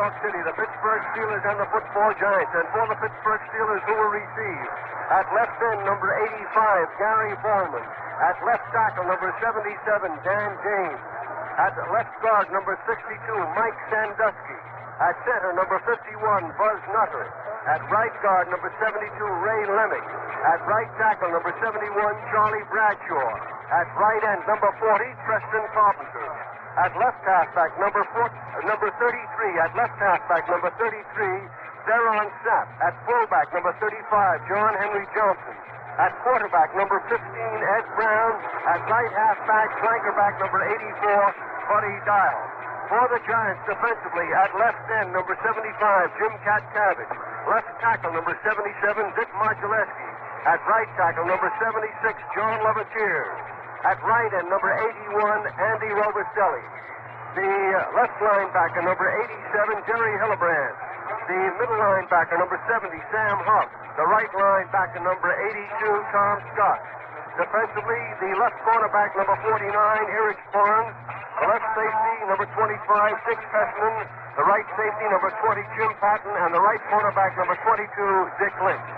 York City, the Pittsburgh Steelers and the football Giants. And for the Pittsburgh Steelers, who will receive? At left end, number 85, Gary Bowman. At left tackle, number 77, Dan James. At left guard, number 62, Mike Sandusky. At center, number 51, Buzz Nutter. At right guard, number 72, Ray Lemick. At right tackle, number 71, Charlie Bradshaw. At right end, number 40, Preston Carpenter. At left halfback, number 33. At left halfback, number 33, Deron Sapp. At fullback, number 35, John Henry Johnson. At quarterback, number 15, Ed Brown. At right halfback, flankerback, number 84, Buddy Dial. For the Giants defensively, at left end, number 75, Jim Catkavage. Left tackle, number 77, Dick Marchaleski. At right tackle, number 76, John Levatier. At right end, number 81, Andy Robistelli. The left linebacker, number 87, Jerry Hillebrand. The middle linebacker, number 70, Sam Huff. The right linebacker, number 82, Tom Scott. Defensively, the left cornerback, number 49, Erich Barnes. The left safety, number 25, Dick Fessman. The right safety, number 20, Jim Patton. And the right cornerback, number 22, Dick Lynch.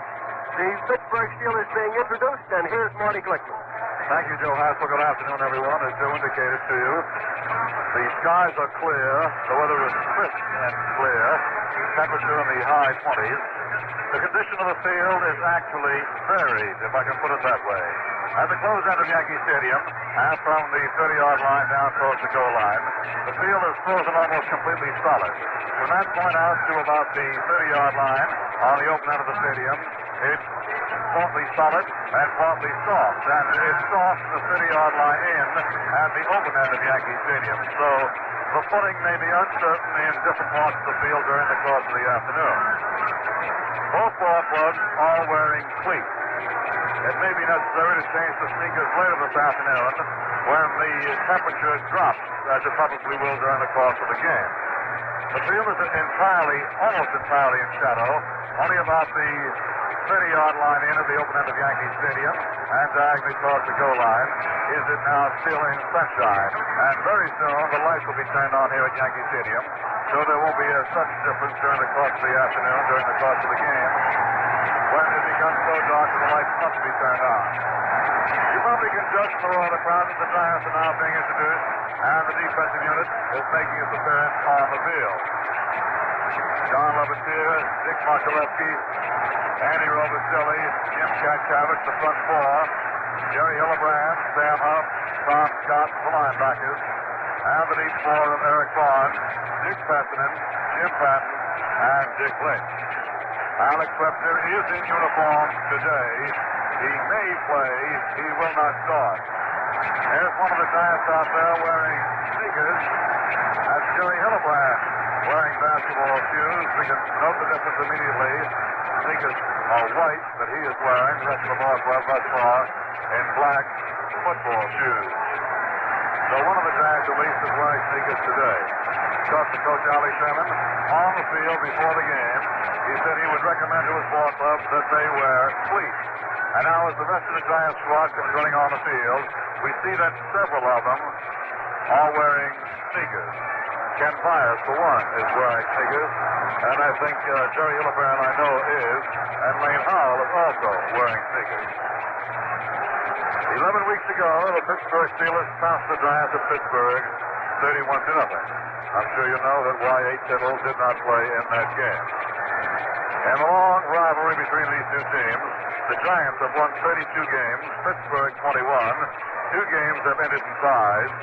The Pittsburgh Steelers being introduced, and here's Marty Glickman. Thank you, Joe Hassel. Good afternoon, everyone. As Joe indicated to you, the skies are clear. The weather is crisp and clear. Temperature in the high 20s. The condition of the field is actually varied, if I can put it that way. At the close end of Yankee Stadium, and from the 30-yard line down towards the goal line, the field is frozen almost completely solid. From that point out to about the 30-yard line on the open end of the stadium, it's partly solid and partly soft. And it's soft from the 30-yard line in at the open end of Yankee Stadium. So the footing may be uncertain in different parts of the field during the course of the afternoon. Both ball clubs are wearing cleats. It may be necessary to change the sneakers later this afternoon when the temperature drops, as it probably will during the course of the game. The field is almost entirely in shadow, only about the 30-yard line in at the open end of Yankee Stadium, and diagonally towards the goal line is it now still in sunshine. And very soon the lights will be turned on here at Yankee Stadium, so there won't be such difference during the course of the afternoon, during the course of the game, when it becomes so dark that the lights must be turned on. You probably can judge from all the crowd that the Giants are now being introduced, and the defensive unit is making its appearance on the field. John Levatier, Dick Marchaleski, Andy Robistelli, Jim Catkavage, the front four, Jerry Hillebrand, Sam Huff, Tom Scott, the linebackers, and the deep four of Eric Barnes, Dick Fessman, Jim Patton, and Dick Lynch. Alex Webster is in uniform today. He may play. He will not start. There's one of the Giants out there wearing sneakers. That's Jerry Hillebrand wearing basketball shoes. We can note the difference immediately. Sneakers are white that he is wearing. The rest of the ball club thus far in black football shoes. So one of the Giants at least is wearing sneakers today. Talked to Coach Ali Sherman on the field before the game. He said he would recommend to his ball club that they wear cleats. And now as the rest of the Giants squad comes running on the field, we see that several of them are wearing sneakers. Ken Myers, for one, is wearing sneakers. And I think Jerry Hillebrand, I know, is. And Lane Howell is also wearing sneakers. 11 weeks ago, the Pittsburgh Steelers passed the Giants at Pittsburgh 31-0. I'm sure you know that Y.A. Tittle did not play in that game. In the long rivalry between these two teams, the Giants have won 32 games, Pittsburgh 21. 2 games have ended in ties.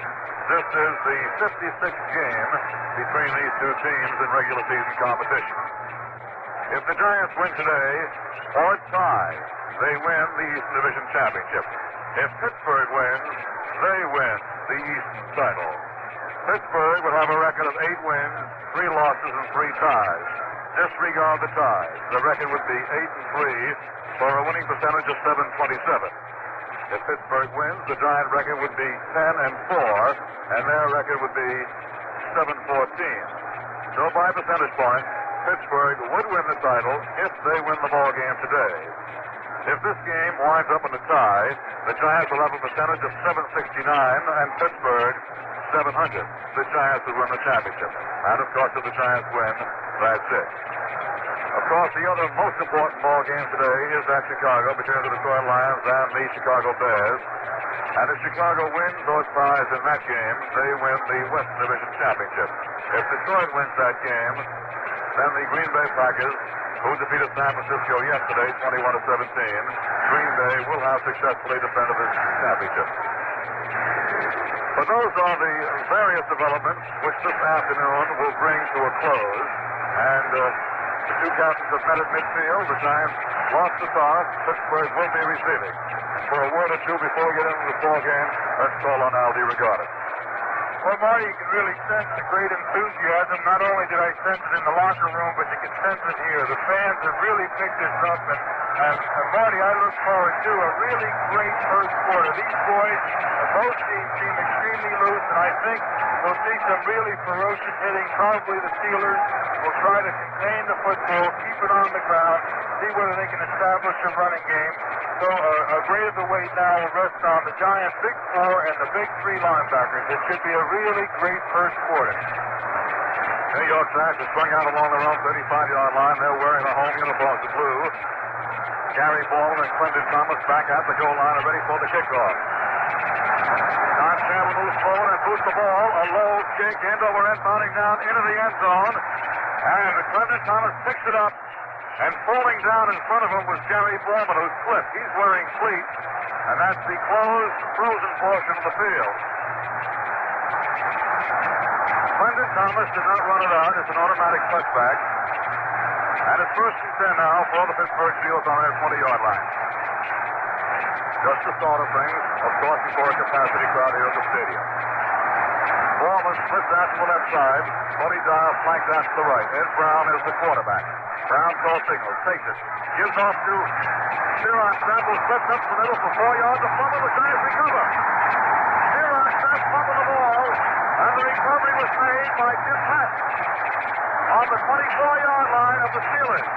This is the 56th game between these two teams in regular season competition. If the Giants win today, or tie, they win the Eastern Division Championship. If Pittsburgh wins, they win the Eastern title. Pittsburgh would have a record of 8 wins, 3 losses, and 3 ties. Disregard the ties. The record would be 8-3 for a winning percentage of .727. If Pittsburgh wins, the Giant record would be 10-4, and their record would be .714. So by percentage points, Pittsburgh would win the title if they win the ball game today. If this game winds up in a tie, the Giants will have a percentage of .769 and Pittsburgh .700. The Giants will win the championship. And, of course, if the Giants win, that's it. Of course, the other most important ball game today is at Chicago between the Detroit Lions and the Chicago Bears. And if Chicago wins or ties in that game, they win the Western Division Championship. If Detroit wins that game, then the Green Bay Packers, who defeated San Francisco yesterday 21-17, Green Bay will have successfully defended this championship. But those are the various developments which this afternoon will bring to a close. And the two captains have met at midfield. The Giants lost the toss. Pittsburgh will be receiving. For a word or two before we get into the ball game, let's call on Al DeRogatis. Well, Marty, you can really sense the great enthusiasm. Not only did I sense it in the locker room, but you can sense it here. The fans have really picked this up, and Marty, I look forward to a really great first quarter. These boys, both teams seem extremely loose, and I think we'll see some really ferocious hitting. Probably the Steelers will try to contain the football, keep it on the ground, see whether they can establish a running game. So a great of the weight now will rest on the Giants' big four and the big three linebackers. It should be a really great first quarter. New York Giants are swung out along their own 35-yard line. They're wearing the home uniforms of blue. Gary Baldwin and Clinton Thomas back at the goal line and ready for the kickoff. Don Chandler moves forward and boots the ball. A low kick, end over end, bounding down into the end zone. And Clinton Thomas picks it up. And falling down in front of him was Gary Baldwin, who slipped. He's wearing cleats, and that's the closed, frozen portion of the field. Clinton Thomas did not run it out. It's an automatic touchback. And it's 1st and 10 now for the Pittsburgh Steelers on their 20-yard line. Just the start of things, of course, before a capacity crowd here at the stadium. Baldwin splits out to the left side. Buddy Dial flanked out to the right. Ed Brown is the quarterback. Brown calls signals, takes it, gives off to Sheeran. Sample slips up the middle for 4 yards. A fumble, the Giants recover. Sheeran fumbled the ball, and the recovery was made by Jim Pat on the 24-yard line of the Steelers.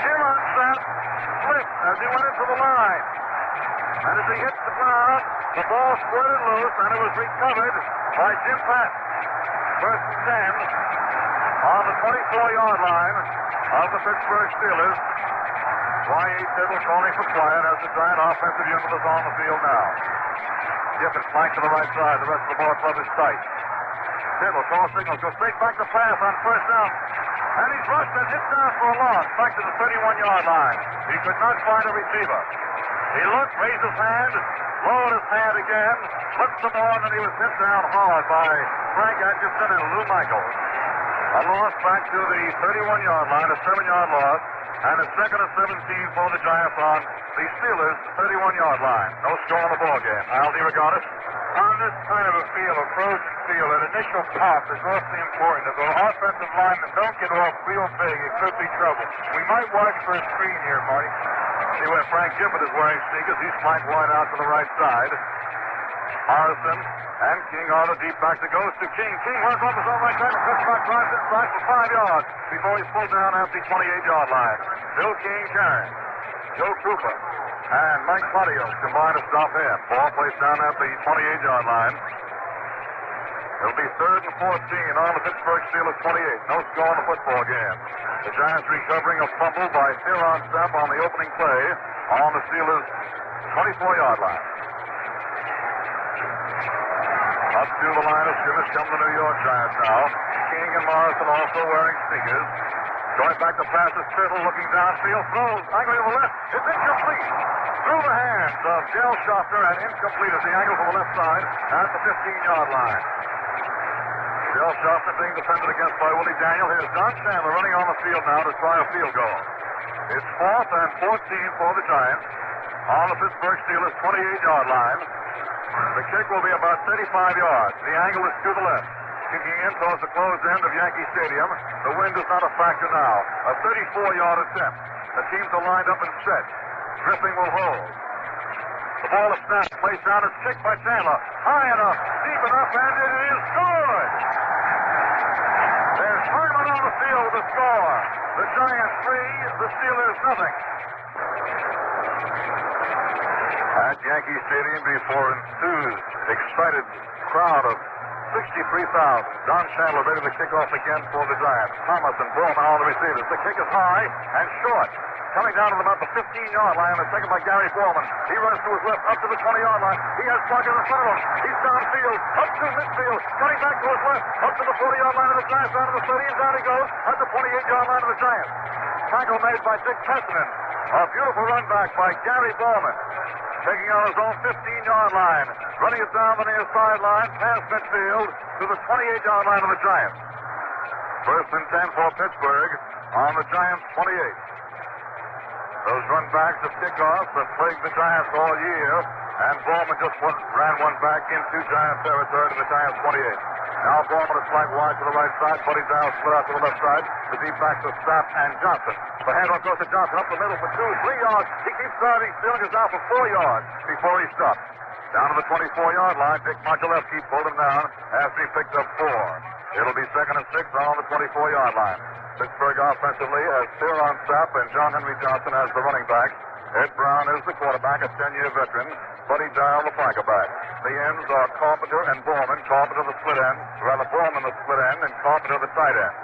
Sheeran slipped as he went into the line. And as he hit the ground, the ball squirted loose, and it was recovered by Jim Pat. 1st and 10 on the 24-yard line of the Pittsburgh Steelers. Y.A. Tibble calling for quiet as the Giant offensive unit is on the field now. Gifford flanked to the right side. The rest of the ball club is tight. Tibble calls signals. Goes straight back to pass on 1st down. And he's rushed and hit down for a loss. Back to the 31-yard line. He could not find a receiver. He looked, raised his hand, lowered his hand again, flipped some more, and then he was hit down hard by Frank Atchison and Lou Michaels. A loss back to the 31-yard line, a 7-yard loss, and a 2nd and 17 for the Giants on the Steelers' 31-yard line. No score on the ball game. Al DeRogatis. On this kind of a field, a frozen field, an initial pop is awfully important. If the offensive linemen don't get off real big, it could be trouble. We might watch for a screen here, Marty. See where Frank Gifford is wearing sneakers. He's flanked wide out to the right side. Harrison and King are the deep back that goes to King. King runs off his own right tackle. Pittsburgh drives inside for 5 yards before he's pulled down at the 28-yard line. Bill King carrying. Joe Cooper and Mike Claudio combine to stop him. Ball placed down at the 28-yard line. It'll be 3rd and 14 on the Pittsburgh Steelers 28. No score in the football game. The Giants recovering a fumble by Sheeran Sapp on the opening play on the Steelers' 24-yard line. Up to the line of scrimmage come the New York Giants now. King and Morrison also wearing sneakers. Going back to pass is Turtle looking downfield. Throws angling to the left. It's incomplete. Through the hands of Dale Shofner and incomplete as the angle to the left side at the 15-yard line. Dale Shofner being defended against by Willie Daniel. Here's Don Chandler running on the field now to try a field goal. It's 4th and 14 for the Giants on the Pittsburgh Steelers 28-yard line. The kick will be about 35 yards. The angle is to the left. Kicking in towards the closed end of Yankee Stadium. The wind is not a factor now. A 34-yard attempt. The teams are lined up and set. Griffin will hold. The ball is snapped. Placed down. It's kicked by Chandler. High enough. Deep enough. And it is good. There's Harmon on the field with the score. The Giants 3. The Steelers nothing. At Yankee Stadium before an enthused, excited crowd of 63,000. Don Chandler ready to kick off again for the Giants. Thomas and Bowman on the receivers. The kick is high and short. Coming down to about the 15-yard line, and taken by Gary Bowman. He runs to his left, up to the 20-yard line. He has Plunkett in front of him. He's downfield, up to midfield, cutting back to his left, up to the 40-yard line of the Giants, down to the 30, and down he goes at the 28-yard line of the Giants. Tackle made by Dick Tessinen. A beautiful run back by Gary Bowman. Taking out his own 15-yard line, running it down the near sideline, past midfield to the 28-yard line of the Giants. First and 10 for Pittsburgh on the Giants' 28. Those run backs of kickoffs have plagued the Giants all year, and Bowman just ran one back into Giants territory to the Giants' 28. Now Bowman is flanked wide to the right side. Buddy Dow split out to the left side. The deep backs of Sapp and Johnson. The handoff goes to Johnson up the middle for 2, 3 yards. He keeps driving still and goes down for 4 yards before he stops. Down to the 24-yard line. Dick Modulewski pulled him down after he picked up 4. It'll be 2nd and 6 on the 24-yard line. Pittsburgh offensively has Theron Sapp and John Henry Johnson as the running backs. Ed Brown is the quarterback, a 10-year veteran. Buddy Dial, the flanker back. The ends are Carpenter and Bowman. Carpenter the split end. Rather, Bowman the split end, and Carpenter the tight end.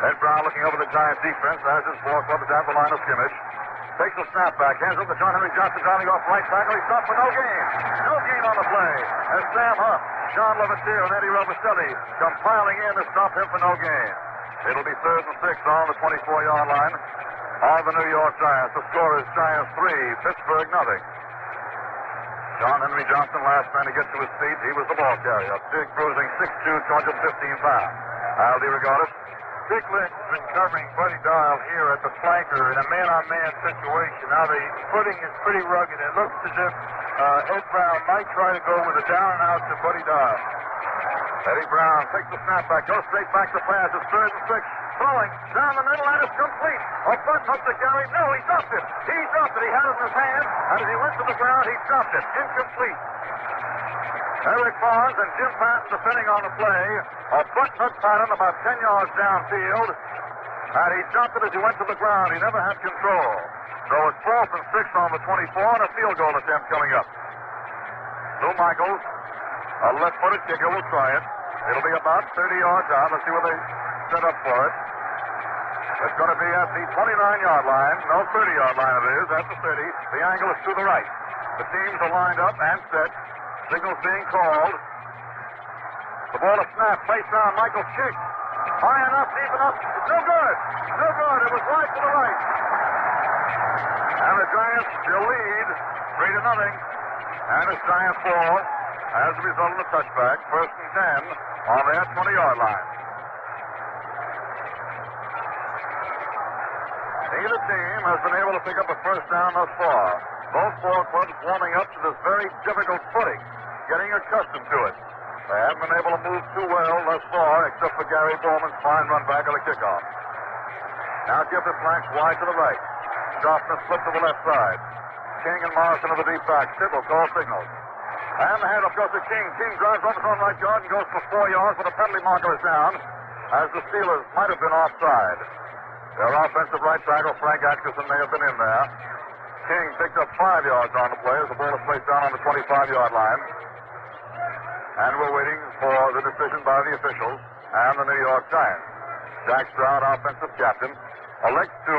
Ed Brown looking over the Giants defense as his ball club is down the line of scrimmage. Takes the snap back. Hands up to John Henry Johnson, driving off right tackle. He stops for no gain. No gain on the play. As Sam Huff, John Levitier, and Eddie Robistelli come piling in to stop him for no gain. It'll be 3rd and 6 on the 24-yard line of the New York Giants. The score is Giants 3, Pittsburgh nothing. John Henry Johnson, last man to get to his feet. He was the ball carrier. Big, bruising, 6'2", 215 pounds. Al DeRogatis. Dick Lynch has been covering Buddy Dial here at the flanker in a man-on-man situation. Now the footing is pretty rugged. It looks as if Ed Brown might try to go with a down and out to Buddy Dial. Eddie Brown takes the snap back, goes straight back to pass. It's 3rd and 6. Throwing down the middle, and it's complete. A front hook to Gary. No, he dropped it. He dropped it. He had it in his hand, and as he went to the ground, he dropped it. Incomplete. Eric Barnes and Jim Patton defending on the play. A front hook pattern about 10 yards downfield, and he dropped it as he went to the ground. He never had control. So it's 4th and 6 on the 24, and a field goal attempt coming up. Lou Michaels, a left-footed kicker, will try it. It'll be about 30 yards out. Let's see where they set up for it. It's going to be at the 29-yard line. No, 30-yard line it is. At the 30. The angle is to the right. The teams are lined up and set. Signals being called. The ball is snapped. Face down. Michael's kick. High enough, deep enough. No good. No good. It was wide to the right. And the Giants still lead 3-0. And it's Giants ball as a result of the touchback. 1st and 10 on their 20-yard line. Neither team has been able to pick up a first down thus far. Both ball clubs warming up to this very difficult footing, getting accustomed to it. They haven't been able to move too well thus far, except for Gary Bowman's fine run back of the kickoff. Now Gifford flanks wide to the right. Sharpness flipped to the left side. King and Morrison of the deep back. Tibble call signals. And the handoff goes to King. King drives off his own right guard and goes for 4 yards, but a penalty marker is down, as the Steelers might have been offside. Their offensive right tackle, Frank Atkinson, may have been in there. King picked up 5 yards on the play as the ball is placed down on the 25-yard line. And we're waiting for the decision by the officials and the New York Giants. Jack Stroud, offensive captain, elects to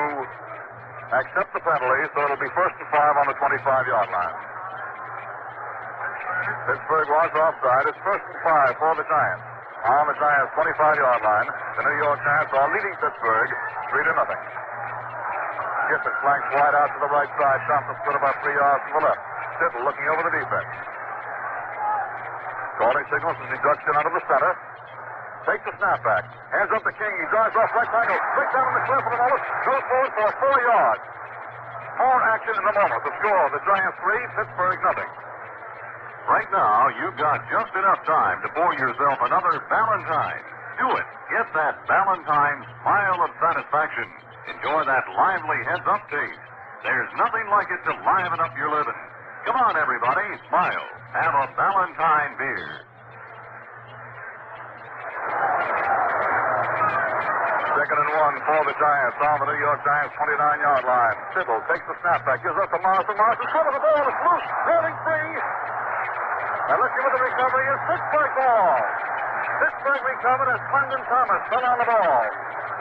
accept the penalty, so it'll be 1st and 5 on the 25-yard line. Pittsburgh was offside. It's 1st and 5 for the Giants. On the Giants' 25-yard line, the New York Giants are leading Pittsburgh 3-0. Gifford flanks wide out to the right side. Thompson split about 3 yards from the left. Tittle looking over the defense. Calling signals as he ducks in under the center. Takes the snap back. Hands up to King. He drives off right tackle. Quick down in the cliff for the moment. Goes forward for 4 yards. More action in the moment. The score, the Giants 3, Pittsburgh nothing. Right now, you've got just enough time to pour yourself another Valentine. Do it. Get that Valentine smile of satisfaction. Enjoy that lively heads-up taste. There's nothing like it to liven up your living. Come on, everybody. Smile. Have a Valentine beer. Second and 1 for the Giants on the New York Giants 29-yard line. Tibble takes the snap back, gives up to Morrison. Morrison, front of the ball, is loose, rolling free. And looking with the recovery is Pittsburgh ball. Pittsburgh recovered as Clinton Thomas fell on the ball.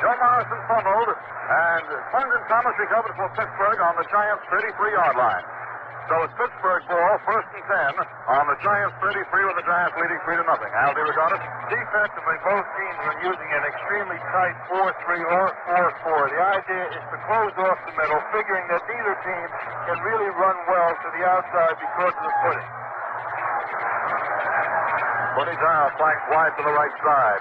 Joe Morrison fumbled, and Clinton Thomas recovered for Pittsburgh on the Giants' 33-yard line. So it's Pittsburgh ball, 1st and 10 on the Giants' 33 with the Giants leading 3-0. Al DeRogatis. Defensively, both teams are using an extremely tight 4-3 or 4-4. The idea is to close off the middle, figuring that neither team can really run well to the outside because of the footing. Tony Dial flanks wide to the right side.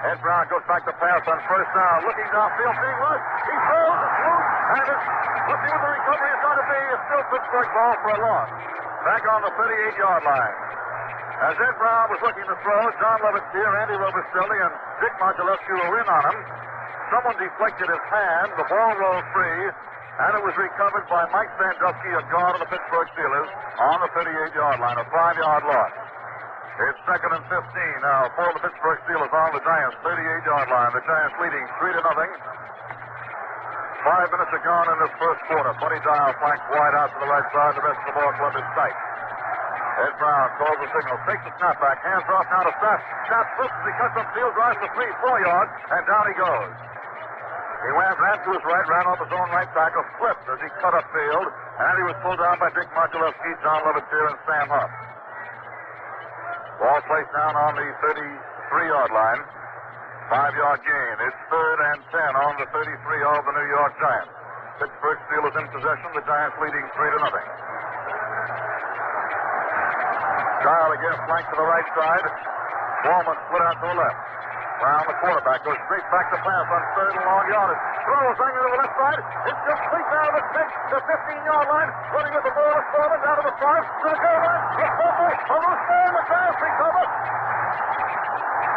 Ed Brown goes back to pass on 1st down. Looking downfield, being rushed. He throws, it's loose, and it's looking what the recovery is going to be. It's still Pittsburgh ball for a loss. Back on the 38-yard line. As Ed Brown was looking to throw, John Levitt-Steer, Andy Robustelli, and Dick Modulescu were in on him. Someone deflected his hand. The ball rolled free, and it was recovered by Mike Sandusky, a guard of the Pittsburgh Steelers, on the 38-yard line, a 5-yard loss. It's 2nd and 15 now for the Pittsburgh Steelers on the Giants' 38-yard line. The Giants leading 3-0. 5 minutes are gone in this first quarter. Tony Dial flanks wide out to the right side. The rest of the ball club is tight. Ed Brown calls the signal, takes the snapback, hands off now to Staff. Staff flips as he cuts upfield, drives to 3-4 yards, and down he goes. He ran to his right, ran off his own right tackle, slipped as he cut upfield, and he was pulled down by Dick Modulescu, John Levitt-Steer, and Sam Huff. Ball placed down on the 33-yard line. 5-yard gain. It's 3rd and 10 on the 33 of the New York Giants. Pittsburgh Steelers in possession. The Giants leading 3-0. Dial again flanked to the right side. Ballman split out to the left. Brown, the quarterback, goes straight back to pass on 3rd and long yardage. Throws angling to the left side. It's just complete down the 15-yard line. Running with the ball is Foreman down to the 5. To the goal line. The fumble. A loose ball. The Giants recover.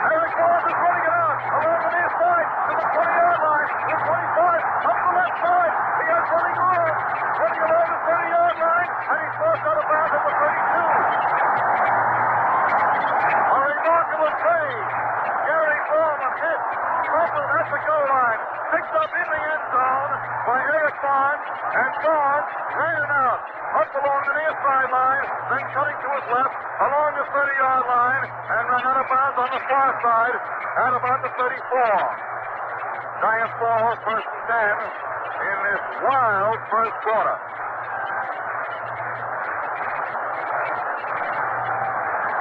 Eric Barnes is running it out along the near side to the 20-yard line. The 25 up the left side. He has running room. Running along the 30-yard line. And he's forced out of bounds at the 32. A remarkable save. Gary Foreman hit. Fumbled at the goal line. Picked up in the end zone by Eric Barnes. And Barnes ran it out. Up along the near sideline. Then cutting to his left along the 30-yard line. And ran out of bounds on the far side at about the 34. Giants ball, 1st and 10 in this wild first quarter.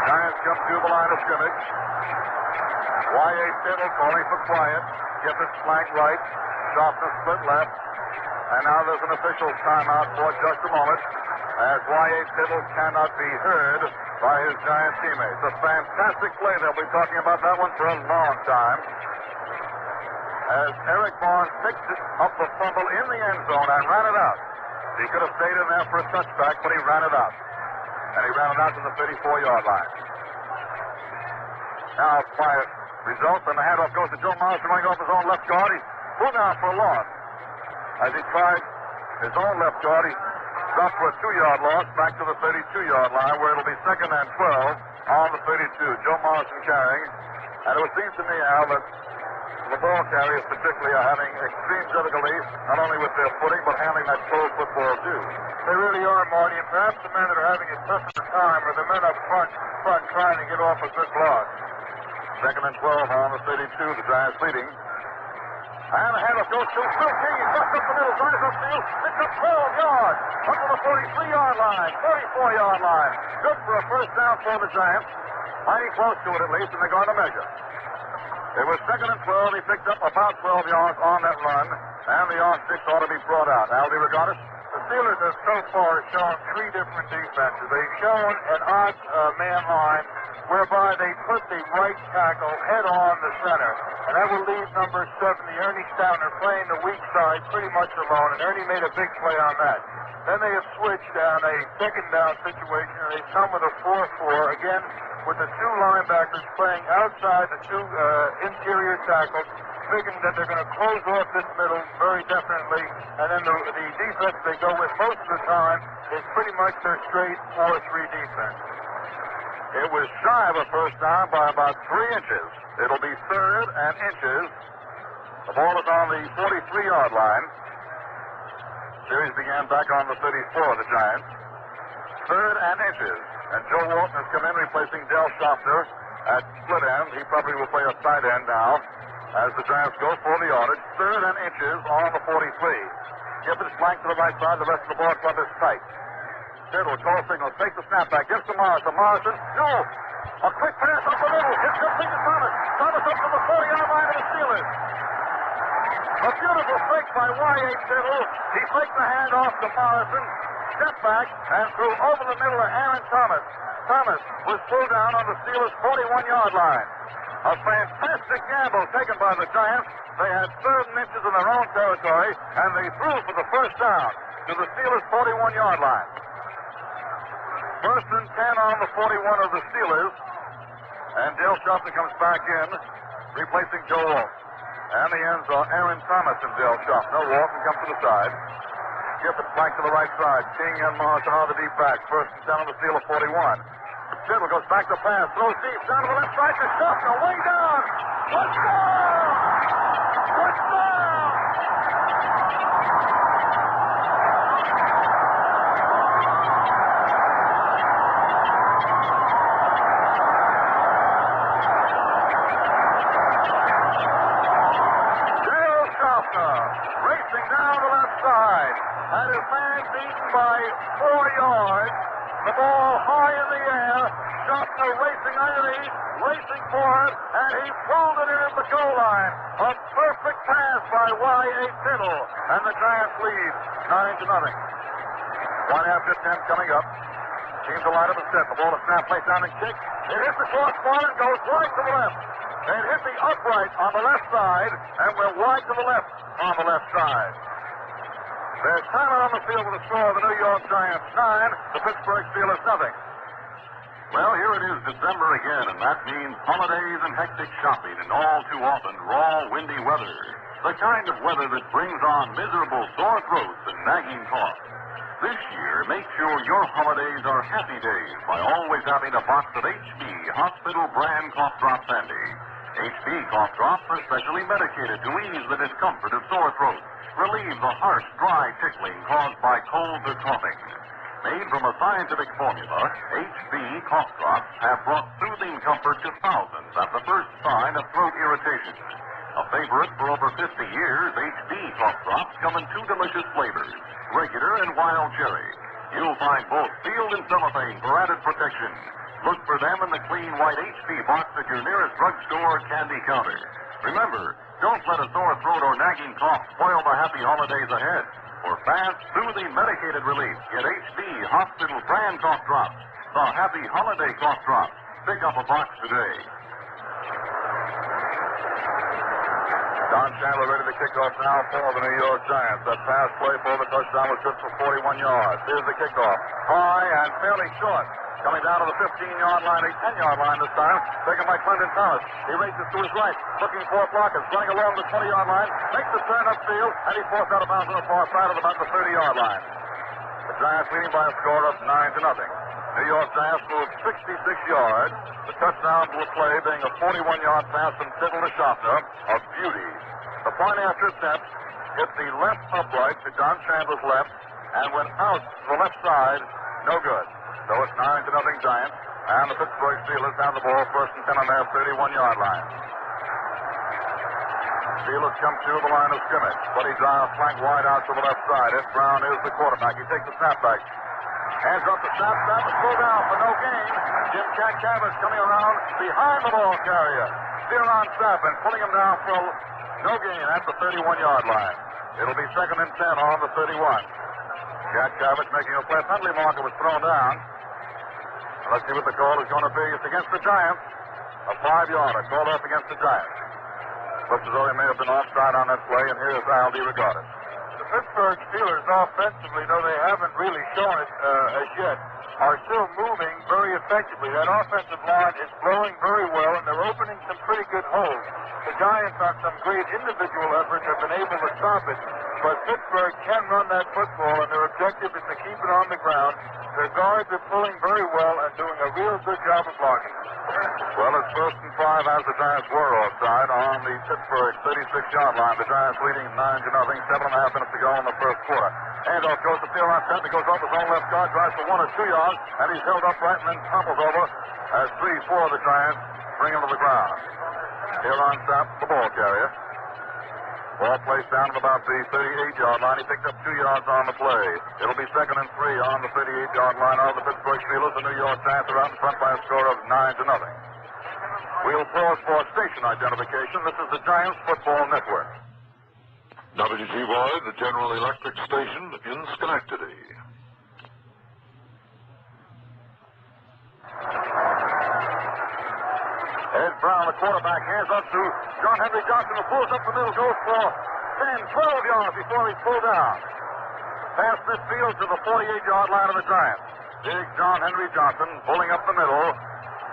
Giants come to the line of scrimmage. Y.A. Tittle calling for quiet. Gifford's flank right. Sharpness split left. And now there's an official timeout for just a moment as Y.A. Tittle cannot be heard by his Giant teammates. A fantastic play. They'll be talking about that one for a long time. As Eric Barnes picked up the fumble in the end zone and ran it out. He could have stayed in there for a touchback, but he ran it out. And he ran it out to the 34-yard line. Now, quiet results, and the handoff goes to Joe Morrison running off his own left guard. He's pulled down for a loss. As he tried his own left guard, he dropped for a 2-yard loss back to the 32-yard line, where it'll be 2nd and 12 on the 32. Joe Morrison carrying. And it would seem to me, Al, that the ball carriers particularly are having extreme difficulty, not only with their footing, but handling that close football, too. They really are, Marty, and perhaps the men that are having a tougher time are the men up front trying to get off a good block. 2nd and 12 on the 32, the Giants leading. And the handoff goes to Phil King. He cuts up the middle, drives upfield, picks up 12 yards, up to the 43-yard line, 34-yard line. Good for a first down for the Giants. Mighty close to it, at least, and they're going to measure. It was 2nd and 12. He picked up about 12 yards on that run, and the off-six ought to be brought out. Al DeRogatis. The Steelers have so far shown 3 different defenses. They've shown an odd man line whereby they put the right tackle head on the center. And that will leave number 70, Ernie Stauner, playing the weak side pretty much alone. And Ernie made a big play on that. Then they have switched down a 2nd down situation, and they've come with a 4-4, again, with the 2 linebackers playing outside the 2 interior tackles, figuring that they're going to close off this middle very definitely. And then the defense they go with most of the time is pretty much their straight 4-3 defense. It was shy of a first down by about 3 inches. It'll be 3rd and inches. The ball is on the 43-yard line. Series began back on the 34 of the Giants. 3rd and inches And Joe Walton has come in replacing Del Schaffner at split end. He probably will play a tight end now as the Giants go for the yardage. 3rd and inches on the 43. Gibbons flank to the right side. The rest of the ball club is tight. Tittle, call signal, takes the snap back, gives to Morrison. Morrison, no! A quick pass up the middle. It's complete to Thomas. Thomas up to the 40-yard line of the Steelers. A beautiful fake by Y.A. Tittle. He faked the handoff to Morrison, stepped back, and threw over the middle to Aaron Thomas. Thomas was pulled down on the Steelers' 41-yard line. A fantastic gamble taken by the Giants. They had 3rd and inches in their own territory, and they threw for the first down to the Steelers' 41-yard line. 1st and 10 on the 41 of the Steelers. And Dale Schaffner comes back in, replacing Joe Walton. And the ends are Aaron Thomas and Dale Schaffner. Walton comes to the side. Gibbons flank to the right side. King and Morrison on the deep back. 1st and 10 on the Steelers' 41. Tittle goes back to pass. Throws deep down to the left side to Schaffner. Way down. Touchdown! Touchdown! Dale Schaffner racing down the left side. Had his man beaten by 4 yards. The ball high in the air. Schaffner racing underneath, racing for it, and he pulled it in at the goal line. A perfect pass by Y.A. Tittle, and the Giants lead 9-0. 1 after 10 coming up. Teams to line up and set. The ball is snapped, placed down and kicked. It hits the crossbar and goes wide to the left. It hit the upright on the left side, and went wide to the left on the left side. There's time on the field with the score of the New York Giants 9, the Pittsburgh Steelers 0. Well, here it is, December again, and that means holidays and hectic shopping and all too often raw, windy weather. The kind of weather that brings on miserable sore throats and nagging coughs. This year, make sure your holidays are happy days by always having a box of HB Hospital brand cough drops handy. HB cough drops are specially medicated to ease the discomfort of sore throats, relieve the harsh, dry tickling caused by colds or coughing. Made from a scientific formula, HB cough drops have brought soothing comfort to thousands at the first sign of throat irritation. A favorite for over 50 years, HB cough drops come in 2 delicious flavors, regular and wild cherry. You'll find both sealed in cellophane for added protection. Look for them in the clean white HB box at your nearest drugstore or candy counter. Remember, don't let a sore throat or nagging cough spoil the happy holidays ahead. For fast, soothing, medicated relief, get HB Hospital brand cough drops. The happy holiday cough drops. Pick up a box today. Don Chandler ready to kick off now for the New York Giants. That pass play for the touchdown was good for 41 yards. Here's the kickoff. High and fairly short. Coming down to the 15-yard line, a 10-yard line this time. Taken by Clinton Thomas. He races to his right, looking for blockers. Running along the 20-yard line, makes the turn upfield, and he forced out of bounds on the far side of about the 30-yard line. The Giants leading by a score of 9-0. New York Giants moved 66 yards. The touchdown to a play being a 41-yard pass from Tittle to Schaffner, a beauty. The point after attempt hit the left upright to Don Chandler's left and went out to the left side. No good. So it's 9-0 Giants, and the Pittsburgh Steelers have the ball 1st and 10 on their 31-yard line. Steelers come to the line of scrimmage. Buddy Giles flank wide out to the left side. Ed Brown is the quarterback. He takes the snap back. Hands up the snap is pulled down for no gain. Jim Cacavis coming around behind the ball carrier. Steer on snap and pulling him down for no gain at the 31-yard line. It'll be 2nd and 10 on the 31. Cacavis making a play. Penalty marker was thrown down. Let's see what the call is going to be. It's against the Giants. A 5-yarder called up against the Giants. Looks as though they may have been offside on that play, and here's Al DeRogatis. The Pittsburgh Steelers offensively, though they haven't really shown it as yet, are still moving very effectively. That offensive line is blowing very well, and they're opening some pretty good holes. The Giants, on some great individual efforts, have been able to stop it, but Pittsburgh can run that football, and their objective is to keep it on the ground. Their guards are pulling very well and doing a real good job of blocking. Well, it's 1st and 5 as the Giants were offside on the Pittsburgh 36-yard line. The Giants leading 9-0, 7.5 minutes to go in the first quarter. Handoff goes to field on 10. He goes off his own left guard, drives for 1 or 2 yards, and he's held upright and then topples over as 3-4 of the Giants bring him to the ground. Here on top, the ball carrier. Ball placed down at about the 38-yard line. He picked up 2 yards on the play. It'll be 2nd and 3 on the 38-yard line of the Pittsburgh Steelers. The New York Giants are out in front by a score of 9-0. We'll pause for station identification. This is the Giants Football Network. WGY, the General Electric station in Schenectady. Ed Brown, the quarterback, hands up to John Henry Johnson, who pulls up the middle, goes for 10, 12 yards before he's pulled down. Past midfield to the 48-yard line of the Giants. Big John Henry Johnson pulling up the middle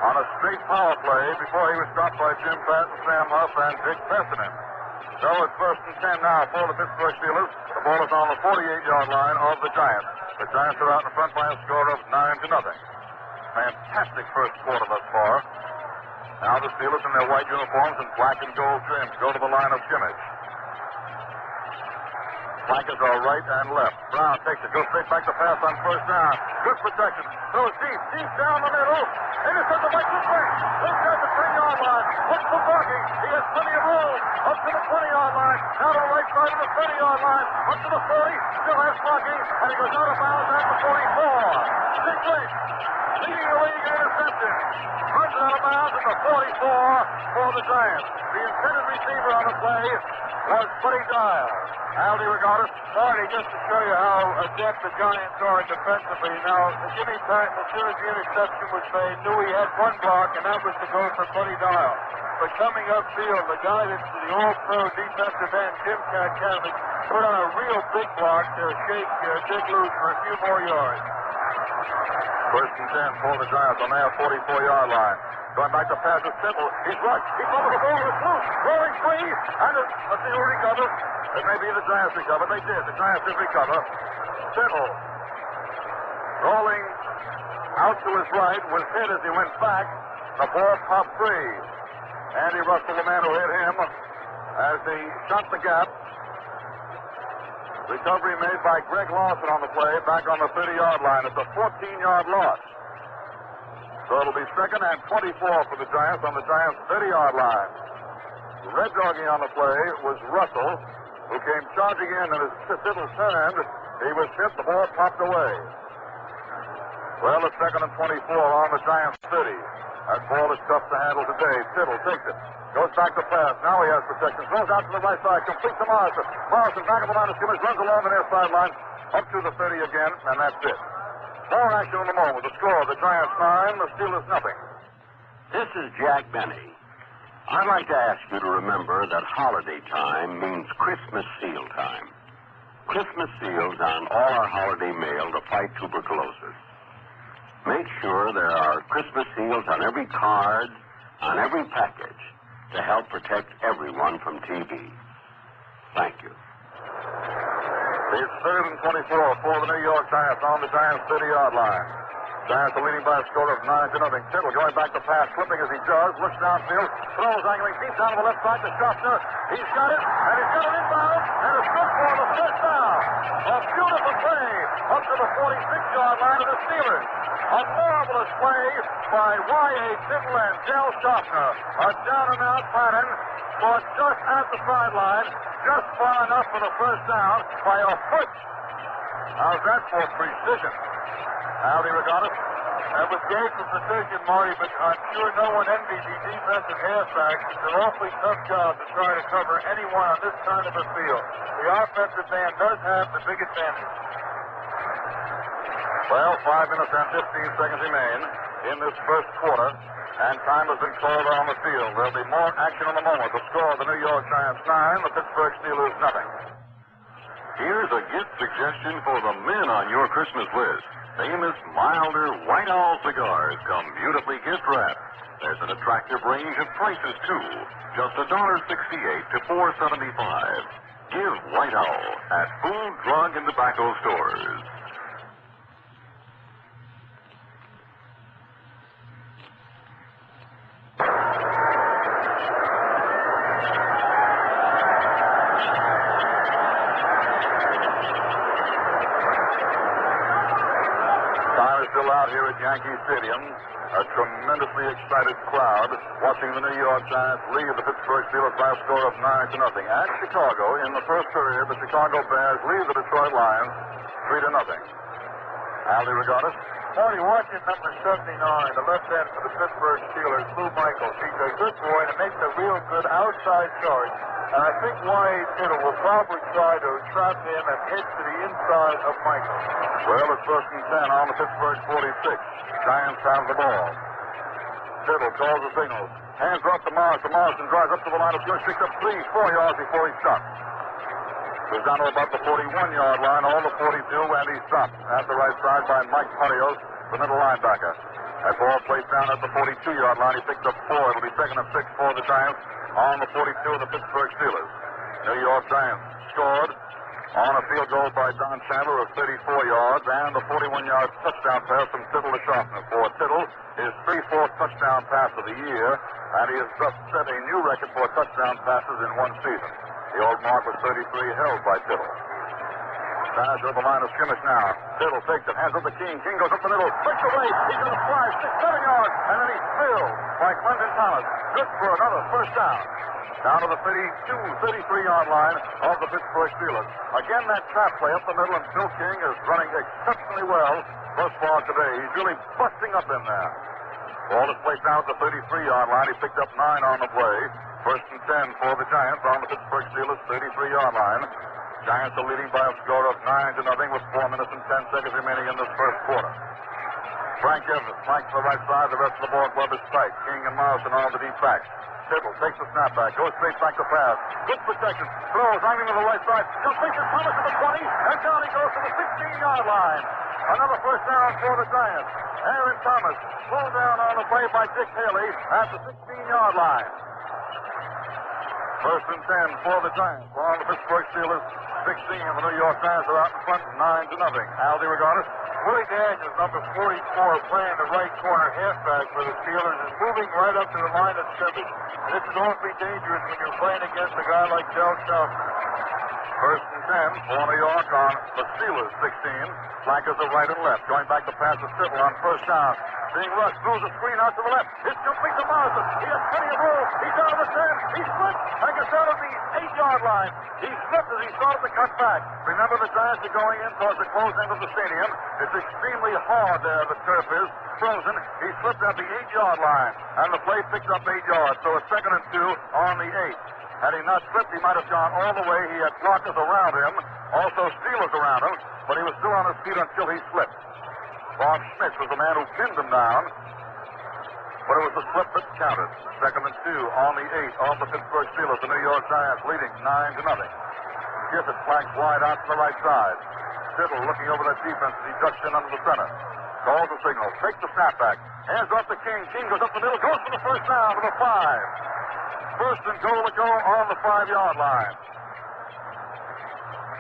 on a straight power play before he was stopped by Jim Patton, Sam Huff, and Dick Fessenden. So it's 1st and 10 now for the Pittsburgh Steelers. The ball is on the 48-yard line of the Giants. The Giants are out in front by a score of 9-0. Fantastic first quarter thus far. Now the Steelers in their white uniforms and black and gold trims go to the line of scrimmage. Flankers are right and left. Brown takes it, goes straight back to pass on 1st down. Good protection. Throws deep down the middle. Intercepted by Pittsburgh. Looks at the 10-yard line. Looks for blocking. He has plenty of room. Up to the 20-yard line. Now to the right side of the 30-yard line. Up to the 40. Still has blocking. And he goes out of bounds at the 44. Dick Lynch leading the league in interception. Runs out of bounds at the 44 for the Giants. The intended receiver on the play was Buddy Dyer. Aldi Regatas. Marty, just to show you how adept the Giants are defensively. Now, Jimmy Patton, as soon as the interception was made, knew he had one block, and that was to go for Buddy Dial. But coming upfield, the guy that's the all-pro defensive end, Jim Katkavich, put on a real big block to shake Dick loose for a few more yards. 1st and 10 for the Giants on their 44-yard line. Going back to pass is Temple. He's rushed. He fumbled the ball. It's loose. Rolling free. And let's see who recovers. It may be the Giants recover. They did. The Giants did recover. Temple rolling out to his right was hit as he went back. The ball popped free. Andy Russell, the man who hit him, as he shot the gap. Recovery made by Greg Lawson on the play, back on the 30-yard line. It's a 14-yard loss. So it'll be 2nd and 24 for the Giants on the Giants' 30-yard line. Red doggy on the play was Russell, who came charging in, and as Tittle turned, he was hit. The ball popped away. Well, it's 2nd and 24 on the Giants' 30. That ball is tough to handle today. Tittle takes it. Goes back to pass. Now he has protection. Throws out to the right side. Completes to Morrison. Morrison back of the line of scrimmage. Runs along the near sideline. Up to the 30 again. And that's it. More action in the moment. The score. The Giants 9. The Steelers nothing. This is Jack Benny. I'd like to ask you to remember that holiday time means Christmas seal time. Christmas seals on all our holiday mail to fight tuberculosis. Make sure there are Christmas seals on every card, on every package, to help protect everyone from TB. Thank you. It's 3rd and 24 for the New York Giants on the Giants' 30-yard line. Giants are leading by a score of 9-0. Tittle going back to pass, flipping as he does, looks downfield, throws angling deep down to the left side to Schaffner. He's got it, and he's got it inbound, and it's good for the 1st down. A beautiful play up to the 46-yard line of the Steelers. A marvelous play by Y.A. Tittle and Del Schaffner. A down-and-out pattern for just at the sideline, just far enough for the 1st down by a foot. How's that for precision? Aldi Regatas. That was great for precision, Marty, but I'm sure no one envies the defensive halfbacks. It's an awfully tough job to try to cover anyone on this kind of a field. The offensive man does have the big advantage. Well, 5 minutes and 15 seconds remain in this first quarter, and time has been called on the field. There'll be more action in a moment. The score, the New York Giants 9, the Pittsburgh Steelers nothing. Here's a gift suggestion for the men on your Christmas list. Famous Milder White Owl cigars come beautifully gift wrapped. There's an attractive range of prices, too. Just $1.68 to $4.75. Give White Owl at food, drug, and tobacco stores. still out here at Yankee Stadium. A tremendously excited crowd watching the New York Giants lead the Pittsburgh Steelers by a score of 9-0. At Chicago, in the first period, the Chicago Bears lead the Detroit Lions 3-0. Aldi Regatas. Marty, watching number 79, the left end for the Pittsburgh Steelers, Lou Michaels. He's a good boy and makes a real good outside charge. And I think Y.A. Tittle will probably try to trap him and hit to the inside of Michaels. Well, it's 1st and 10 on the Pittsburgh 46. Giants have the ball. Tittle calls the signal. Hands off to Morrison. Morrison drives up to the line of scrimmage, picks up 3-4 yards before he stops. Goes down to about the 41-yard line, all the 42, and he stopped at the right side by Mike Parios, the middle linebacker. That ball placed down at the 42-yard line. He picked up 4. It'll be 2nd and 6 for the Giants on the 42 of the Pittsburgh Steelers. New York Giants scored on a field goal by Don Chandler of 34 yards and the 41-yard touchdown pass from Tittle to Sharpner. For Tittle, his 3-4th touchdown pass of the year, and he has just set a new record for touchdown passes in one season. The old mark was 33, held by Tittle. Giants over the line of scrimmage now. Tittle takes it, hands up to King. King goes up the middle, breaks away. He's going to fly 6-7 yards, and then he's filled by Clinton Thomas. Good for another first down. Down to the 33-yard line of the Pittsburgh Steelers. Again, that trap play up the middle, and Phil King is running exceptionally well thus far today. He's really busting up in there. Ball is placed down at the 33-yard line. He picked up 9 on the play. 1st and 10 for the Giants on the Pittsburgh Steelers 33-yard line. Giants are leading by a score of 9-0 with 4 minutes and 10 seconds remaining in this first quarter. Frank Evans flanks to the right side. The rest of the ball club is tight. King and Morrison on the deep backs. Tittle takes the snap back, goes straight back to pass. Good protection, throws, hanging to the right side. Completes Thomas to the 20, and down he goes to the 16-yard line. Another first down for the Giants. Aaron Thomas slowed down on the play by Dick Haley at the 16-yard line. 1st and 10 for the Giants. On the Pittsburgh Steelers 16, and the New York Giants are out in front 9-0. Aldi Regatas. Willie Daniels, number 44, playing the right corner halfback for the Steelers, is moving right up to the line of scrimmage. This is awfully dangerous when you're playing against a guy like Del Shelton. 1st and 10 for New York on the Steelers 16. Flankers are right and left. Going back to pass to Tittle on first down. Being rushed, throws a screen out to the left. It's complete to Morrison. He has plenty of room. He's down to the 10. He slipped and gets out of the 8-yard line. He slipped as he started to cut back. Remember, the Giants are going in towards the close end of the stadium. It's extremely hard there. The turf is frozen. He slipped at the 8-yard line, and the play picked up 8 yards. So it's 2nd and 2 on the 8. Had he not slipped, he might have gone all the way. He had blockers around him, also Steelers around him, but he was still on his feet until he slipped. Bob Schmidt was the man who pinned him down, but it was the slip that counted. 2nd and 2 on the 8 of the Pittsburgh Steelers. The New York Giants leading 9-0. Gifford flanks wide out to the right side. Tittle looking over that defense as he ducks in under the center. Calls the signal, takes the snap back, hands off to King. King goes up the middle, goes for the first down to the 5. 1st and goal to go on the 5-yard line.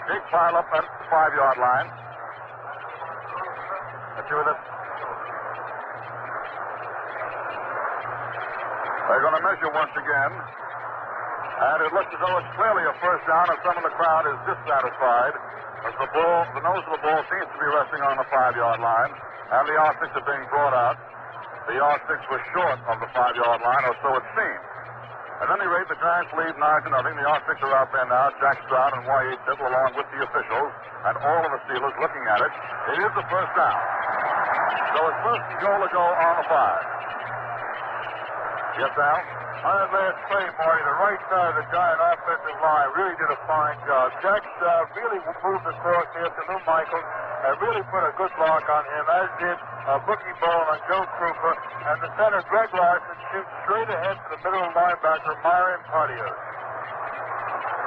Big pile up at the 5-yard line. Let's see with it. They're going to measure once again. And it looks as though it's clearly a first down, and some of the crowd is dissatisfied as the nose of the ball seems to be resting on the 5-yard line, and the R6 are being brought out. The R6 was short of the 5-yard line, or so it seemed. At any rate, the Giants lead 9-0. The R6 are out there now. Jack Stroud and Y.A. Tittle along with the officials and all of the Steelers looking at it. It is the first down. So it's 1st and goal to go on the 5. Yes, Al? On that last play, Marty, the right side of the Giant offensive line really did a fine job. Jack Stroud really moved across here to Lou Michaels and really put a good block on him, as did Bookie Ball on Joe Krupa. And the center, Greg Larson, shoots straight ahead to the middle linebacker, Myron Partios.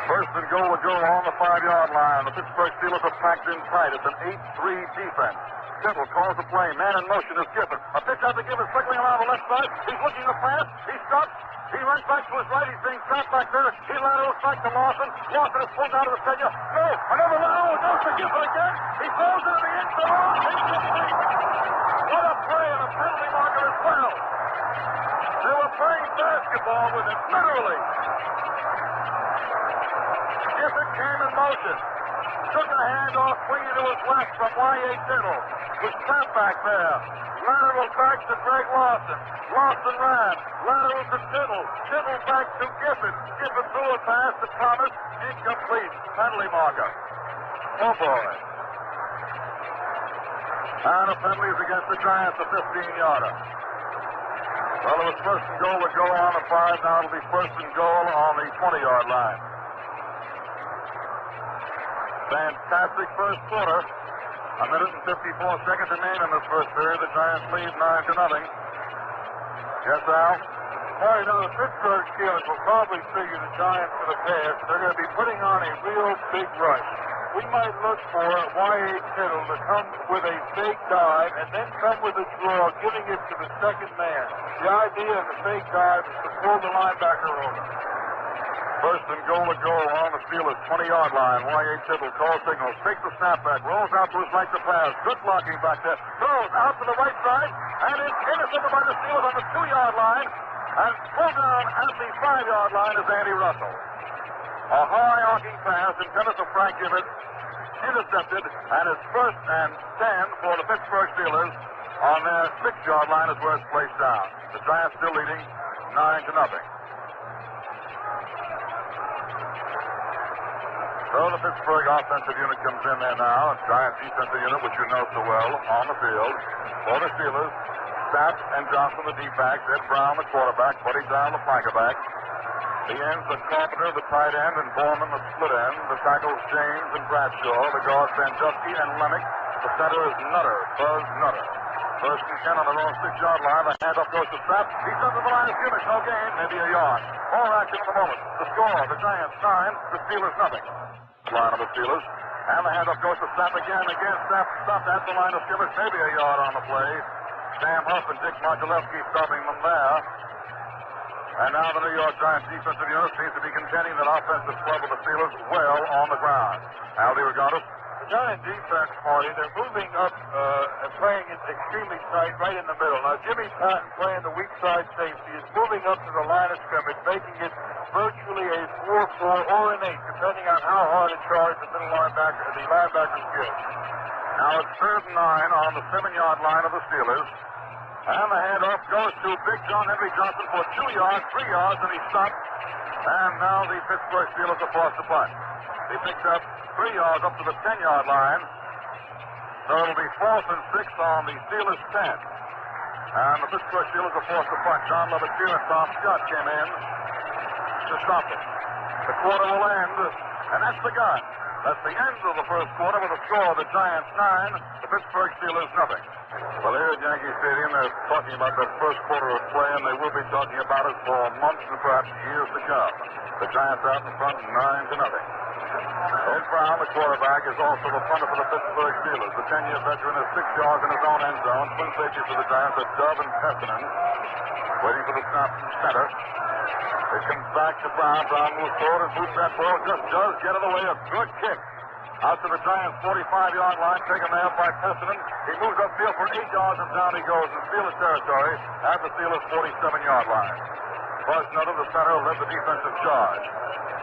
1st and goal to go on the 5-yard line. The Pittsburgh Steelers are packed in tight. It's an 8-3 defense. Tittle calls the play. Man in motion is Gifford. A pitch out to Gifford, circling around the left side. He's looking to pass. He stops. He runs back to his right. He's being trapped back there. He laterals back to Lawson. Lawson is pulled out of the stadium. No, another lateral goes to Gifford again. He throws into the end zone. Incomplete. What a play and a penalty marker as well. They were playing basketball with it, literally. Gifford came in motion. Took a handoff, swinging to his left from Y.A. Tittle. with snapback there. Lateral back to Greg Lawson. Lawson ran. Lateral to Tittle. Tittle back to Giffen. Giffen threw a pass to Thomas. Incomplete. Penalty marker. Oh, boy. And a penalty is against the Giants, a 15-yarder. Well, it was first and goal to go on the 5. Now it'll be first and goal on the 20-yard line. Fantastic first quarter. A minute and 54 seconds remain in this first period. The Giants lead 9-0. Yes, Al? Well, you know, the Pittsburgh Steelers will probably figure the Giants for the pass. They're going to be putting on a real big rush. We might look for Y.A. Tittle to come with a fake dive and then come with a draw, giving it to the second man. The idea of the fake dive is to pull the linebacker over. First and goal to go on the Steelers' 20-yard line. Y.A. Tittle calls signals, takes the snapback, rolls out to his right to pass. Good blocking back there. Throws out to the right side, and is intercepted by the Steelers on the 2-yard line. And pulled down at the 5-yard line is Andy Russell. A high arcing pass intended to Frank Gibbons, intercepted, and it's first and 10 for the Pittsburgh Steelers on their 6-yard line is where it's placed down. The Giants still leading 9-0. So the Pittsburgh offensive unit comes in there now. Giant defensive unit, which you know so well, on the field. For the Steelers, Stapp and Johnson, the D-backs. Ed Brown, the quarterback. Buddy Down, the flankerback. The ends are Carpenter, the tight end, and Borman, the split end. The tackles, James and Bradshaw. The guards, Sandusky and Lemick. The center is Nutter, Buzz Nutter. First and 10 on their own 6-yard line. The handoff goes to Stapp. He's under the line of scrimmage. No gain, maybe a yard. All action at the moment. The score, the Giants 9, the Steelers nothing. Line of the Steelers. And the handoff goes to Stapp again. Again, Stapp stopped at the line of scrimmage. Maybe a yard on the play. Sam Huff and Dick Modulewski stopping them there. And now the New York Giants defensive unit seems to be contending that offensive club of the Steelers well on the ground. Al DeRogatis. The Giant defense, Marty, they're moving up and playing it extremely tight right in the middle. Now, Jimmy Patton, playing the weak side safety, is moving up to the line of scrimmage, making it virtually a 4-4 or an 8, depending on how hard it charges the linebacker's gives. Now it's 3rd and 9 on the 7-yard line of the Steelers. And the handoff goes to Big John Henry Johnson for 2 yards, 3 yards, and he stopped. And now the Pittsburgh Steelers are forced to punt. He picked up 3 yards up to the 10-yard line. So it'll be 4th and 6 on the Steelers' 10. And the Pittsburgh Steelers are forced to punt. John Levitier and Tom Scott came in to stop it. The quarter will end, and that's the gun. That's the end of the first quarter with a score of the Giants 9, the Pittsburgh Steelers nothing. Well, here at Yankee Stadium, they're talking about that first quarter of play, and they will be talking about it for months and perhaps years to come. The Giants out in front 9-0. Ed Brown, the quarterback, is also the punter for the Pittsburgh Steelers. The 10-year veteran is 6 yards in his own end zone. Twin safeties for the Giants are Dove and Tessinen. Waiting for the snap from center. It comes back to Brown. Brown moves forward and boots that ball. Just does get in the way. A good kick. Out to the Giants' 45-yard line. Taken there by Tessinen. He moves upfield for 8 yards and down he goes in Steelers territory at the Steelers' 47-yard line. Buzz Nutter, the center, led the defensive charge.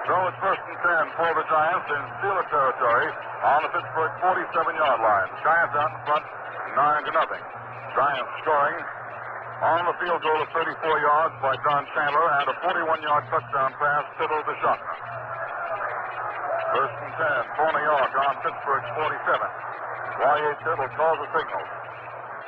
So it's 1st and 10 for the Giants in Steelers territory on the Pittsburgh 47-yard line. Giants out in front 9-0. Giants scoring on the field goal of 34 yards by Don Chandler and a 41-yard touchdown pass Tittle to Schottner. 1st and 10 for New York on Pittsburgh's 47. Y.A. Tittle calls the signal.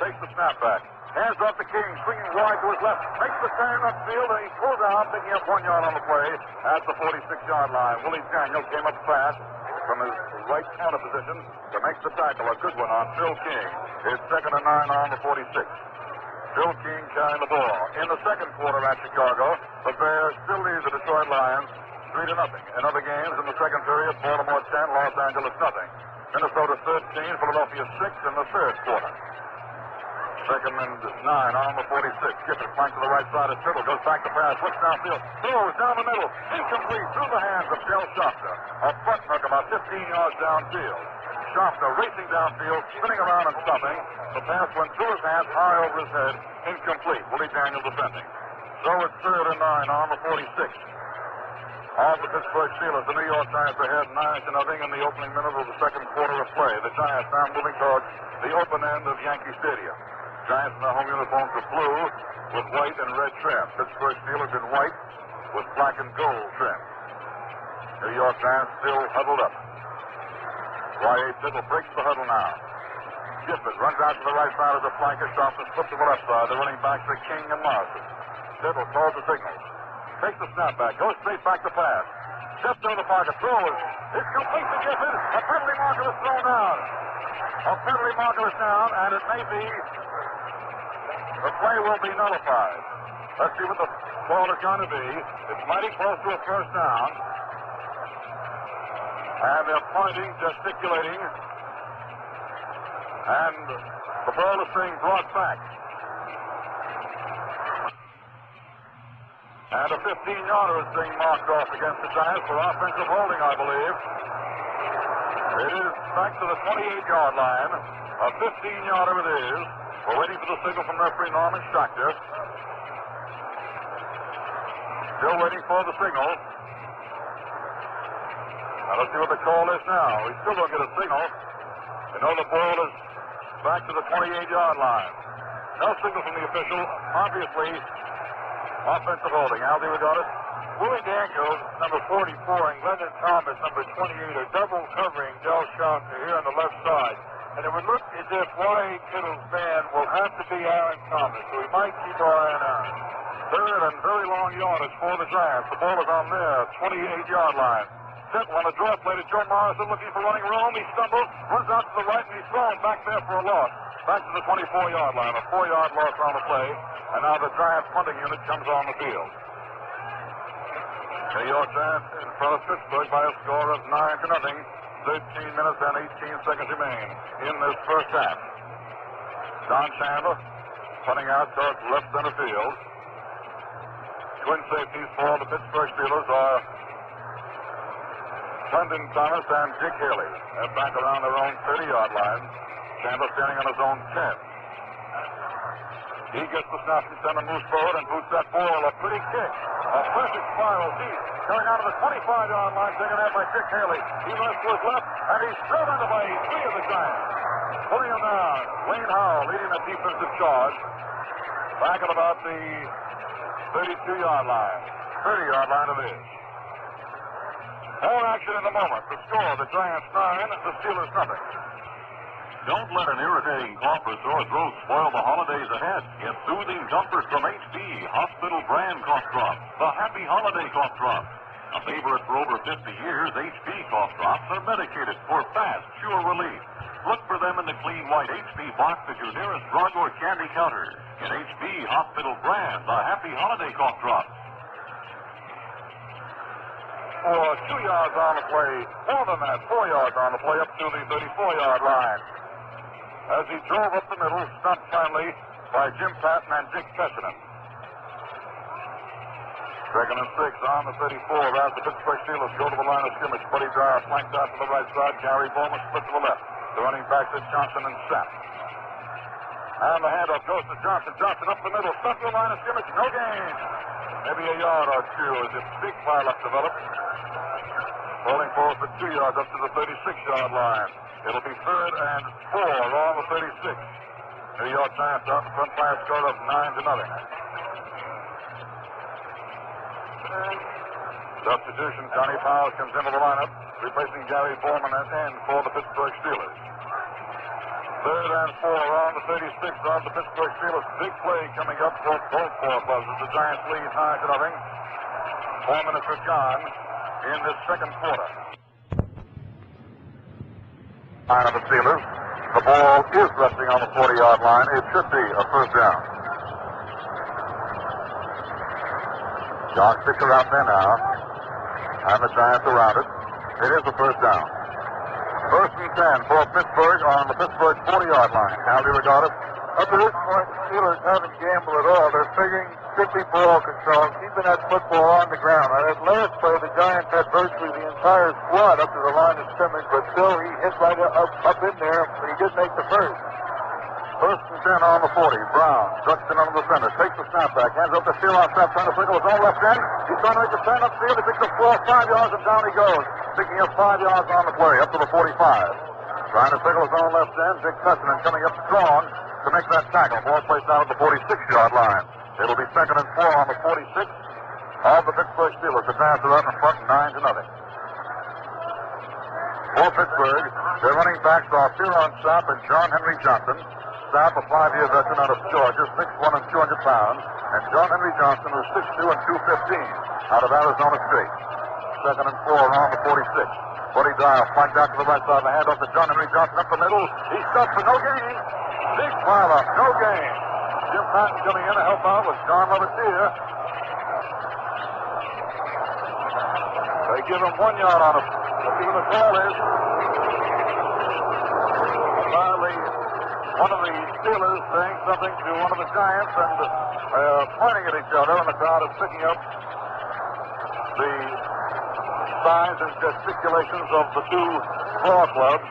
Takes the snap back. Hands off to King, swinging wide to his left. Makes the turn upfield, and he pulls out, picking up 1 yard on the play at the 46-yard line. Willie Daniel came up fast from his right corner position to make the tackle. A good one on Phil King. It's 2nd and 9 on the 46. Phil King carrying the ball. In the second quarter at Chicago, the Bears still lead the Detroit Lions 3-0. In other games in the second period, Baltimore 10, Los Angeles nothing. Minnesota 13, Philadelphia 6 in the third quarter. 2nd and 9 on the 46. Giffen flank to the right side of Tittle. Goes back to pass. Looks downfield. Throws down the middle. Incomplete through the hands of Del Schottner. A front hook about 15 yards downfield. Schottner racing downfield, spinning around and stopping. The pass went through his hands, high over his head. Incomplete. Willie Daniel defending. So it's 3rd and 9 on the 46. Of the Pittsburgh Steelers, the New York Giants ahead 9-0 in the opening minute of the second quarter of play. The Giants now moving towards the open end of Yankee Stadium. Giants in their home uniforms are blue with white and red trim. Pittsburgh Steelers in white with black and gold trim. New York Giants still huddled up. Y.A. Tittle breaks the huddle now. Gifford runs out to the right side as a flanker, stops and flips to the left side. The running backs are King and Morrison. Tittle calls the signal. Takes the snap back, goes straight back to pass. Steps into the pocket, throws. It's complete to Gifford. A penalty marker is thrown down. A penalty marker is down, and it may be the play will be nullified. Let's see what the ball is going to be. It's mighty close to a first down. And they're pointing, gesticulating. And the ball is being brought back. And a 15-yarder is being marked off against the Giants for offensive holding, I believe. It is back to the 28-yard line. A 15-yarder it is. We're waiting for the signal from referee Norman Schachter. Still waiting for the signal. Now let's see what the call is now. We still don't get a signal. We know the ball is back to the 28-yard line. No signal from the official. Obviously, offensive holding. Al DeRogatis. Willie Daniels, number 44, and Glendon Thomas, number 28, are double covering Del Schachter here on the left side. And it would look as if Y.A. Tittle's man will have to be Aaron Thomas, so we might keep our eye on Aaron. Third and very long yardage for the Giants. The ball is on their 28-yard line. Tittle on a draw play to Joe Morrison looking for running room. He stumbles, runs out to the right, and he's thrown back there for a loss. Back to the 24-yard line. A 4-yard loss on the play. And now the Giants punting unit comes on the field. New York Giants in front of Pittsburgh by a score of 9-0. 13 minutes and 18 seconds remain in this first half. Don Chandler punting out towards left center field. Twin safeties for the Pittsburgh Steelers are Glendon Thomas and Dick Haley. They're back around their own 30-yard line. Chandler standing on his own 10. He gets the snap from center, moves forward, and boots that ball. A pretty kick. A perfect spiral deep. Coming out of the 25-yard line, taken out by Dick Haley. He runs to his left, and he's thrown on the way. 3 of the Giants. Pulling him down. Wayne Howell leading the defensive charge. Back at about the 32-yard line. 30-yard line it is. More action in the moment. The score, the Giants 9, the Steelers nothing. Don't let an irritating cough or sore throat spoil the holidays ahead. Get soothing comfort from HP Hospital brand cough drops. The Happy Holiday cough drops. A favorite for over 50 years, HP cough drops are medicated for fast, sure relief. Look for them in the clean white HP box at your nearest drug or candy counter. Get HP Hospital brand, the Happy Holiday cough drops. For 2 yards on the play, more than that, 4 yards on the play up to the 34-yard line. As he drove up the middle, stopped finally by Jim Patton and Dick Fessenden. 2nd and 6 on the 34 as the Pittsburgh Steelers go to the line of scrimmage. Buddy Dyer flanked out to the right side. Gary Bowman split to the left. The running backs are Johnson and Sapp. And the handoff goes to Johnson. Johnson up the middle, stuck to the line of scrimmage. No gain. Maybe a yard or two as a big pileup developed. Rolling forward for 2 yards up to the 36-yard line. It'll be 3rd and 4 on the 36. New York Giants out in front by a score of 9-0. Substitution, Johnny Powers comes into the lineup, replacing Gary Bowman at end for the Pittsburgh Steelers. 3rd and 4 on the 36 of the Pittsburgh Steelers. Big play coming up for both ball as the Giants lead 9-0. 4 minutes are gone in this second quarter. Line of the Steelers. The ball is resting on the 40-yard line. It should be a first down. John Fisher out there now. And the Giants around it. It is a first down. 1st and 10 for Pittsburgh on the Pittsburgh 40-yard line. Al DeRogatis. Up to this point, the Steelers haven't gambled at all. They're figuring strictly ball control, keeping that football on the ground. Now, that last play, the Giants had virtually the entire squad up to the line of scrimmage, but still he hit right up in there, but he did make the first. 1st and 10 on the 40. Brown ducks in under the center, takes the snap back, hands up to Steele on snap, trying to circle his own left end. He's trying to make the stand up field. He picks up 5 yards, and down he goes. Picking up 5 yards on the play, up to the 45. Trying to signal his own left end. Dick Tessinen coming up strong to make that tackle. Ball placed out at the 46-yard line. It'll be 2nd and 4 on the 46 of the Pittsburgh Steelers. The Giants are out in front 9-0. For Pittsburgh, their running backs are Fearon Sapp and John Henry Johnson. Sapp, a 5-year veteran out of Georgia, 6'1" and 200 pounds. And John Henry Johnson, who's 6'2" and 215 out of Arizona State. 2nd and 4 on the 46. Buddy Dial flanked out to the right side of the handoff to John Henry Johnson up the middle. He stops for no gain. Big pile up, no gain. Jim Patton coming in to help out with John Levitier. They give him 1 yard on him. Let's see what the call is. Finally, one of the Steelers saying something to one of the Giants and pointing at each other, and the crowd is picking up the signs and gesticulations of the two ball clubs.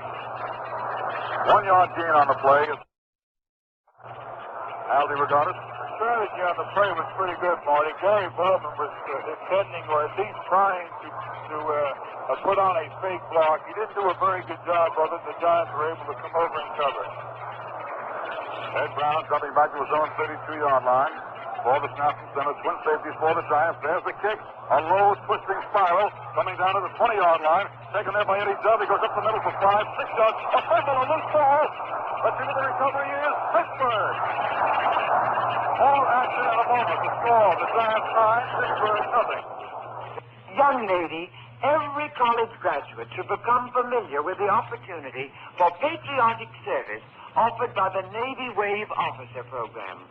1 yard gain on the play. Aldi Regatas. Strategy on the play was pretty good, Marty. Gary Bowman was intending, or at least trying to put on a fake block. He didn't do a very good job, other than the Giants were able to come over and cover. Ed Brown dropping back to his own 32-yard line. For the snap and center, twin safeties for the Giants. There's the kick. A low twisting spiral coming down to the 20-yard line. Taken there by Eddie Dove. He goes up the middle for 5, 6 yards. A fumble, a loose ball. Let's see what the recovery is. Pittsburgh. All action in a moment. The score. The Giants 9, Pittsburgh nothing. Young lady, every college graduate should become familiar with the opportunity for patriotic service offered by the Navy Wave Officer Program.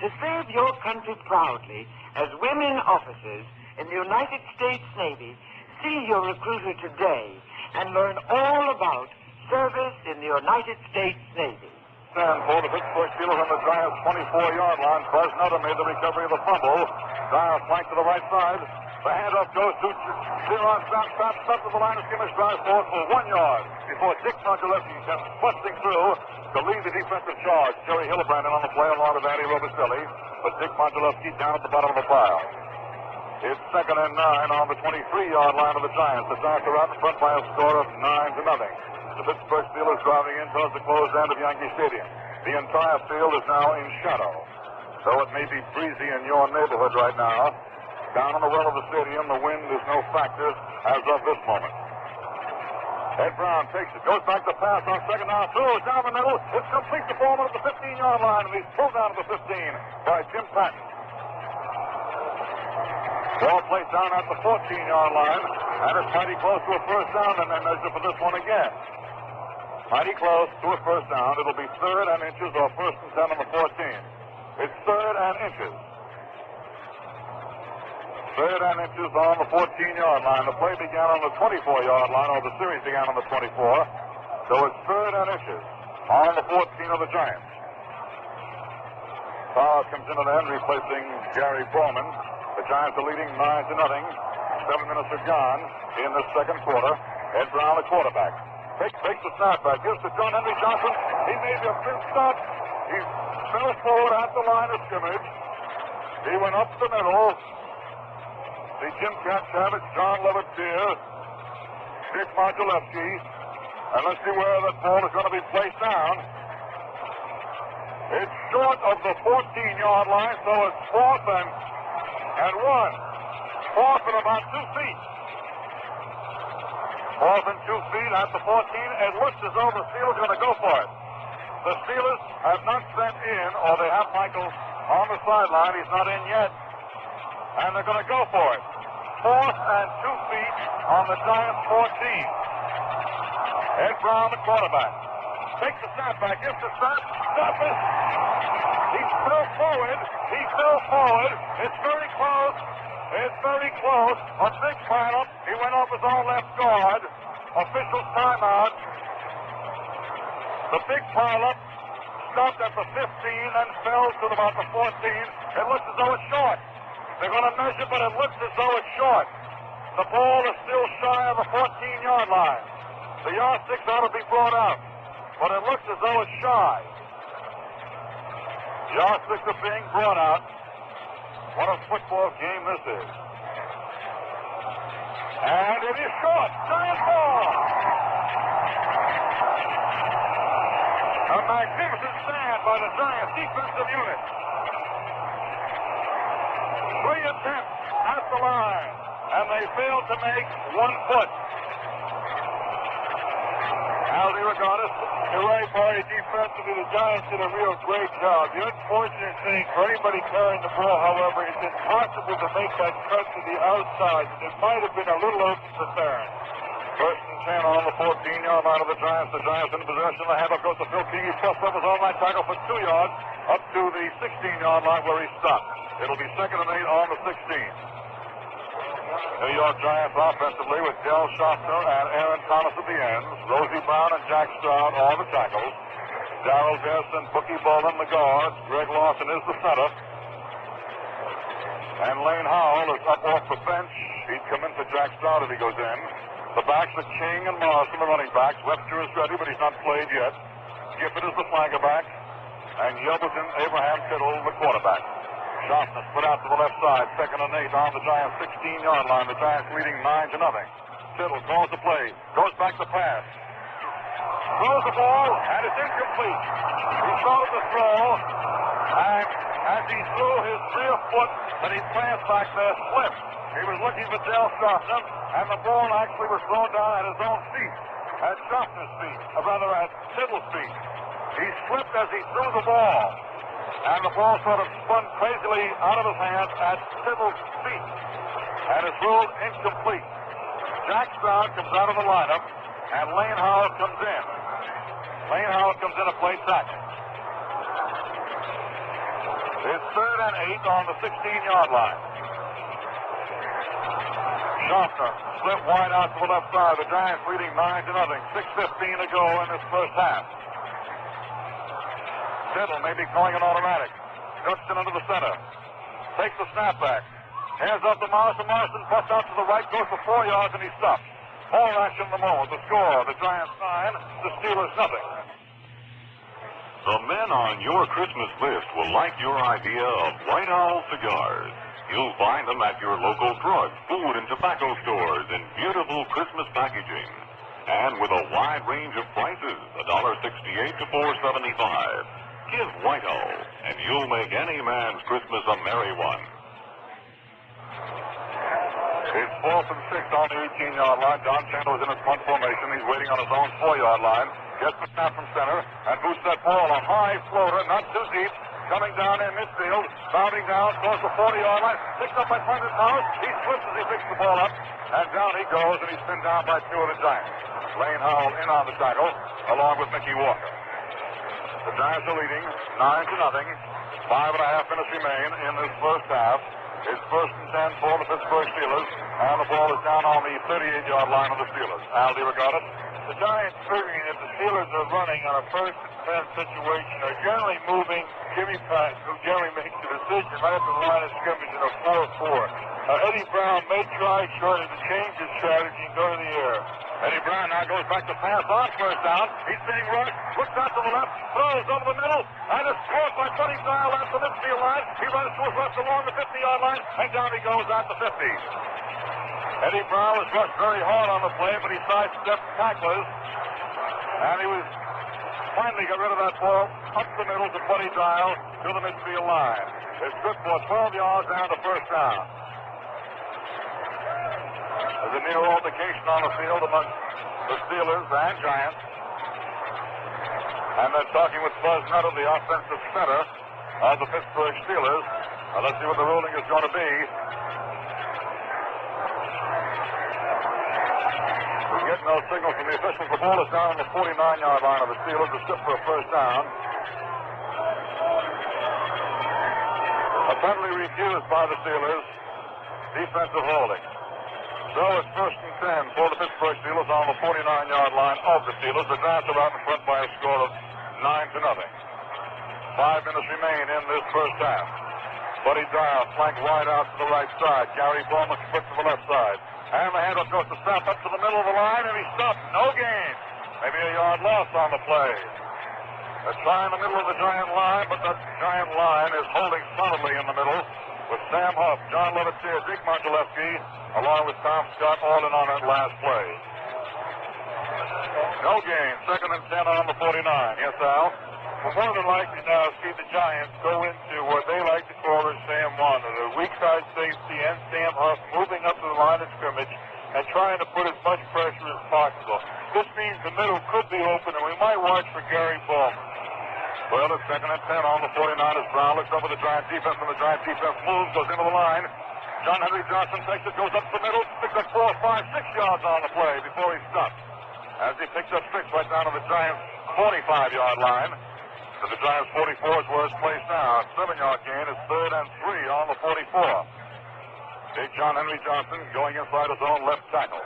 To serve your country proudly as women officers in the United States Navy, see your recruiter today and learn all about service in the United States Navy. And for the Pittsburgh Steelers on the Giants' 24-yard line, Buzz Nutter made the recovery of the fumble. Giants flank to the right side. The handoff goes to Fearon Sapp. Sapp up to the line of scrimmage, drive forward for 1 yard before Dick Monteleschi comes busting through to lead the defensive charge. Jerry Hillebrand on the play along with Andy Robicelli, but Dick Monteleschi down at the bottom of the pile. It's 2nd and 9 on the 23-yard line of the Giants. The Giants are out in front by a score of 9-0. The Pittsburgh Steelers driving in towards the closed end of Yankee Stadium. The entire field is now in shadow. Though it may be breezy in your neighborhood right now, down on the well of the stadium, the wind is no factor as of this moment. Ed Brown takes it, goes back to pass on 2nd down, throws down the middle. It's complete to Bowman at the 15-yard line, and he's pulled down to the 15 by Jim Patton. Ball placed down at the 14-yard line, and it's mighty close to a first down, and they measure for this one again. Mighty close to a first down. It'll be 3rd and inches or 1st and 10 on the 14. It's 3rd and inches. 3rd and inches on the 14-yard line. The play began on the 24-yard line, or the series began on the 24. So it's 3rd and inches on the 14 of the Giants. Powers comes into the end, replacing Gary Bowman. The Giants are leading 9-0. 7 minutes are gone in the second quarter. Ed Brown, the quarterback. Takes the snap back. Gives to John Henry Johnson. He made a big stop. He fell forward at the line of scrimmage. He went up the middle. The Jim Cat Savage, John Levitier, Dick Monteleschi. And let's see where that ball is going to be placed down. It's short of the 14-yard line, so it's 4th and 1. 4th and about 2 feet. 4th and 2 feet at the 14. It looks as though the Steelers are going to go for it. The Steelers have not sent in, or they have Michael on the sideline. He's not in yet. And they're going to go for it. 4th and 2 feet on the Giants' 14. Ed Brown, the quarterback. Takes the snap back. Gives the snap. Stop it. He fell forward. It's very close. It's very close. A big pileup. He went off his own left guard. Official timeout. The big pileup stopped at the 15 and fell to about the 14. It looks as though it's short. They're going to measure, but it looks as though it's short. The ball is still shy of the 14-yard line. The yardsticks ought to be brought out, but it looks as though it's shy. Yardsticks are being brought out. What a football game this is. And it is short. Giant ball. A magnificent stand by the Giants defensive unit. 3 attempts at the line, and they failed to make 1 foot. Aldi Regatas, hooray party defensively. The Giants did a real great job. The unfortunate thing for anybody carrying the ball, however, it's impossible to make that cut to the outside. It might have been a little open for Theron. 1st and 10 on the 14-yard line of the Giants. The Giants in possession. The handoff goes to Phil Keaggy. Plus up his online tackle for 2 yards up to the 16-yard line where he stopped. It'll be 2nd and 8 on the 16. New York Giants offensively with Del Schaffner and Aaron Thomas at the ends. Rosie Brown and Jack Stroud all the tackles. Darrell Guess and Bookie Bowman the guards. Greg Lawson is the center. And Lane Howell is up off the bench. He'd come in for Jack Stroud if he goes in. The backs are King and Morrison, the running backs. Webster is ready, but he's not played yet. Gifford is the flagger back. And Yelverton, Abraham Tittle, the quarterback. Schaffner split out to the left side. 2nd and 8 on the Giants' 16-yard line. The Giants leading 9-0. Tittle calls the play. Goes back to pass. Throws the ball, and it's incomplete. He started the throw, and as he threw his rear foot that he plants back there slipped. He was looking for Del Schaffner, and the ball actually was thrown down at his own feet. At Schaffner's feet, or rather at Tittle's feet. He slipped as he threw the ball. And the ball sort of spun crazily out of his hands at Tittle's feet. And is ruled incomplete. Jack Stroud comes out of the lineup, and Lane Howell comes in. Lane Howell comes in to play tackle. It's 3rd and 8 on the 16-yard line. Schaffner split wide out to the left side. The Giants leading 9-0. 6:15 to go in this first half. Tittle may be calling an automatic. Dunston into the center. Takes the snap back. Hands up to Morrison. Morrison busts out to the right, goes for 4 yards, and he stops. All action in the moment. The score, the Giants 9, the Steelers nothing. The men on your Christmas list will like your idea of White Owl cigars. You'll find them at your local drug, food, and tobacco stores in beautiful Christmas packaging. And with a wide range of prices, $1.68 to $4.75. Give White Owl, and you'll make any man's Christmas a merry one. It's 4th and 6 on the 18-yard line. John Chandler is in his punt formation. He's waiting on his own 4-yard line. Gets the snap from center and boots that ball. A high floater, not too deep. Coming down in midfield. Bounding down towards the 40-yard line. Picked up by Brendan Powers. He slips as he picks the ball up. And down he goes, and he's pinned down by 2 of the Giants. Lane Howell in on the tackle, along with Mickey Walker. The Giants are leading 9-0. 5.5 minutes remain in this first half. It's 1st and 10 for the Pittsburgh Steelers, and the ball is down on the 38-yard line of the Steelers. Aldi Regatas. The Giants, figuring that the Steelers are running on a 1st and 10 situation, are generally moving Jimmy Patton, who generally makes the decision right at the line of scrimmage in a 4-4. Eddie Brown may try shortly to change his strategy and go to the air. Eddie Brown now goes back to pass on 1st down. He's being rushed, looks out to the left, throws over the middle, and is caught by Buddy Dial at the midfield line. He runs to his left along the 50-yard line, and down he goes at the 50. Eddie Brown was rushed very hard on the play, but he sidestepped tacklers, and he was finally got rid of that ball up the middle to Buddy Dial to the midfield line. It's good for 12 yards down to 1st down. There's a near altercation on the field among the Steelers and Giants. And they're talking with Buzz Nutter, the offensive center of the Pittsburgh Steelers. Now let's see what the ruling is going to be. We get no signal from the officials. The ball is down on the 49-yard line of the Steelers. It's good for a 1st down. A penalty refused by the Steelers. Defensive holding. So it's 1st and 10 for the Pittsburgh Steelers on the 49-yard line of the Steelers. The Giants are out in front by a score of 9-0. 5 minutes remain in this first half. Buddy Dial flanked wide out to the right side. Gary Bowman split to the left side. And the handoff goes to Snap up to the middle of the line, and he stopped. No gain. Maybe a yard loss on the play. They're trying the middle of the Giant line, but that Giant line is holding solidly in the middle with Sam Huff, John Levittier, Dick Montelefsky, along with Tom Scott, all in on that last play. No gain. Second and 10 on the 49. Yes, Al? We're more than likely now to see the Giants go into what they like to call their Sam Wanda, the weak side safety and Sam Huff moving up to the line of scrimmage and trying to put as much pressure as possible. This means the middle could be open, and we might watch for Gary Bowman. Well, it's second and 10 on the 49ers. Brown looks over the Giant defense, and the Giant defense moves, goes into the line. John Henry Johnson takes it, goes up the middle, picks up 4, 5, 6 yards on the play before he stops. As he picks up 6 right down to the Giants' 45-yard line. To the Giants' 44 is where it's placed now. 7-yard gain is third and 3 on the 44. Big John Henry Johnson going inside his own left tackle.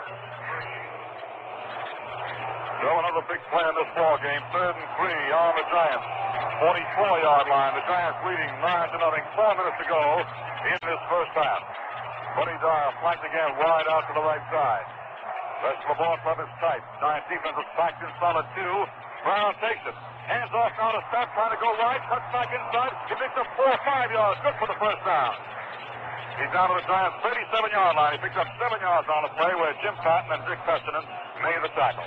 So another big play in this ball game. Third and 3 on the Giants' 44-yard line. The Giants leading 9-0. 4 minutes to go in this first half. Buddy Dyer flanked again wide out to the right side. Rest of the ball club is tight. Giants defense is packed in solid 2. Brown takes it. Hands off now to Stapp, trying to go right. Cuts back inside. He picks up 4 or 5 yards. Good for the first down. He's down to the Giants' 37-yard line. He picks up 7 yards on the play where Jim Patton and Dick Fessenden made the tackle.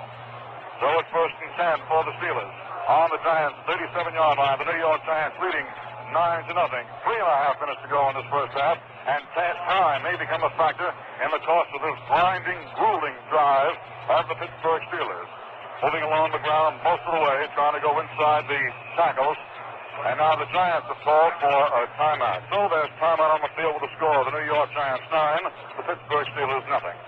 So it's first and 10 for the Steelers. On the Giants' 37-yard line, the New York Giants leading 9-0. 3.5 minutes to go in this first half. And time may become a factor in the course of this grinding, grueling drive of the Pittsburgh Steelers. Moving along the ground most of the way, trying to go inside the tackles. And now the Giants have called for a timeout. So there's timeout on the field with the score. The New York Giants 9, the Pittsburgh Steelers nothing.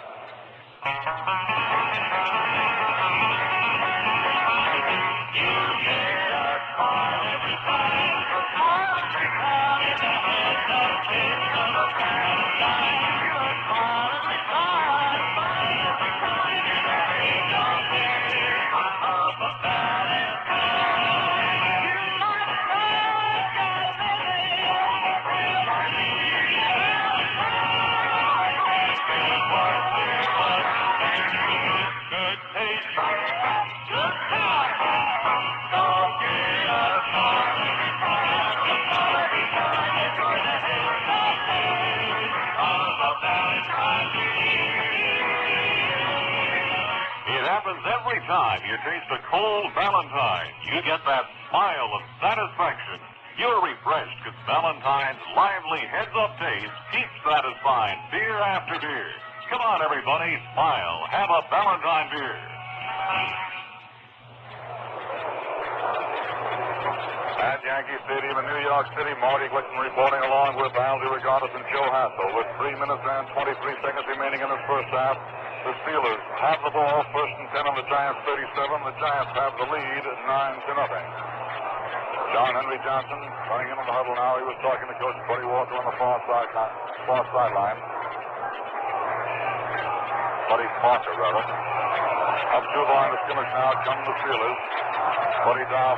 Every time you taste a cold Valentine, you get that smile of satisfaction. You're refreshed because Valentine's lively heads-up taste keeps satisfying beer after beer. Come on, everybody, smile. Have a Valentine beer. At Yankee Stadium in New York City, Marty Glickman reporting along with Al DeRogatis and Joe Hassel with 3 minutes and 23 seconds remaining in this first half. The Steelers have the ball, first and 10 on the Giants' 37. The Giants have the lead, 9-0. John Henry Johnson running into the huddle now. He was talking to Coach Buddy Walker on the far sideline. Buddy Parker, rather. Up to the line of scrimmage now come the Steelers. Buddy Dow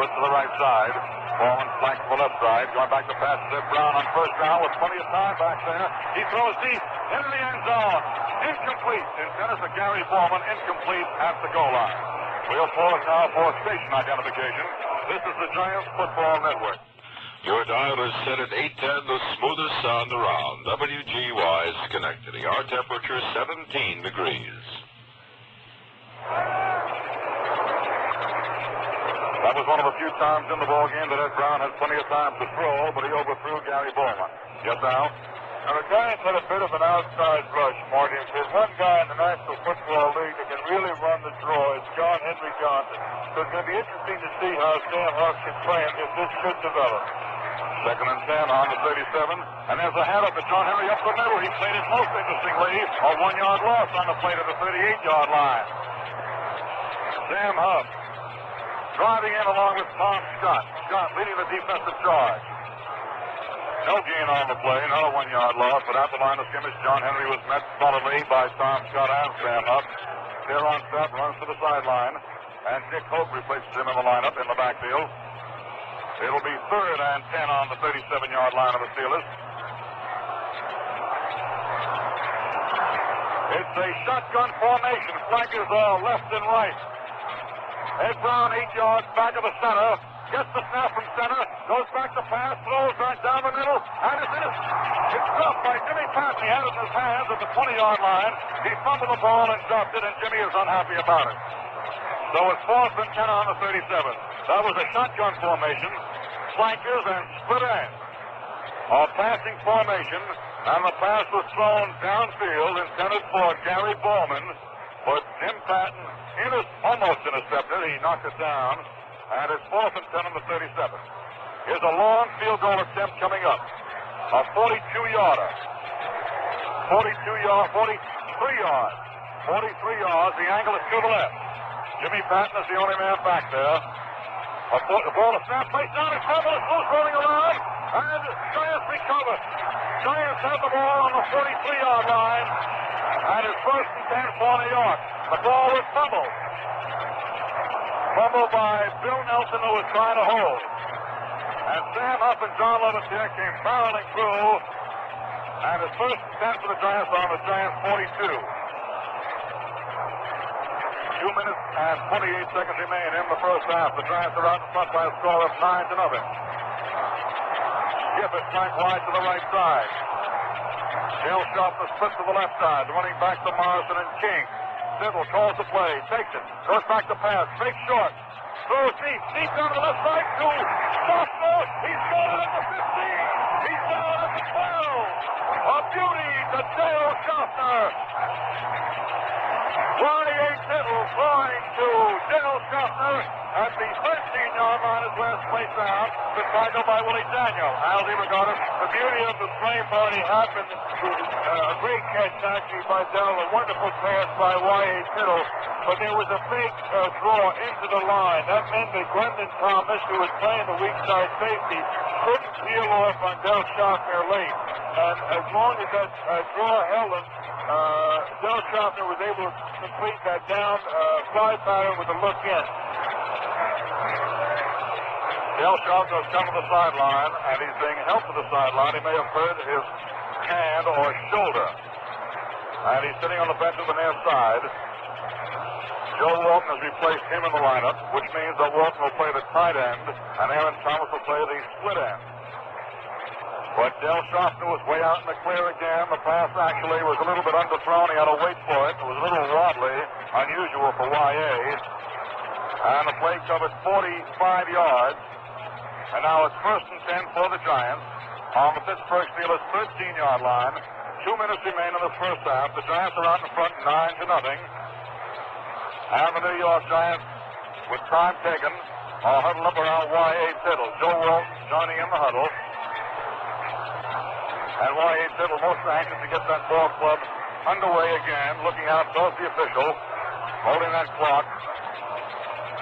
split to the right side. Ballman flank to the left side. Going back to pass to Brown on first down with plenty of time back there. He throws deep into the end zone. Incomplete. Intended for Gary Bowman. Incomplete at the goal line. We'll pause now for station identification. This is the Giants Football Network. Your dial is set at 810, the smoothest sound around. WGY Schenectady. Our temperature 17 degrees. That was one of the few times in the ball game that Ed Brown had plenty of time to throw, but he overthrew Gary Bowman. Yes, Al? Now, the Giants had a bit of an outside rush, Marty. If there's one guy in the National Football League that can really run the draw, it's John Henry Johnson. So it's going to be interesting to see how Sam Huff can play him if this should develop. Second and 10 on the 37. And there's a head up to John Henry up the middle. He played it most interestingly. A 1-yard loss on the play to the 38-yard line. Sam Huff driving in along with Tom Scott. Scott leading the defensive charge. No gain on the play, not a 1-yard loss, but at the line of scrimmage, John Henry was met solidly by Tom Scott and Sam Huff. Teron Stapp runs to the sideline, and Dick Hope replaces him in the lineup in the backfield. It'll be third and 10 on the 37-yard line of the Steelers. It's a shotgun formation, flankers are left and right. Ed Brown 8 yards back of the center. Gets the snap from center, goes back to pass, throws right down the middle, and it's dropped by Jimmy Patton. He had it in his hands at the 20-yard line. He fumbled the ball and dropped it, and Jimmy is unhappy about it. So it's 4th and 10 on the 37. That was a shotgun formation, flankers and split ends. A passing formation, and the pass was thrown downfield, intended for Gary Bowman, but Jim Patton almost intercepted. He knocked it down, and it's 4th and 10 on the 37. Here's a long field goal attempt coming up. A 42-yarder. 43 yards. 43 yards. The angle is to the left. Jimmy Patton is the only man back there. The ball is snapped, placed down, and trouble is loose rolling around, and Giants recover. Giants have the ball on the 43-yard line, and it's 1st and 10 for New York. The ball was fumbled. Fumbled by Bill Nelson, who was trying to hold. And Sam Huff and John Leventier came barreling through, and it's 1st and 10 for the Giants on the Giants 42. 2 minutes and 28 seconds remain in the first half. The Giants are out in front by a score of 9-0. Gibbs flank wide to the right side. Dale Sharpner splits to the left side, running back to Morrison and King. Siddle calls the play, takes it, goes back to pass, fake short, throws deep down to the left side to Sharpner. He's got it at the 15. He's got it at the 12. A beauty to Dale Sharpner. Ronnie A. Tittle throwing to Dale Sharpner at the 13-yard line is last place down. The tackle by Willie Daniel. Aldi regarded the beauty of the play already happened. A great catch actually by Dell. A wonderful pass by Y.A. Tittle. But there was a big draw into the line. That meant that Brendan Thomas, who was playing the weak side safety, couldn't peel off on Dale Sharpner late. And as long as that draw held him, Dale Sharpner was able to complete that down fly pattern with a look in. Dale Sharpner has come to the sideline, and he's being helped to the sideline. He may have hurt his hand or shoulder. And he's sitting on the bench of the near side. Joe Walton has replaced him in the lineup, which means that Walton will play the tight end, and Aaron Thomas will play the split end. But Dale Sharpner was way out in the clear again. The pass actually was a little bit underthrown. He had to wait for it. It was a little wobbly, unusual for Y.A. And the play covered 45 yards. And now it's 1st and 10 for the Giants on the Pittsburgh Steelers 13-yard line. 2 minutes remain in the first half. The Giants are out in front 9-0. And the New York Giants, with time taken, are huddled up around Y.A. Tittle. Joe Walton joining in the huddle. And Y.A. Tittle most anxious to get that ball club underway again, looking out towards the official, holding that clock.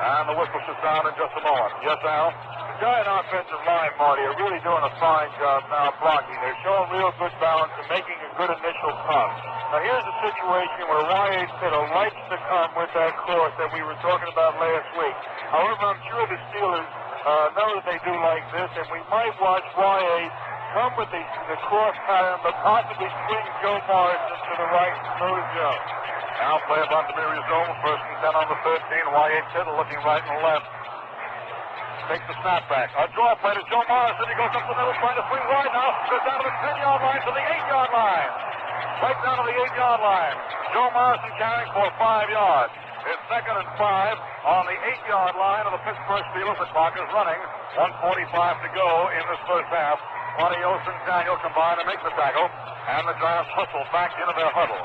And the whistle should sound in just a moment. Yes, Al? The Giant offensive line, Marty, are really doing a fine job now blocking. They're showing real good balance and making a good initial punt. Now, here's a situation where Y.A. Tittle likes to come with that course that we were talking about last week. However, I'm sure the Steelers know that they do like this, and we might watch Y.A. come with the course pattern, but possibly swing Joe Morrison to the right and throw to Joe. Now play about to be resumed. 1st and 10 on the 13. Y.A. Tittle looking right and left. Takes the snap back. A draw play to Joe Morrison. He goes up the middle, trying to swing wide now. Goes down to the 10-yard line to the 8-yard line. Right down to the 8-yard line. Joe Morrison carrying for 5 yards. It's 2nd and 5 on the 8-yard line of the Pittsburgh Steelers. The clock is running. 1:45 to go in this first half. Adios and Daniel combine to make the tackle, and the Giants hustle back into their huddle.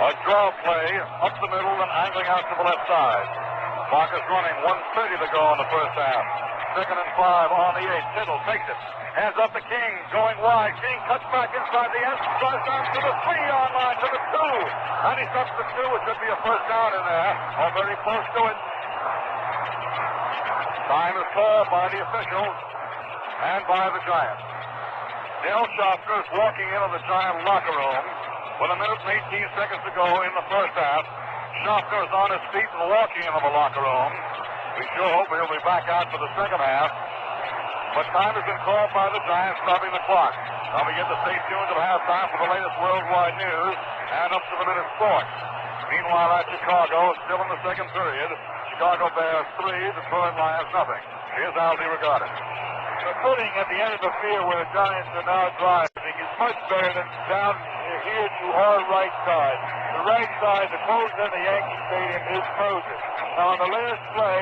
A draw play up the middle and angling out to the left side. Clock is running. 1:30 to go in the first half. 2nd and 5 on the 8. Tittle takes it. Hands up to King, going wide. King cuts back inside the end, drives down to the 3-yard line, to the 2. And he stops the 2. It should be a first down in there, or very close to it. Time is called by the officials and by the Giants. Dale Sharpner is walking into the Giant locker room with 1 minute and 18 seconds to go in the first half. Sharpner is on his feet and walking into the locker room. We sure hope he'll be back out for the second half. But time has been called by the Giants, stopping the clock. Now we get to stay tuned at halftime for the latest worldwide news and up to the minute sport. Meanwhile, at Chicago, still in the second period, Chicago Bears 3, Detroit Lions nothing. Here's Aldi Regarded. The footing at the end of the field where the Giants are now driving is much better than down here to our right side. The right side, the close in the Yankee Stadium, is frozen. Now, on the last play,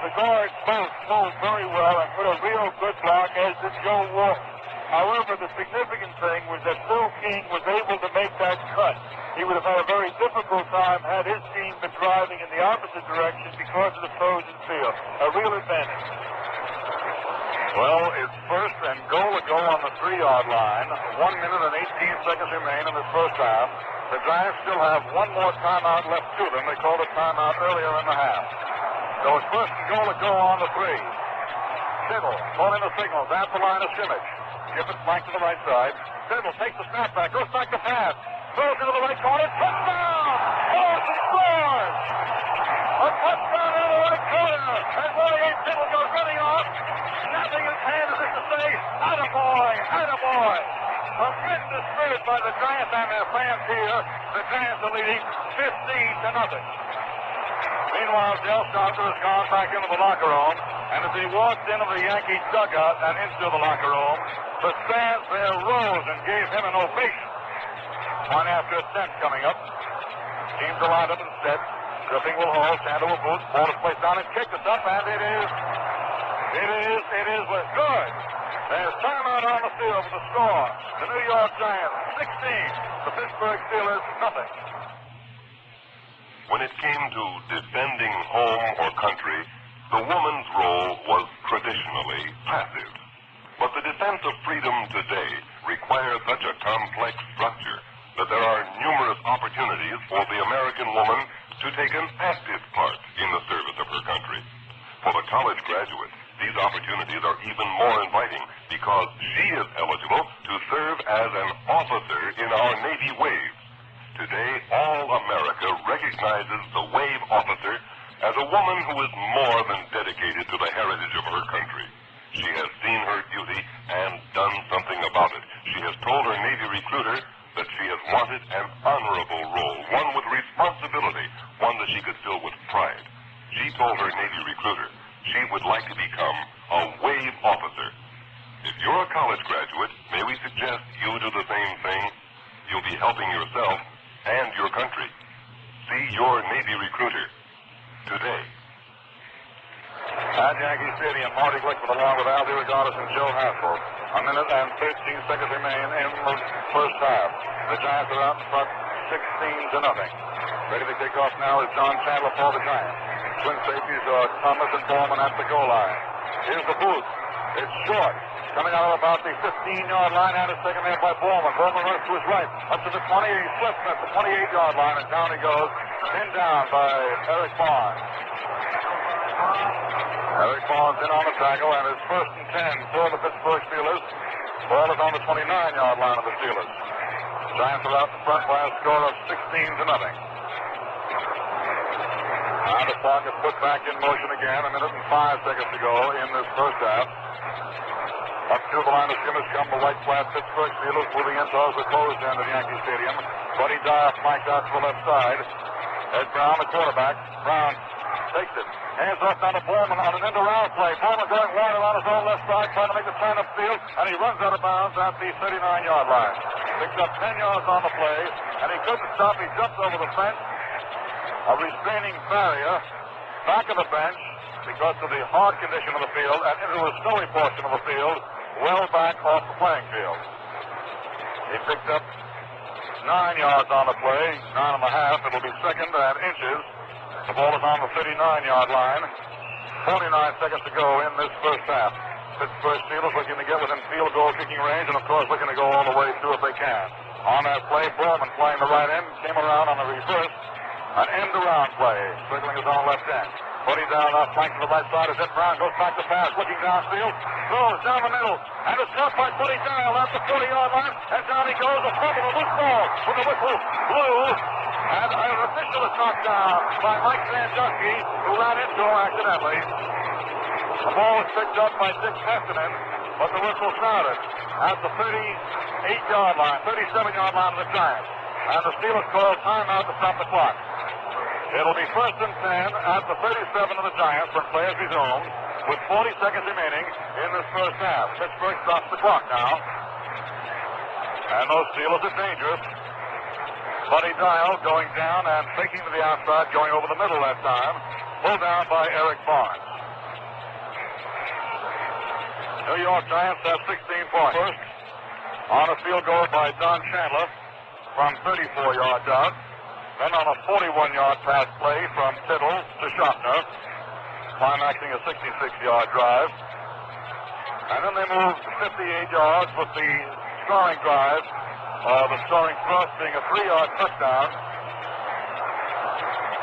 the guards both moved very well and put a real good block, as did Joe Walton. However, the significant thing was that Phil King was able to make that cut. He would have had a very difficult time had his team been driving in the opposite direction because of the frozen field. A real advantage. Well, it's first and goal to go on the 3-yard line. 1 minute and 18 seconds remain in this first half. The Giants still have one more timeout left to them. They called a timeout earlier in the half. So it's first and goal to go on the 3. Siddle calling the signals at the line of scrimmage. Gibbons flank to the right side. Siddle takes the snap back, goes back to pass. Throws into the right corner. Touchdown! Boston scores! A touchdown into the right corner. And Willie A. Siddle goes running off. Snapping his hand as if to say, attaboy, attaboy. A tremendous spirit by the Giants and their fans here. The Giants are leading 15-0. Meanwhile, Del Stotzer has gone back into the locker room, and as he walked into the Yankees dugout and into the locker room, the fans there rose and gave him an ovation. 1 after 10 coming up. Teams are lined up instead. Griffin will hold, Sander will boot, ball is placed down and kicked. It's up, and it is good. There's timeout on the field for the score. The New York Giants 16, the Pittsburgh Steelers nothing. When it came to defending home or country, the woman's role was traditionally passive. But the defense of freedom today requires such a complex structure that there are numerous opportunities for the American woman to take an active part in the service of her country. For the college graduate, these opportunities are even more inviting because she is eligible to serve as an officer in our Navy waves. Today, all America recognizes the wave officer as a woman who is more than dedicated to the heritage of her country. She has seen her duty and done something about it. She has told her Navy recruiter that she has wanted an honorable role, one with responsibility, one that she could fill with pride. She told her Navy recruiter she would like to become a wave officer. If you're a college graduate, may we suggest you do the same thing? You'll be helping yourself and your country. See your Navy recruiter today. At Yankee Stadium, Marty Glickman along with Al DeRogatis and Joe Hassel. 1 minute and 13 seconds remain in the first half. The Giants are out in front 16-0. Ready to kick off now is John Chandler for the Giants. Twin safeties are Thomas and Bowman at the goal line. Here's the booth. It's short. Coming out of about the 15-yard line, and it's taken there by Bowman. Bowman runs to his right. Up to the 20. He slips at the 28-yard line, and down he goes. Pinned down by Eric Barnes. Eric Barnes in on the tackle, and it's 1st and 10 for the Pittsburgh Steelers. Ball is on the 29-yard line of the Steelers. Giants are out in front by a score of 16-0. Now the clock is put back in motion again. 1 minute and 5 seconds to go in this first half. Up to the line of scrimmage come the white flat Pittsburgh Steelers, moving in towards the closed end of Yankee Stadium. Buddy Dyer flanked out to the left side. Ed Brown, the quarterback. Brown takes it. Hands off down to Bowman on an end-around play. Bowman going wide around his own left side, trying to make the turn upfield, and he runs out of bounds at the 39-yard line. Picks up 10 yards on the play, and he couldn't stop. He jumped over the fence. A restraining barrier back of the bench because of the hard condition of the field and into the snowy portion of the field, well back off the playing field. He picked up 9 yards on the play, 9.5. It'll be 2nd and inches. The ball is on the 39-yard line. 49 seconds to go in this first half. Pittsburgh Steelers looking to get within field goal kicking range and, of course, looking to go all the way through if they can. On that play, Bowman playing the right end, came around on the reverse. An end-around play, circling his own left end. Buddy down off flank to the right side as Ed Brown goes back to pass, looking downfield, throws down the middle, and it's caught by Buddy Dial at the 40-yard line, and down he goes, a fumble, a loose ball, with the whistle blew, and an official is knocked down by Mike Sandusky, who ran into him accidentally. The ball was picked up by Dick Testament, but the whistle sounded at the 38-yard line, 37-yard line of the Giants, and the Steelers call timeout to stop the clock. It'll be 1st and 10 at the 37 of the Giants when play is resumed with 40 seconds remaining in this first half. Pittsburgh stops the clock now. And those Steelers are dangerous. Buddy Dial going down and faking to the outside, going over the middle that time. Pulled down by Eric Barnes. New York Giants have 16 points. First, on a field goal by Don Chandler from 34 yards out. Then on a 41-yard pass play from Tittle to Schaffner, climaxing a 66-yard drive. And then they moved 58 yards with the scoring drive, the scoring thrust being a 3-yard touchdown.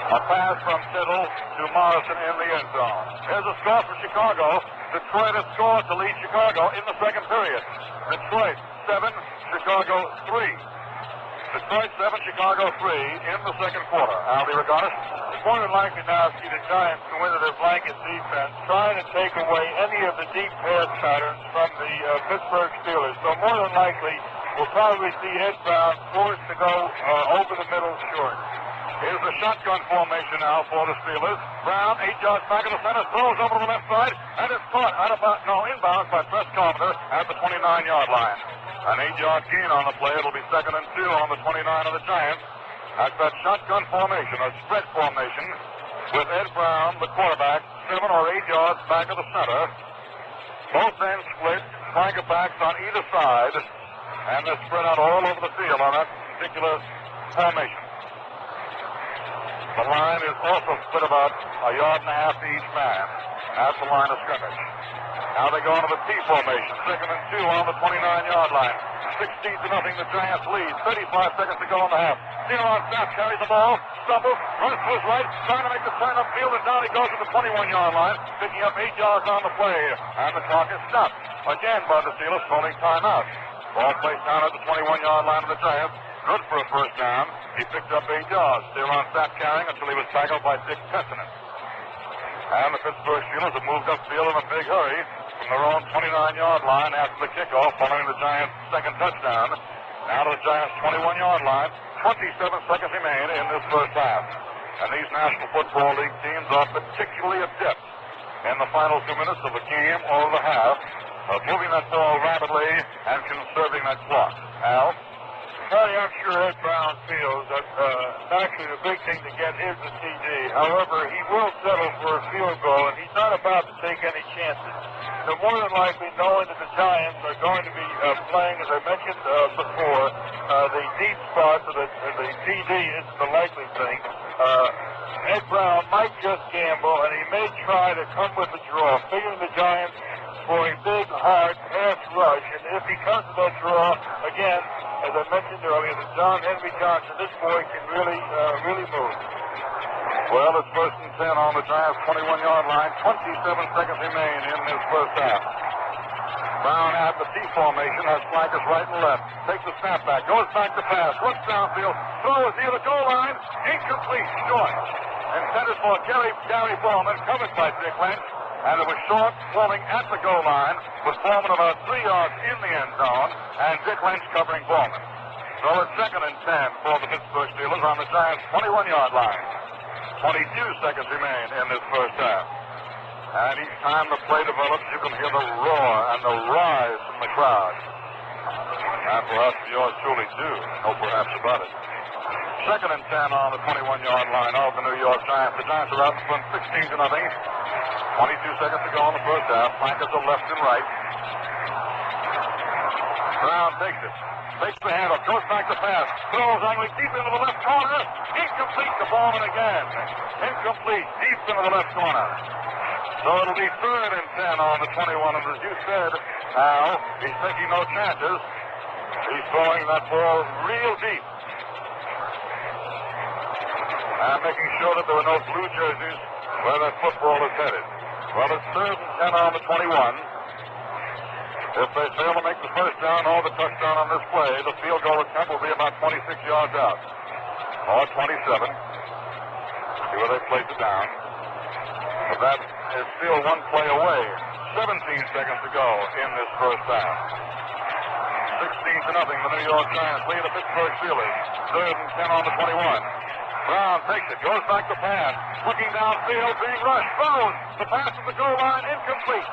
A pass from Tittle to Morrison in the end zone. Here's a score for Chicago. Detroit has scored to lead Chicago in the second period. Detroit 7, Chicago 3. Detroit 7, Chicago 3 in the second quarter. Al DeRogatis. It's more than likely now to see the Giants go into their blanket defense, trying to take away any of the deep pass patterns from the Pittsburgh Steelers. So more than likely, we'll probably see Ed Brown forced to go over the middle short. Here's the shotgun formation now for the Steelers. Brown, 8 yards back of the center, throws over to the left side, and it's caught inbounds by Press Carpenter at the 29-yard line. An 8-yard gain on the play. It'll be 2nd and 2 on the 29 of the Giants. That's that shotgun formation, a spread formation, with Ed Brown, the quarterback, 7 or 8 yards back of the center. Both ends split, flanker backs on either side, and they're spread out all over the field on that particular formation. The line is also split about a yard and a half to each man at the line of scrimmage. Now they go into the T formation, 2nd and 2 on the 29-yard line. 16-0, the Giants lead. 35 seconds to go in the half. Steelon Snap carries the ball, stumbles, runs to his right, trying to make the turn upfield, and down he goes to the 21-yard line, picking up 8 yards on the play, and the clock is stopped. Again by the Steelers, calling timeout. Ball placed down at the 21-yard line of the Giants. Good for a first down. He picked up 8 yards. Steelon Snap carrying until he was tackled by Dick Tessinen. And the Pittsburgh Steelers have moved upfield in a big hurry from their own 29-yard line after the kickoff, following the Giants' second touchdown. Now to the Giants' 21-yard line. 27 seconds remain in this first half. And these National Football League teams are particularly adept in the final 2 minutes of the game or the half of moving that ball rapidly and conserving that clock. Al? Tony, I'm sure Ed Brown feels that actually the big thing to get is the TD. However, he will settle for a field goal, and he's not about to take any chances. So more than likely, knowing that the Giants are going to be playing, as I mentioned before, the deep spot, so that the TD isn't the likely thing. Ed Brown might just gamble, and he may try to come with a draw, figuring the Giants for a big, hard pass rush. And if he comes to that draw, again, as I mentioned earlier, the John Henry Johnson, this boy can really move. Well, it's 1st and 10 on the Giants' 21-yard line. 27 seconds remain in this first half. Brown at the T formation has flankers right and left. Takes the snap back, goes back to pass, looks downfield, throws near the goal line, incomplete, short. Intended for Gary Bowman, covered by Dick Lynch. And it was short, falling at the goal line, with Bowman about 3 yards in the end zone, and Dick Lynch covering Bowman. So it's 2nd and 10 for the Pittsburgh Steelers on the Giants' 21-yard line. 22 seconds remain in this first half. And each time the play develops, you can hear the roar and the rise from the crowd. And perhaps yours truly too, no perhaps about it. 2nd and 10 on the 21-yard line of the New York Giants. The Giants are out in front 16-0. 22 seconds to go in the first half. Flankers are left and right. Brown takes it. Takes the handoff. Goes back to pass. Throws angling deep into the left corner. Incomplete to Bowman again. Incomplete. Deep into the left corner. So it'll be 3rd and 10 on the 21. And as you said, Al, he's taking no chances. He's throwing that ball real deep. And making sure that there are no blue jerseys where that football is headed. Well, it's 3rd and 10 on the 21. If they fail to make the first down or the touchdown on this play, the field goal attempt will be about 26 yards out. Or 27. See where they place it down. But that is still one play away. 17 seconds to go in this first half. 16-0, the New York Giants lead the Pittsburgh Steelers. 3rd and 10 on the 21. Brown takes it, goes back to pass. Looking downfield, being rushed, throws. The pass to the goal line, incomplete.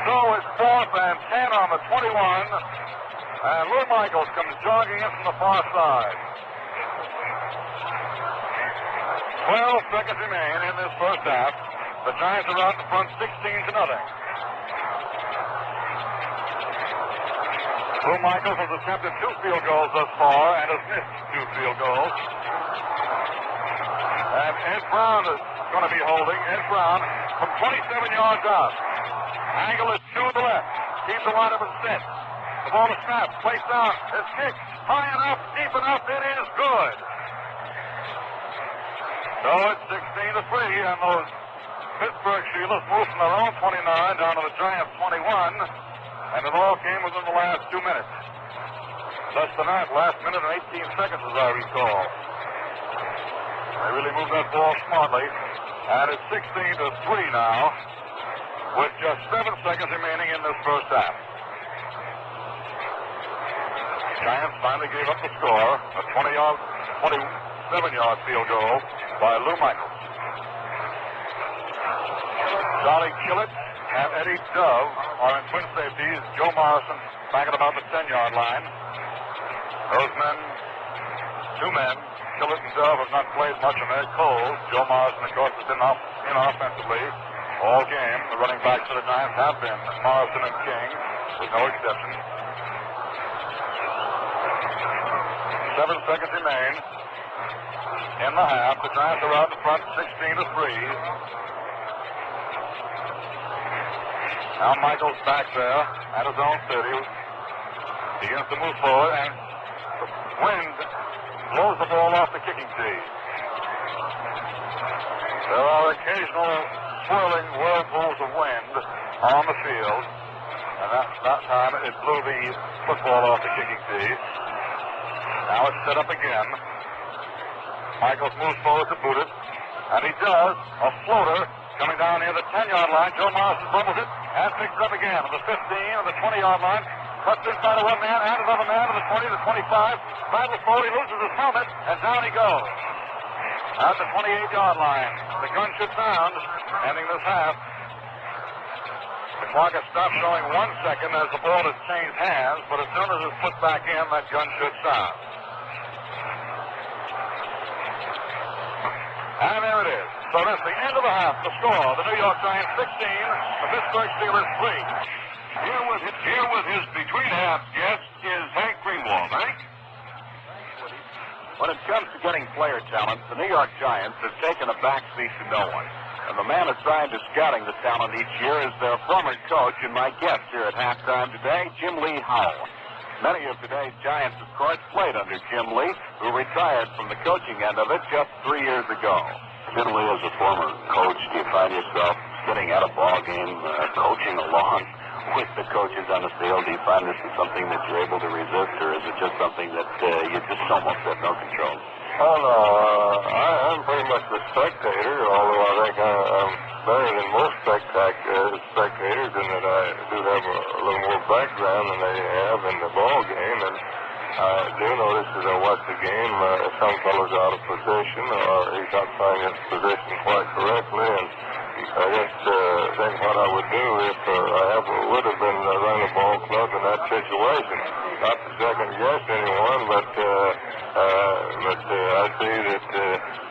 So it's 4th and 10 on the 21. And Lou Michaels comes jogging in from the far side. 12 seconds remain in this first half. The Giants are out in front 16-0. Lou Michaels has attempted 2 field goals thus far and has missed 2 field goals. And Ed Brown is going to be holding. Ed Brown from 27 yards out. Angle is to the left. Keeps the lineup in set. The ball is snapped. Placed down. It's kicked. High enough. Deep enough. It is good. So it's 16-3, and those Pittsburgh Steelers moved from their own 29 down to the Giants' 21, and it all came within the last 2 minutes. Less than that, last minute and 18 seconds, as I recall. They really moved that ball smartly, and it's 16-3 now, with just 7 seconds remaining in this first half. Giants finally gave up the score, a 27-yard field goal by Lou Michaels. Charlie Killett and Eddie Dove are in twin safeties. Joe Morrison back at about the 10-yard line. Those men, 2 men, Killett and Dove have not played much in their cold. Joe Morrison, of course, has been in offensively all game. The running backs for the Giants have been Morrison and King, with no exception. 7 seconds remain in the half. The Giants are out in front 16-3. Now Michaels back there at his own 30. Begins to move forward, and the wind blows the ball off the kicking tee. There are occasional swirling whirlpools of wind on the field, and that time it blew the football off the kicking tee. Now it's set up again. Michaels moves forward to boot it, and he does. A floater coming down near the 10-yard line. Joe Morrison fumbles it and picks it up again on the 15 and the 20-yard line. Cuts inside of one man and another man to the 20, the 25. Battles forward, he loses his helmet, and down he goes. At the 28-yard line, the gun should sound, ending this half. The clock has stopped showing 1 second as the ball has changed hands, but as soon as it's put back in, that gun should sound. And there it is. So that's the end of the half. The score, the New York Giants 16, the Pittsburgh Steelers 3. Here with his between-half guest is Hank Greenwald. Hank? When it comes to getting player talent, the New York Giants have taken a backseat to no one. And the man assigned to scouting the talent each year is their former coach and my guest here at halftime today, Jim Lee Howell. Many of today's Giants, of course, played under Jim Lee, who retired from the coaching end of it just 3 years ago. Jim Lee, as a former coach, do you find yourself sitting at a ball game, coaching along with the coaches on the field? Do you find this is something that you're able to resist, or is it just something that you just almost have no control? Oh, no, I'm pretty much a spectator, although I think I'm better than most spectators in that I do have a little more background than they have in the ball game, and I do notice as I watch the game, some fellows out of position, or he's not playing his position quite correctly, and I just think what I would do if would have been running the ball club in that situation. Not to second guess anyone, but I see that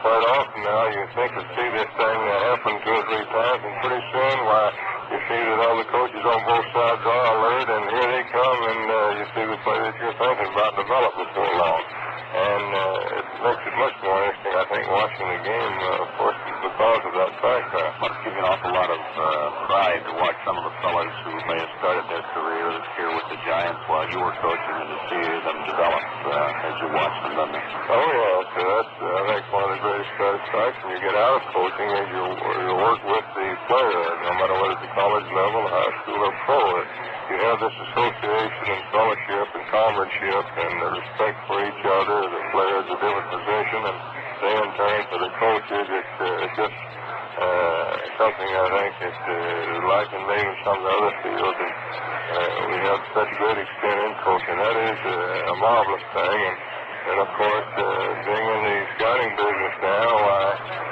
quite often now you think of see this thing happen 2 or 3 times, and pretty soon, why, you see that all the coaches on both sides are alert, and here they come, and you see the play that you're thinking about develop before long. And it makes it much more interesting, I think, watching the game, of course, because of that background. Must give you an awful lot of pride to watch some of the fellas who may have started their career here with the Giants while you were coaching, and to see them develop as you watch them, doesn't it? Oh, yeah, so that's, I think, one of the greatest satisfactions you get out of coaching is you work with the player, no matter whether it's a college level, high school, or pro. You have this association and fellowship and comradeship and the respect for each other. The players a different position, and they in turn for the coaches. It's just something I think that is like in maybe some of the other fields. And we have such great experience in coaching. That is a marvelous thing. And And, of course, being in the scouting business now,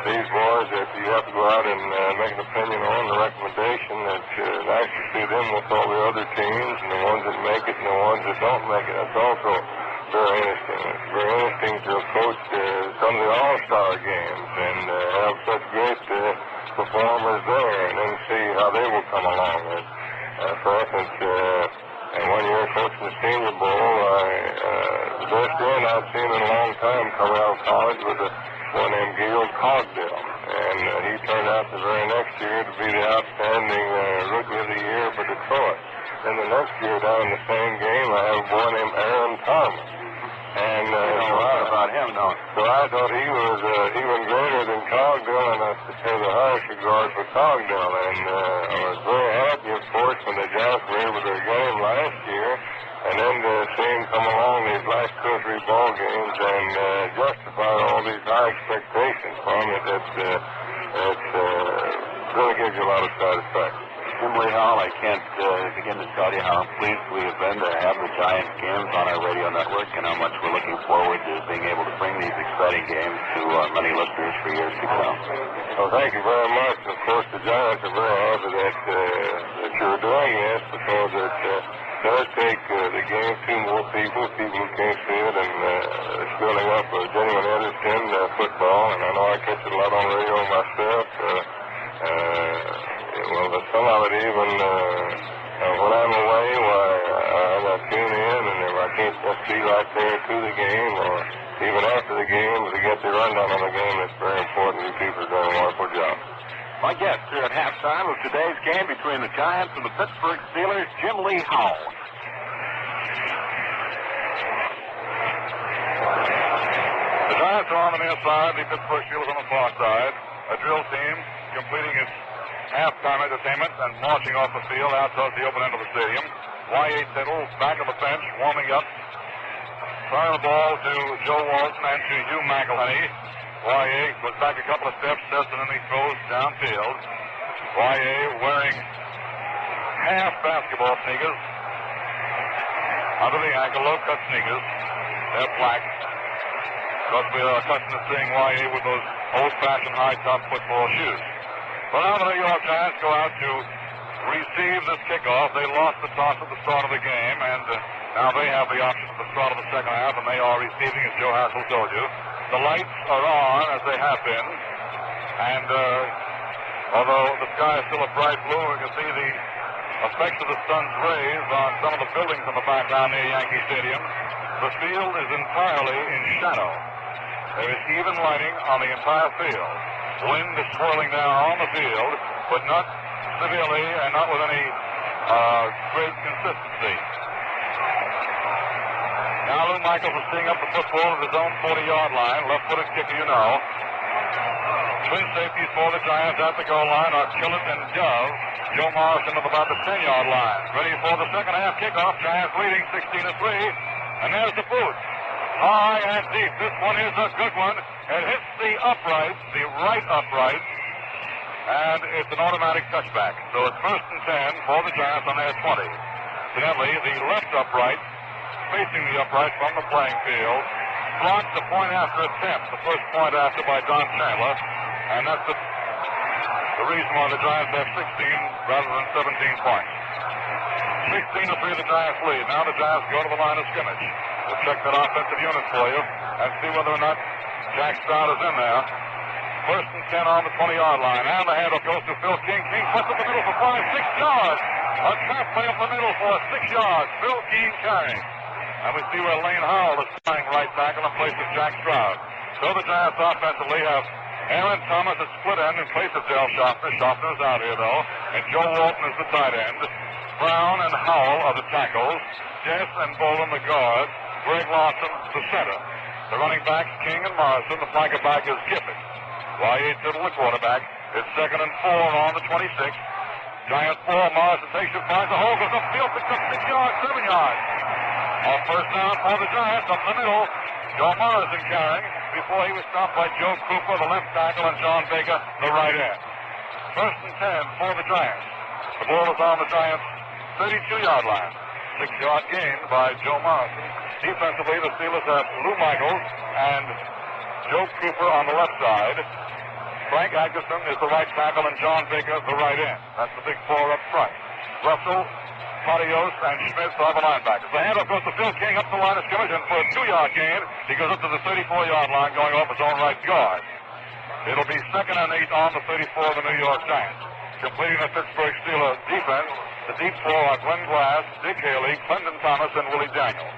these boys that you have to go out and make an opinion on, the recommendation, it's nice to see them with all the other teams and the ones that make it and the ones that don't make it. That's also very interesting. It's very interesting to approach some of the all-star games and have such great performers there and then see how they will come along. For instance, and one year coaching the Senior Bowl, the best man I've seen in a long time coming out of college was a boy named Gil Cogdill. And he turned out the very next year to be the outstanding Rookie of the Year for Detroit. Then the next year down in the same game, I have a boy named Aaron Thomas. And a lot about him, no. So I thought he was even greater than Cogdill, and I have the highest regard for Cogdill. And I was very happy, of course, when the Giants were able to get him last year, and then to see him come along these last 2 or 3 ball games and justify all these high expectations from it. It really gives you a lot of satisfaction. Jim Lee Hall, I can't begin to tell you how pleased we have been to have the Giants games on our radio network and how much we're looking forward to being able to bring these exciting games to many listeners for years to come. Well, thank you very much. Of course, the Giants are very happy that you're doing this because it does take the game to more people who can't see it, and it's building up a genuine interest in football. And I know I catch it a lot on radio myself. Well, but some of it even, when I'm away, I tune in, and if I can't just be right there to the game, or even after the game, to get the rundown on the game, it's very important. You people are doing a wonderful job. My guest here at halftime of today's game between the Giants and the Pittsburgh Steelers, Jim Lee Howell. The Giants are on the near side, the Pittsburgh Steelers on the far side. A drill team completing its halftime entertainment and marching off the field out towards the open end of the stadium. Y.A. Tittle back on the bench, warming up. Throwing the ball to Joe Walton and to Hugh McElhenney. Y.A. goes back a couple of steps, sets and then he throws downfield. Y.A. wearing half basketball sneakers under the ankle, low-cut sneakers. They're black. Because we are accustomed to seeing Y.A. with those old-fashioned high-top football shoes. Well, now the New York Giants go out to receive this kickoff. They lost the toss at the start of the game, and now they have the option at the start of the second half, and they are receiving, as Joe Hassel told you. The lights are on, as they have been, and although the sky is still a bright blue, we can see the effects of the sun's rays on some of the buildings in the background near Yankee Stadium. The field is entirely in shadow. There is even lighting on the entire field. Wind is swirling down on the field, but not severely and not with any great consistency. Now Lou Michaels is seeing up the football at his own 40-yard line. Left-footed kicker, you know. Twin safeties for the Giants at the goal line are Killett and Dove. Joe Morrison at about the 10-yard line. Ready for the second half kickoff. Giants leading 16-3. And there's the boot. High and deep. This one is a good one. It hits the upright, the right upright, and it's an automatic touchback. So it's 1st and 10 for the Giants on their 20. Incidentally, the left upright, facing the upright from the playing field, blocked the point after attempt, the first point after by Don Chandler, and that's the reason why the Giants have 16 rather than 17 points. 16-3 the Giants lead. Now the Giants go to the line of scrimmage. We'll check that offensive unit for you and see whether or not Jack Stroud is in there. 1st and 10 on the 20-yard line. And the handoff goes to Phil King. King puts up the middle for 6 yards. A trap play up the middle for 6 yards. Phil King carrying. And we see where Lane Howell is playing right tackle in place of Jack Stroud. So the Giants offensively have Aaron Thomas at split end in place of Dale Schaffner. Schaffner is out here, though. And Joe Walton is the tight end. Brown and Howell are the tackles. Jess and Bolin the guards. Greg Lawson the center. The running backs, King and Morrison. The flanker back is Gifford. Y.A. Tittle, the quarterback. It's 2nd and 4 on the 26. Giants 4. Morrison takes it, finds the hole, goes upfield, picks up 6 yards, 7 yards. On 1st down for the Giants, up the middle. Joe Morrison carrying before he was stopped by Joe Cooper, the left tackle, and John Baker, the right end. 1st and 10 for the Giants. The ball is on the Giants' 32-yard line. 6-yard gain by Joe Morrison. Defensively, the Steelers have Lou Michaels and Joe Cooper on the left side. Frank Atkinson is the right tackle and John Baker the right end. That's the big four up front. Russell, Patios, and Schmitz are the linebackers. The handoff goes to Phil King up the line of scrimmage, and for a 2-yard gain, he goes up to the 34-yard line going off his own right guard. It'll be 2nd and 8 on the 34 of the New York Giants. Completing the Pittsburgh Steelers defense, the deep four are Glenn Glass, Dick Haley, Clinton Thomas, and Willie Daniel.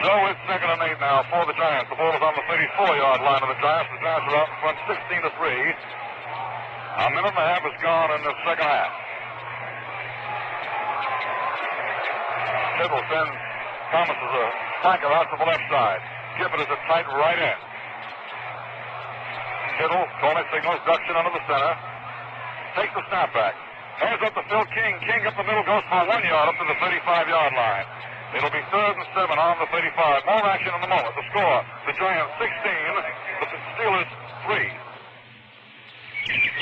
So it's 2nd and 8 now for the Giants. The ball is on the 34-yard line of the Giants. The Giants are out in front 16-3. A minute and a half is gone in the second half. Kittle sends Thomas as a flanker out to the left side. Gibbett is a tight right end. Kittle, calling signals, ducks it under the center. Takes the snap back. Hands up to Phil King. King up the middle, goes for 1 yard up to the 35-yard line. It'll be 3rd and 7 on the 35. More action in the moment. The score, the Giants 16, the Steelers 3.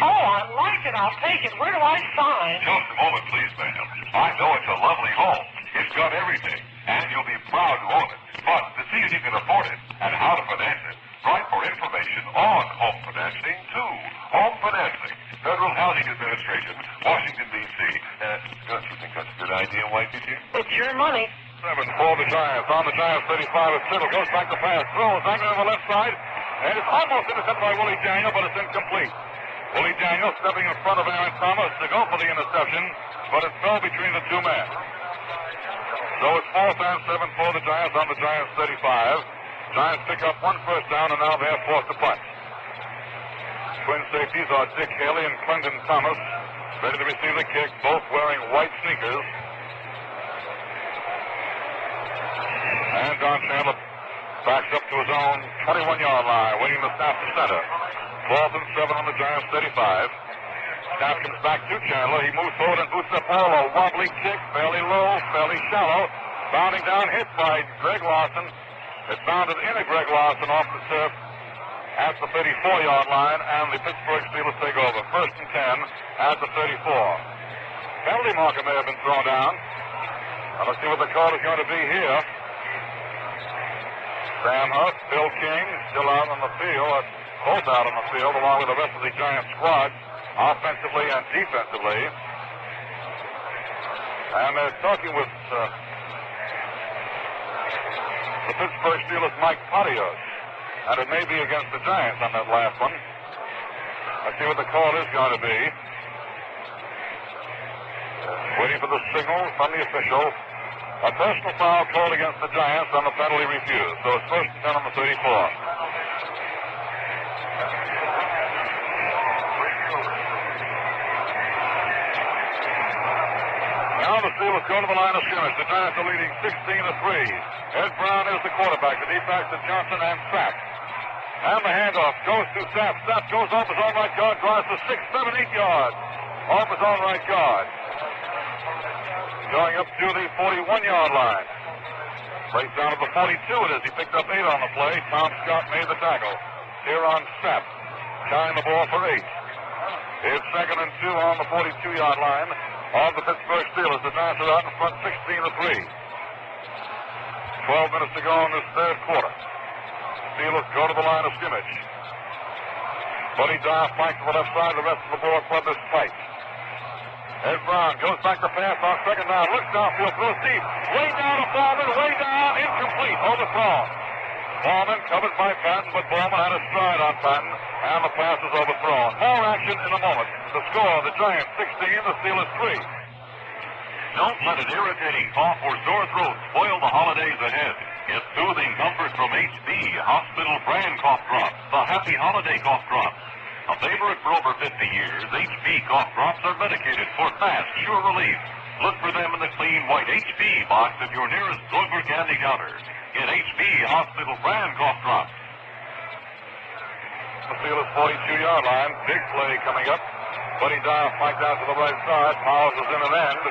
Oh, I like it. I'll take it. Where do I sign? Just a moment, please, ma'am. I know it's a lovely home. It's got everything, and you'll be proud to own it. But to see if you can afford it and how to finance it, write for information on home financing to Home Financing, Federal Housing Administration, Washington, D.C. Don't you think that's a good idea, Wifey? It's your money. 7 for the Giants. On the Giants 35 is Kittle. Goes back to pass. Throws. Angling on the left side. And it's almost intercepted by Willie Daniel, but it's incomplete. Willie Daniel stepping in front of Aaron Thomas to go for the interception, but it fell between the two men. So it's 4th and 7 for the Giants on the Giants 35. Giants pick up 1 first down, and now they're forced to punt. Twin safeties are Dick Haley and Clinton Thomas, ready to receive the kick, both wearing white sneakers. And Don Chandler backs up to his own 21-yard line, waiting to snap to center. 4th and 7 on the Giants 35. Snap comes back to Chandler. He moves forward and boots the ball. A wobbly kick, fairly low, fairly shallow. Bounding down, hit by Greg Lawson. It bounded into Greg Lawson off the turf at the 34-yard line, and the Pittsburgh Steelers take over. 1st and 10 at the 34. Penalty marker may have been thrown down. Now let's see what the call is going to be here. Sam Huff, Bill King, still out on the field. Both out on the field, along with the rest of the Giant squad, offensively and defensively. And they're talking with the Pittsburgh Steelers' Mike Patios. And it may be against the Giants on that last one. Let's see what the call is going to be. Waiting for the signal from the official. A personal foul called against the Giants on the penalty refused. So it's 1st and 10 on the 34. Now the Steelers go to the line of scrimmage. The Giants are leading 16-3. Ed Brown is the quarterback. The defense is Johnson and Sapp. And the handoff goes to Sapp. Sapp goes off his own right guard, drives to 6, 7, 8 yards. Off his own right guard. Going up to the 41-yard line. Right down to the 42 it is. He picked up 8 on the play. Tom Scott made the tackle. Here on Sapp. Carrying the ball for 8. It's 2nd and 2 on the 42-yard line of the Pittsburgh Steelers. The Giants are out in front 16-3. 12 minutes to go in this 3rd quarter. Steelers go to the line of scrimmage. Buddy Dyer flanks to the left side. The rest of the ball club is tight. Ed Brown goes back to pass on 2nd down. Looks downfield, throws deep. Way down to Ballman, way down, incomplete, overthrown. Ballman covered by Patton, but Ballman had a stride on Patton, and the pass is overthrown. More action in a moment. The score, the Giants 16, the Steelers 3. Don't let an irritating cough or sore throat spoil the holidays ahead. Get soothing comfort from HB Hospital brand cough drops, the Happy Holiday cough drops. A favorite for over 50 years, HB cough drops are medicated for fast, sure relief. Look for them in the clean white HB box at your nearest drug or candy counter. Get HB Hospital brand cough drops. The Steelers 42-yard line. Big play coming up. Buddy Dyer flanked out to the right side. Powers is in an end.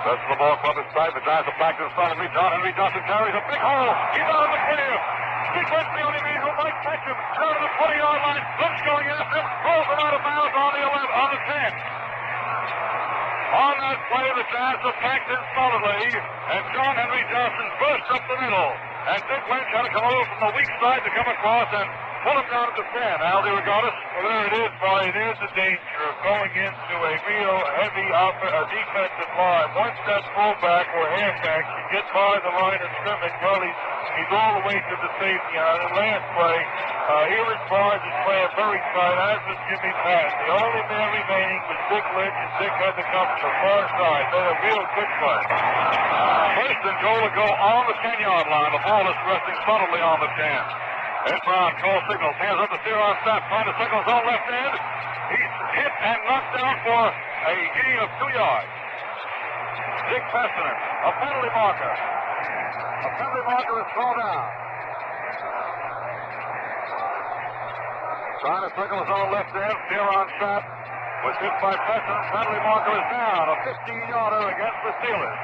Rest of the ball club is tight. The Giants are back to the front. Henry Johnson carries a big hole. He's out of the clear. Big Wentz, the only man who might catch him. Down to the 20-yard line. Lynch going after him. Rolls him out of bounds on the 10. On that play, the Giants were packed in solidly, and John Henry Johnson burst up the middle. And Dick Lynch had to come over from the weak side to come across and pull him down at the 10. Aldi Regatas. Well, there it is, Marty. There's the danger of going into a real heavy defensive line. Once that fullback or halfback can get by the line of scrimmage, well, he's all the way to the safety. On the last play, Eric Barnes is playing very tight, as was Jimmy Patton. The only man remaining was Dick Lynch, and Dick had to come from the far side. Made a real good play. First and goal to go on the 10-yard line. The ball is resting solidly on the 10. Ed Brown calls signals. Hands up to Theron Sapp. Trying to signal his own left end. He's hit and knocked down for a gain of 2 yards. Dick Pessinen, a penalty marker. A penalty marker is thrown down. Trying to signal his own left end. Theron Sapp was hit by Pessinen. Penalty marker is down. A 15-yarder against the Steelers.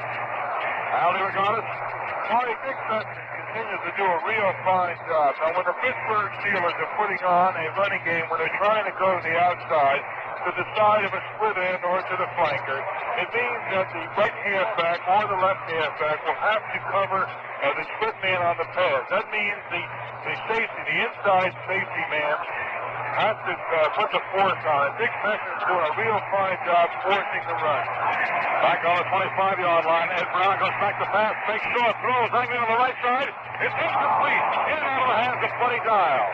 Aldi Regatas. Marty, Dick Pessinen continues to do a real fine job. Now, when the Pittsburgh Steelers are putting on a running game where they're trying to go to the outside, to the side of a split end or to the flanker, it means that the right halfback or the left halfback will have to cover the split man on the pass. That means the safety, the inside safety man, has to put the force on it. Dick Pessinen is doing a real fine job forcing the run. Back on the 25-yard line, Ed Brown goes back to pass, makes short throws, hanging on the right side. It's incomplete. In and out of the hands of Buddy Dial.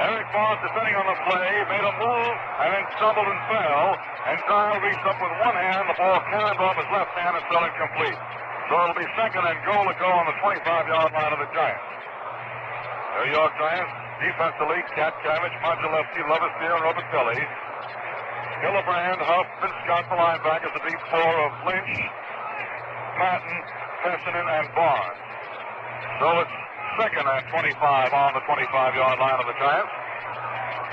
Eric Barnes, defending on the play, made a move and then stumbled and fell. And Dial reached up with one hand. The ball carried off his left hand and fell incomplete. So it'll be second and goal to go on the 25-yard line of the Giants. New York Giants, defensively, Cat Cabbage, Mongelefsky, Loversteer, and Robitelli. Hillebrand, Huff, and Scott, the linebackers, the deep four of Lynch, Patton, Pessinen, and Barnes. So it's second and 25 on the 25-yard line of the Giants.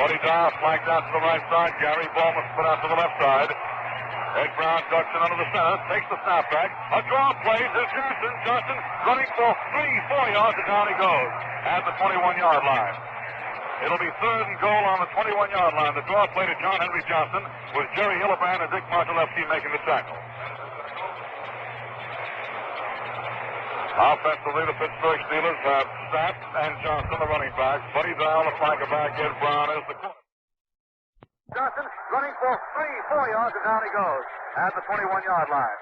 Buddy Dial flanked out to the right side. Gary Bowman split out to the left side. Ed Brown ducks in under the center, takes the snap back. A draw play to Johnson. Johnson running for 3-4 yards, and down he goes at the 21-yard line. It'll be third and goal on the 21-yard line. The draw play to John Henry Johnson with Jerry Hillebrand and Dick Mongelefsky making the tackle. Offensively, the Pittsburgh Steelers have Sapp and Johnson, the running backs. Buddy Dial, the flanker back. Ed Brown is the corner. Johnson running for 3-4 yards, and down he goes at the 21-yard line.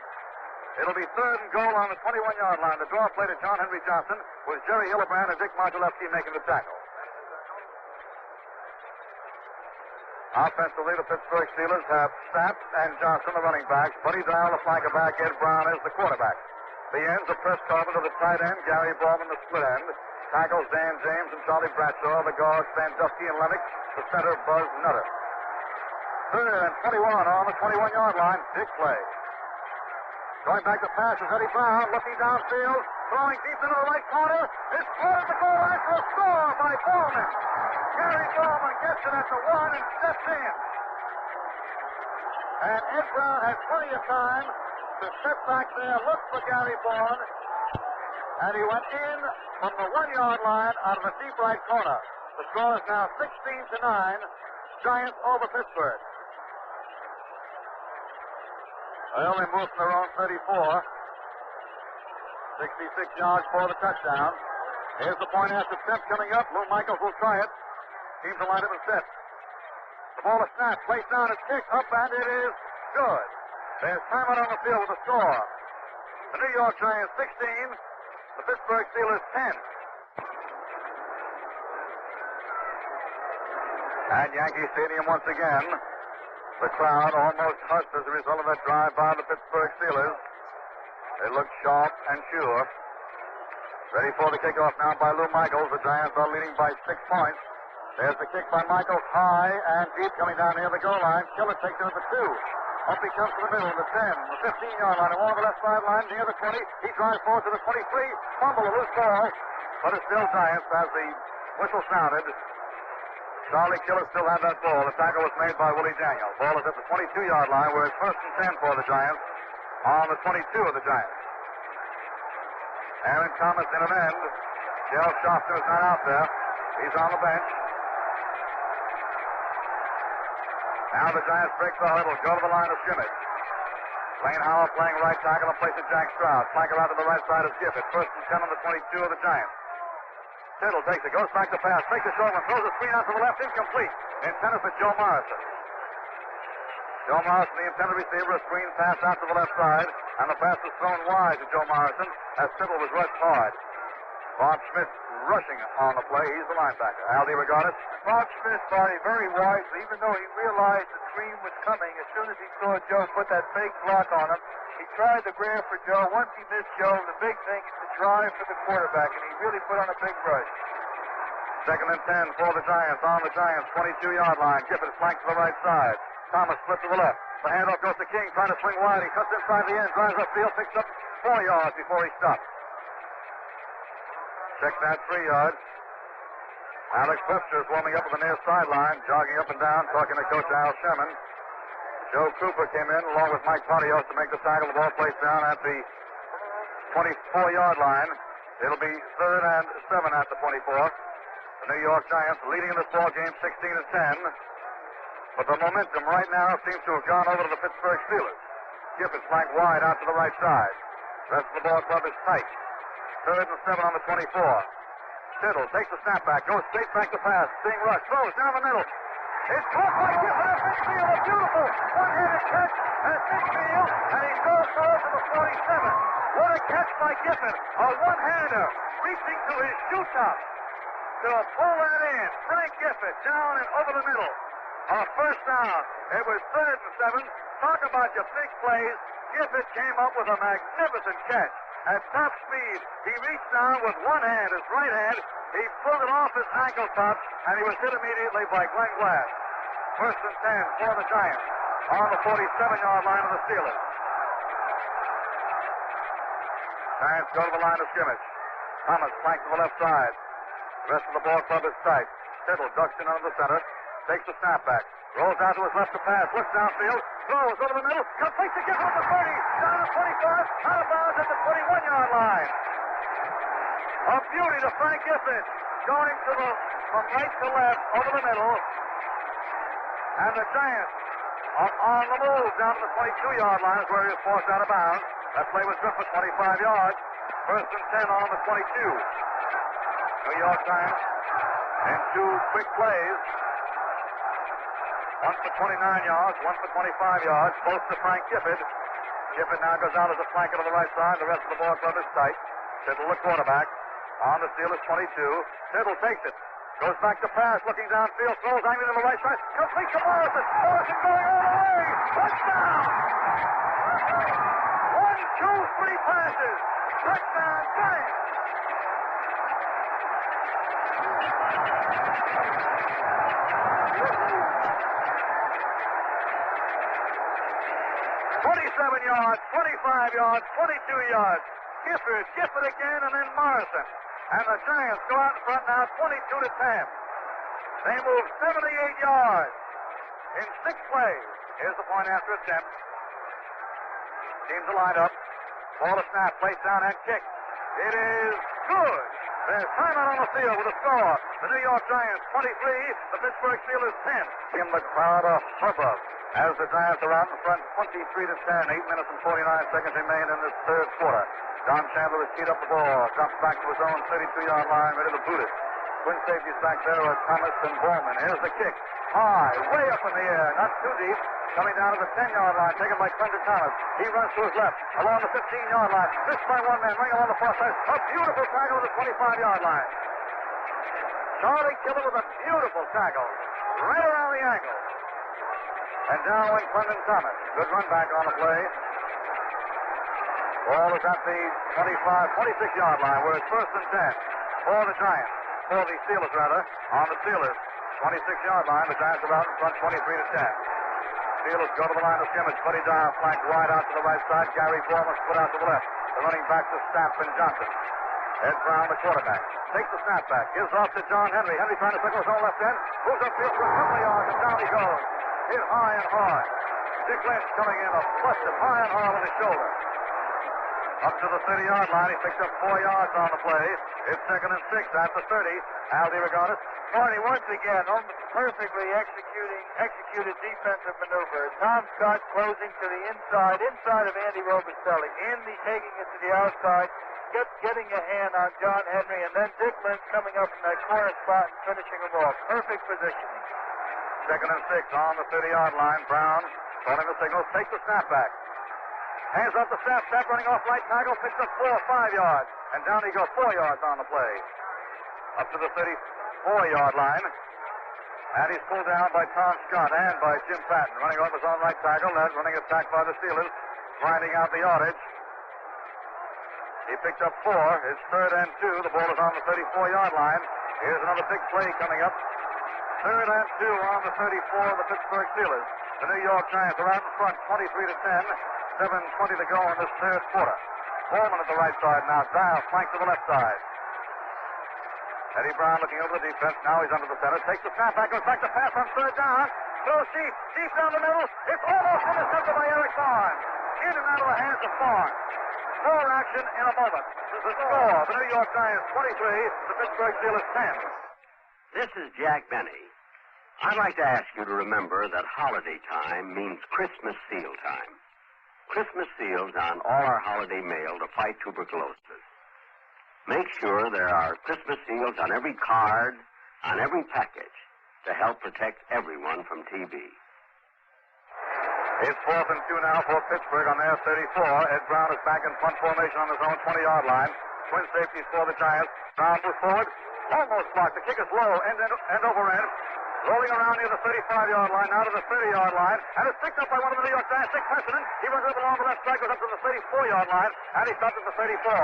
It'll be third and goal on the 21-yard line. The draw play to John Henry Johnson with Jerry Hillebrand and Dick Mongelefsky making the tackle. Offensively, the Pittsburgh Steelers have Sapp and Johnson, the running backs. Buddy Dial, the flanker back. Ed Brown is the quarterback. The ends are Press Carpenter, the tight end. Gary Bowman, the split end. Tackles Dan James and Charlie Bradshaw. The guards Sandusky and Lennox. The center Buzz Nutter. Third and 21 on the 21-yard line. Big play. Going back to pass is Eddie Brown, looking downfield, throwing deep into the right corner. It's caught at the goal line for a score by Bowman. Gary Bowman gets it at the 1 and steps in. And Ed Brown had plenty of time to step back there, look for Gary Bowman, and he went in from the 1-yard line out of the deep right corner. The score is now 16-9, Giants over Pittsburgh. They only moved from their own 34. 66 yards for the touchdown. Here's the point after step coming up. Lou Michaels will try it. Teams are lined up and set. The ball is snapped, placed down, it's kicked up, and it is good. There's time out on the field with the score. The New York Giants 16, the Pittsburgh Steelers 10. At Yankee Stadium once again, the crowd almost hushed as a result of that drive by the Pittsburgh Steelers. They look sharp and sure. Ready for the kickoff now by Lou Michaels. The Giants are leading by 6 points. There's the kick by Michaels, high and deep, coming down near the goal line. Killer takes it at the 2. Up he comes to the middle, the 10, the 15-yard line, along the left sideline, near the 20. He drives forward to the 23. Fumble, a loose ball, but it's still Giants as the whistle sounded. Charlie Killer still had that ball. The tackle was made by Willie Daniel. Ball is at the 22-yard line, where it's 1st and 10 for the Giants on the 22 of the Giants. Aaron Thomas in an end. Dale Schaffner is not out there. He's on the bench. Now the Giants break the huddle, go to the line of scrimmage. Lane Howell playing right tackle in place of Jack Stroud. Flanker out to the right side of Gifford. First and 10 on the 22 of the Giants. Tittle takes it, goes back to pass, takes a short one, throws a screen out to the left, incomplete. Intended for Joe Morrison. Joe Morrison, the intended receiver, a screen pass out to the left side, and the pass is thrown wide to Joe Morrison as Tittle was rushed hard. Bob Schmidt rushing on the play. He's the linebacker. Al DeRogatis. Bob Schmidt thought he very wisely, even though he realized the screen was coming. As soon as he saw Joe put that fake block on him, he tried to grab for Joe. Once he missed Joe, the big thing is to drive for the quarterback, and he really put on a big rush. Second and 10 for the Giants. On the Giants, 22-yard line. Gifford flanked to the right side. Thomas split to the left. The handoff goes to King, trying to swing wide. He cuts inside the end, drives upfield, picks up 4 yards before he stops. Check that 3 yards. Alex Webster is warming up on the near sideline, jogging up and down, talking to Coach Al Sherman. Joe Cooper came in along with Mike Pontios to make the tackle. The ball placed down at the 24-yard line. It'll be 3rd and 7 at the 24. The New York Giants leading in this ball game 16-10. But the momentum right now seems to have gone over to the Pittsburgh Steelers. Gifford flanked wide out to the right side. The rest of the ball club is tight. 3rd and 7 on the 24. Tittle takes the snap back, goes straight back to pass. Seeing rush, throws down the middle. It's caught by Gifford at midfield. A beautiful one-handed catch at midfield, and he goes forward to the 47. What a catch by Gifford. A one-hander reaching to his shoe top to pull that in. Frank Gifford down and over the middle. First down. It was 3rd and 7. Talk about your big plays. Gifford came up with a magnificent catch. At top speed, he reached down with one hand, his right hand. He pulled it off his ankle top, and he was hit immediately by Glenn Glass. First and 10 for the Giants on the 47-yard line of the Steelers. Giants go to the line of scrimmage. Thomas flanked to the left side. The rest of the ball club is tight. Tittle ducks in under the center. Takes the snap back. Rolls out to his left to pass. Looks downfield. Throws over the middle. Completes to Gifford at the 30. Down to 25. Out of bounds at the 21-yard line. A beauty to Frank Gifford. Going from right to left over the middle. And the Giants are on the move down to the 22-yard line where he was forced out of bounds. That play was good for 25 yards. First and 10 on the 22. New York Giants in 2 quick plays. One for 29 yards, one for 25 yards, both to Frank Gifford. Gifford now goes out as a flanker to the right side. The rest of the ball club is tight. Tittle, the quarterback, on the Steelers 22. Tittle takes it, goes back to pass, looking downfield, throws angry to the right side, complete to Morrison. Morrison going all the way. Touchdown! 1, 2, 3 passes. Touchdown, Giants! 27 yards, 25 yards, 22 yards. Gifford again, and then Morrison. And the Giants go out in front now 22-10. They move 78 yards in 6 plays. Here's the point after attempt. Teams are lined up. Ball to snap, placed down and kicked. It is good. There's timeout on the field with a score. The New York Giants 23, the Pittsburgh Steelers 10. In the crowd, a hubbub as the Giants are out in front 23-10. 8 minutes and 49 seconds remain in this 3rd quarter. Don Chandler has teed up the ball, jumps back to his own 32-yard line, ready to boot it. Twin safeties back there are Thomas and Bowman. Here's the kick. High, way up in the air, not too deep. Coming down to the 10-yard line, taken by Quentin Thomas. He runs to his left, along the 15-yard line. Missed by one man, running along the far side. A beautiful tackle to the 25-yard line. Charlie Killer with a beautiful tackle, right around the ankle. And down went Quentin Thomas. Good run back on the play. Ball is at the 26-yard line, where it's 1st and 10 for the Giants. For the Steelers, rather. On the Steelers, 26-yard line. The Giants are out in front 23-10. Steelers go to the line of scrimmage. Buddy Dial flanked wide out to the right side. Gary Foreman split out to the left. The running back to Stapp and Johnson. Ed Brown, the quarterback, takes the snap back. Gives off to John Henry. Henry trying to pickle his own left end. Moves upfield for a couple of yards, and down he goes. Hit high and hard. Dick Lynch coming in, a flush of high and hard on his shoulder. Up to the 30-yard line. He picks up 4 yards on the play. It's 2nd and 6 at the 30. Al DeRogatis. Marty, once again, perfectly executing executed defensive maneuver. Tom Scott closing to the inside of Andy Robicelli. Andy taking it to the outside, getting a hand on John Henry, and then Dick Lynch coming up from that corner spot and finishing him off. Perfect positioning. 2nd and 6 on the 30-yard line. Brown calling the signals, takes the snap back. Hands off the snap, running off right tackle, picks up 4 or 5 yards, and down he goes 4 yards on the play. Up to the 34-yard line. And he's pulled down by Tom Scott and by Jim Patton. Running off his own right tackle. That's running attack by the Steelers. Grinding out the yardage. He picked up 4. It's 3rd and 2. The ball is on the 34-yard line. Here's another big play coming up. 3rd and 2 on the 34 of the Pittsburgh Steelers. The New York Giants are out in front, 23-10. 7:20 to go in this 3rd quarter. Bowman at the right side now. Dial flank to the left side. Eddie Brown looking over the defense. Now he's under the center. Takes the snap back. Goes back to pass on 3rd down. Throws deep down the middle. It's almost intercepted by Eric Barnes. In and out of the hands of Barnes. More action in a moment. This is the score. The New York Giants 23. The Pittsburgh Steelers 10. This is Jack Benny. I'd like to ask you to remember that holiday time means Christmas seal time. Christmas seals on all our holiday mail to fight tuberculosis. Make sure there are Christmas seals on every card, on every package, to help protect everyone from TB. It's 4th and 2 now for Pittsburgh on their 34. Ed Brown is back in punt formation on his own 20-yard line. Twin safeties for the Giants. Brown moves forward. Almost blocked. The kick is low, end over end. Rolling around near the 35-yard line, now to the 30-yard line. And it's picked up by one of the New York Giants, Dick Precedent. He runs up along the left side, goes up to the 34-yard line, and he stops at the 34.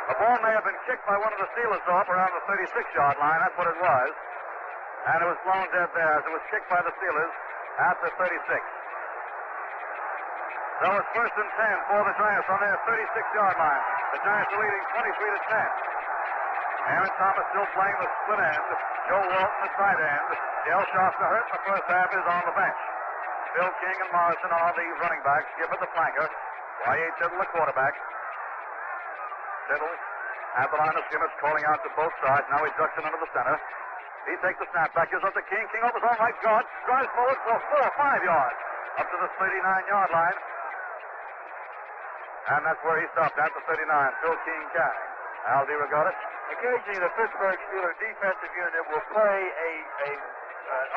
The ball may have been kicked by one of the Steelers off around the 36-yard line. That's what it was. And it was blown dead there as it was kicked by the Steelers at the 36. So it's 1st and 10 for the Giants on their 36-yard line. The Giants are leading 23-10. Aaron Thomas still playing the split end. Joe Walton the tight end. Dale Shostner hurt in the first half is on the bench. Bill King and Morrison are the running backs. Gifford the flanker. Y.A. Tittle the quarterback. Tittle at the line of scrimmage, calling out to both sides. Now he ducks in under the center. He takes the snap back, gives up to King. King opens on right guard, drives forward for 4 or 5 yards. Up to the 39-yard line. And that's where he stopped, at the 39. Phil King carrying. Al DeRogatis. Occasionally, the Pittsburgh Steelers defensive unit will play an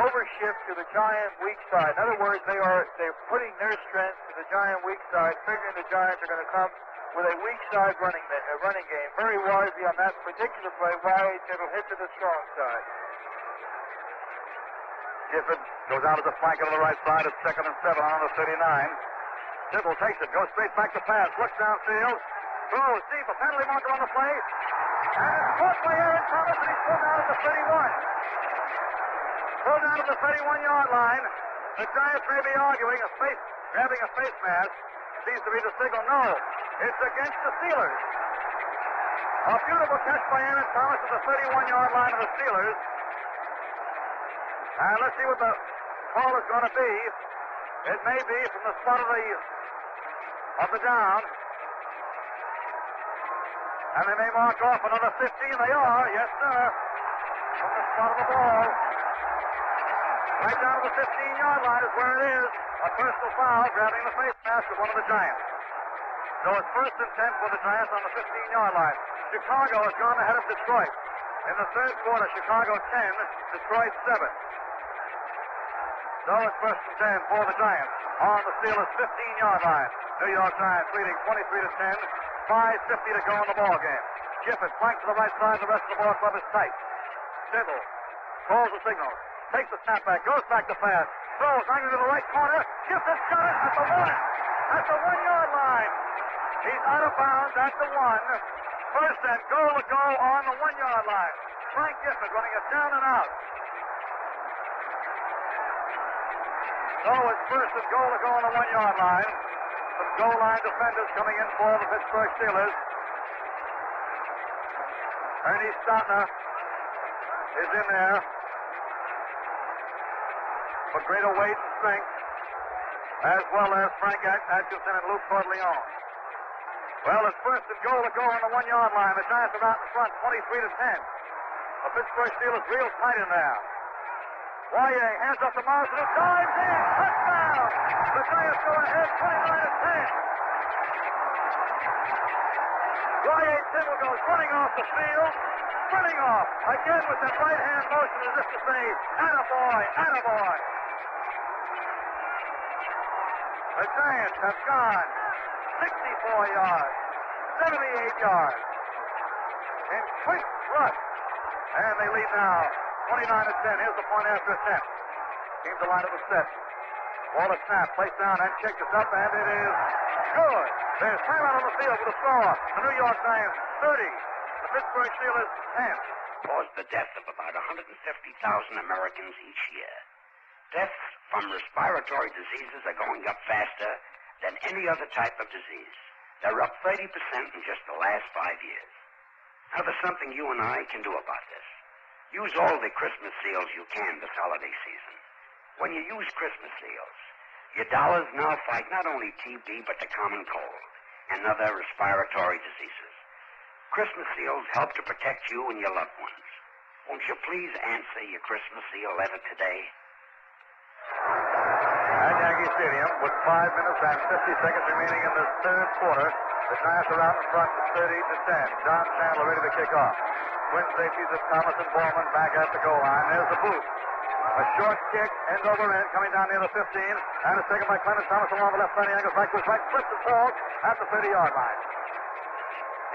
overshift to the Giant weak side. In other words, they're putting their strength to the Giant weak side, figuring the Giants are going to come with a weak side running game. Very wisely on that particular play, Wyatt Tittle hit to the strong side. Gifford goes out to the flank on the right side. It's 2nd and 7 on the 39. Tittle takes it, goes straight back to pass, looks downfield, throws deep, a penalty marker on the play, and it's caught by Aaron Thomas, and he's pulled down at the 31. Pulled down at the 31-yard line. The Giants may be arguing grabbing a face mask. Seems to be the signal. No, it's against the Steelers. A beautiful catch by Aaron Thomas at the 31-yard line of the Steelers. And let's see what the call is going to be. It may be from the spot of the down. And they may mark off another 15. They are, yes, sir. From the spot of the ball. Right down to the 15-yard line is where it is. A personal foul, grabbing the face mask of one of the Giants. So it's 1st and 10 for the Giants on the 15-yard line. Chicago has gone ahead of Detroit. In the 3rd quarter, Chicago 10, Detroit 7. So it's 1st and 10 for the Giants on the Steelers' 15-yard line. New York Giants leading 23-10. 5:50 to go in the ball game. Gifford flanks to the right side. The rest of the ball club is tight. Tittle calls the signal. Takes the snap back. Goes back to pass. Throws hanging to the right corner. Gifford's got it at the 1. At the 1-yard line. He's out of bounds at the 1. 1st and goal to go on the 1-yard line. Frank Gifford running it down and out. So it's 1st and goal to go on the 1-yard line. Some goal line defenders coming in for the Pittsburgh Steelers. Ernie Stotner is in there for greater weight and strength, as well as Frank Atkinson and Luke Corleone. Well, it's 1st and goal to go on the 1-yard line. The Giants are out in front, 23-10. The Pittsburgh Steelers real tight in there. Wyatt hands up to Morrison, who dives in. Touchdown! The Giants go ahead 29-10. Wyatt Tindall goes running off the field. Sprinting off. Again with that right-hand motion as if to say, attaboy, attaboy. The Giants have gone 64 yards, 78 yards in quick rush. And they lead now 29-10. Here's the point after attempt. Seems the line of the set. Ball a snap, placed down and kicked us up, and it is good. There's timeout on the field with a score. The New York Giants 30. The Pittsburgh Steelers 10. Caused the death of about 150,000 Americans each year. Deaths from respiratory diseases are going up faster than any other type of disease. They're up 30% in just the last 5 years. Now, there's something you and I can do about this. Use all the Christmas seals you can this holiday season. When you use Christmas seals, your dollars now fight not only TB, but the common cold and other respiratory diseases. Christmas seals help to protect you and your loved ones. Won't you please answer your Christmas seal letter today? At Yankee Stadium, with 5 minutes and 50 seconds remaining in the third quarter, the Giants are out in front 30-10. John Chandler ready to kick off. Twin safeties of Thomas and Bowman back at the goal line. There's the booth. A short kick, end over end, coming down near the 15, and it's taken by Clement Thomas along the left side. He angles back to his right, flips and falls at the 30-yard line.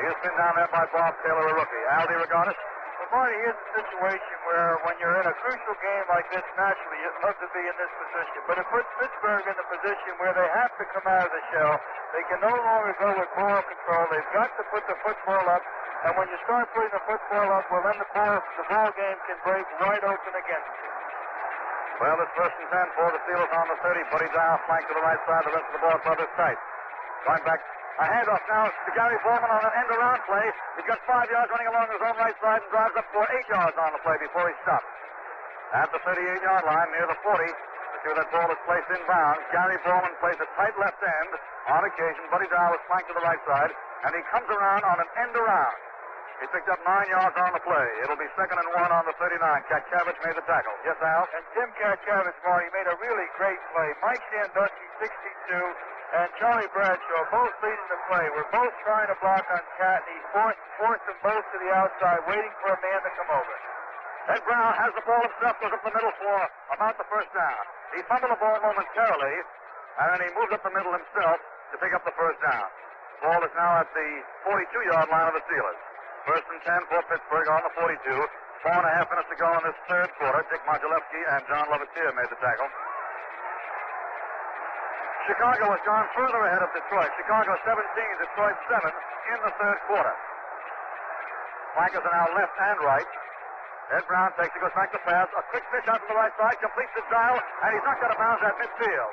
He has been down there by Bob Taylor, a rookie. Al DeRogatis. Well, Marty, here's a situation where when you're in a crucial game like this, naturally, you'd love to be in this position. But it puts Pittsburgh in a position where they have to come out of the shell. They can no longer go with ball control. They've got to put the football up. And when you start putting the football up, well, then the ball game can break wide open against you. Well, it's 1st and 10 for the Steelers on the 30. Buddy Dial flanked to the right side. The rest of the ball club is tight. Going back. A handoff now to Gary Bowman on an end-around play. He's got 5 yards running along his own right side and drives up for 8 yards on the play before he stops. At the 38-yard line near the 40, to see where that ball is placed inbounds. Gary Bowman plays a tight left end. On occasion, Buddy Dow is flanked to the right side, and he comes around on an end-around. He picked up 9 yards on the play. It'll be 2nd and 1 on the 39. Katkavich made the tackle. Yes, Al? And Jim Katkavich, Marty, made a really great play. Mike Sandusky, 62, and Charlie Bradshaw both leading the play. We're both trying to block on Cat, and he forced them both to the outside, waiting for a man to come over. Ed Brown has the ball himself, goes up the middle for about the first down. He fumbled the ball momentarily, and then he moved up the middle himself to pick up the first down. The ball is now at the 42-yard line of the Steelers. 1st and 10 for Pittsburgh on the 42. 4.5 minutes to go in this third quarter. Dick Modulewski and John Levitier made the tackle. Chicago has gone further ahead of Detroit. Chicago 17, Detroit 7 in the third quarter. Flankers are now left and right. Ed Brown takes it, goes back to pass. A quick pitch out to the right side, completes the dial, and he's knocked out of bounds at midfield.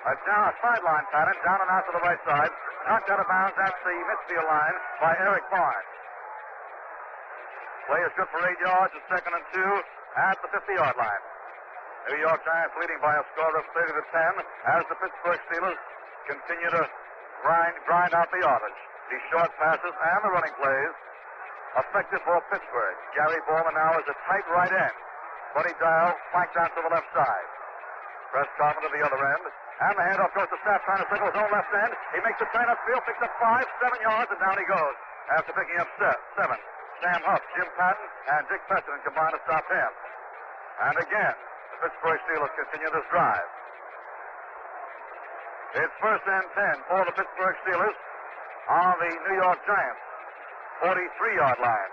A sideline pattern, down and out to the right side. Knocked out of bounds at the midfield line by Eric Barnes. Play is good for 8 yards. It's 2nd and 2 at the 50-yard line. New York Giants leading by a score of 30-10 as the Pittsburgh Steelers continue to grind out the yardage. These short passes and the running plays effective for Pittsburgh. Gary Bowman now is a tight right end. Buddy Dial flanked down to the left side. Press Carpenter to the other end. And the handoff goes to Staff trying to circle his own left end. He makes the turn upfield, picks up 5, 7 yards, and down he goes. After picking up 7. Sam Huff, Jim Patton, and Dick Pessenden combine to stop him. And again, the Pittsburgh Steelers continue this drive. It's 1st and 10 for the Pittsburgh Steelers on the New York Giants 43-yard line.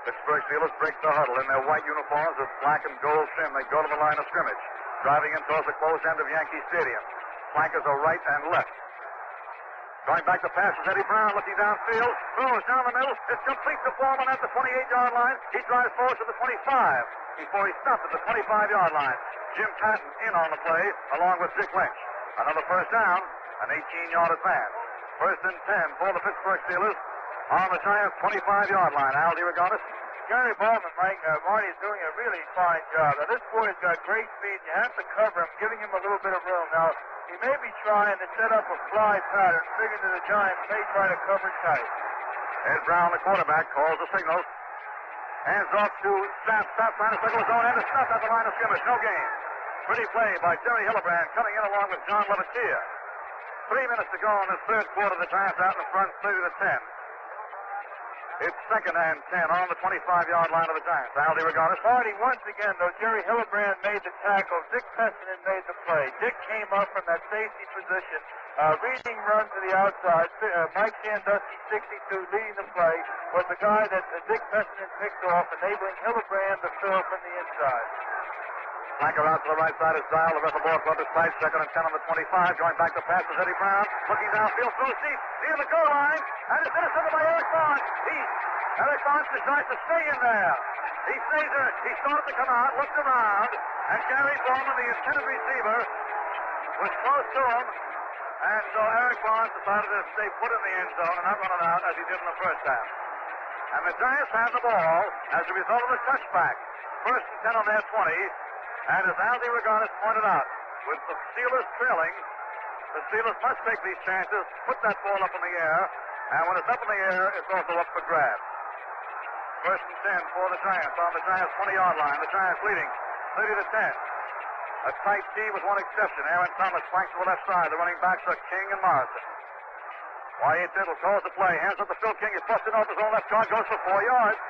Pittsburgh Steelers break the huddle in their white uniforms with black and gold trim. They go to the line of scrimmage, driving in towards the closed end of Yankee Stadium. Flankers are right and left. Going back to pass is Eddie Brown, looking downfield, throws down the middle. It's complete to Bowman at the 28-yard line. He drives forward to the 25 before he stops at the 25-yard line. Jim Patton in on the play, along with Dick Lynch. Another first down, an 18-yard advance. 1st and 10 for the Pittsburgh Steelers on the Giants' 25-yard line. Al DeRogatis. Gary Bowman, Marty, is doing a really fine job. Now, this boy's got great speed. You have to cover him, giving him a little bit of room. Now, he may be trying to set up a fly pattern, figuring that the Giants may try to cover tight. Ed Brown, the quarterback, calls the signal. Hands off to Staff. Staff trying to circle his own end. It's stopped at the line of scrimmage. No gain. Pretty play by Jerry Hillebrand coming in along with John Levitier. 3 minutes to go in this third quarter. The Giants out in front 30-10. It's 2nd and 10 on the 25-yard line of the Giants. Al DeRogatis. Marty, once again, though, Jerry Hillebrand made the tackle. Dick Pessinen made the play. Dick came up from that safety position. Reading run to the outside. Mike Sandusky, 62, leading the play, was the guy that Dick Pessinen picked off, enabling Hillebrand to fill from the inside. Flanker out to the right side is Dial. The rest of the ball club is tight. 2nd and 10 on the 25. Going back to pass is Eddie Brown. Looking downfield, throws deep. Near the goal line. And it's intercepted by Eric Barnes. Eric Barnes decides to stay in there. He stays there. He started to come out, looked around, and Gary Bowman, the intended receiver, was close to him. And so Eric Barnes decided to stay put in the end zone and not run it out as he did in the first half. And the Giants have the ball as a result of the touchback. 1st and 10 on their 20. And as Al DeRogatis pointed out, with the Steelers trailing, the Steelers must take these chances, put that ball up in the air, and when it's up in the air, it's also up for grabs. 1st and 10 for the Giants on the Giants' 20-yard line. The Giants leading 30-10. A tight D with one exception. Aaron Thomas flanks to the left side. The running backs are King and Morrison. Y.A. Tittle calls the play. Hands up to Phil King. He's busting off his own left guard. Goes for 4 yards.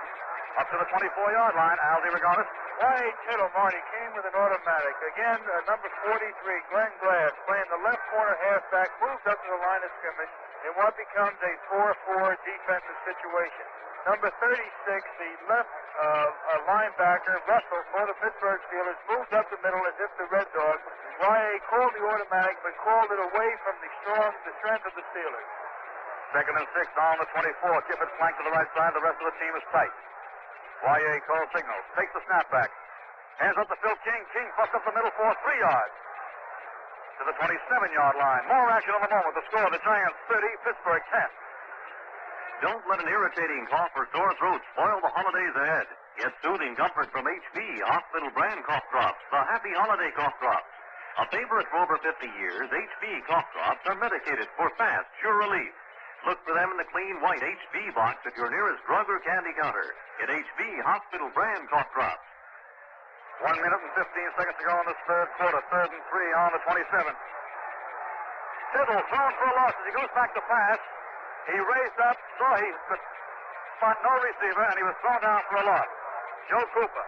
Up to the 24-yard line. Al DeRogatis. Y.A. Tittle, Marty, came with an automatic. Again, number 43, Glenn Glass, playing the left corner halfback, moved up to the line of scrimmage in what becomes a 4-4 defensive situation. Number 36, the left linebacker, Russell, for the Pittsburgh Steelers, moved up the middle as if the Red Dog. Y.A. called the automatic, but called it away from the strength of the Steelers. 2nd and 6 on the 24. Kiffin flanked to the right side. The rest of the team is tight. Y.A. calls signals. Takes the snap back. Hands up to Phil King. King busts up the middle for 3 yards. To the 27-yard line. More action in the moment. The score, the Giants 30, Pittsburgh 10. Don't let an irritating cough or sore throat spoil the holidays ahead. Get soothing comfort from HP Hospital brand cough drops, the Happy Holiday cough drops. A favorite for over 50 years, HP cough drops are medicated for fast, sure relief. Look for them in the clean white HB box at your nearest drug or candy counter. Get HB Hospital brand cough drops. 1 minute and 15 seconds to go in this third quarter. 3rd and 3 on the 27. Tittle thrown for a loss as he goes back to pass. He raised up, saw he could spot no receiver, and he was thrown down for a loss. Joe Cooper.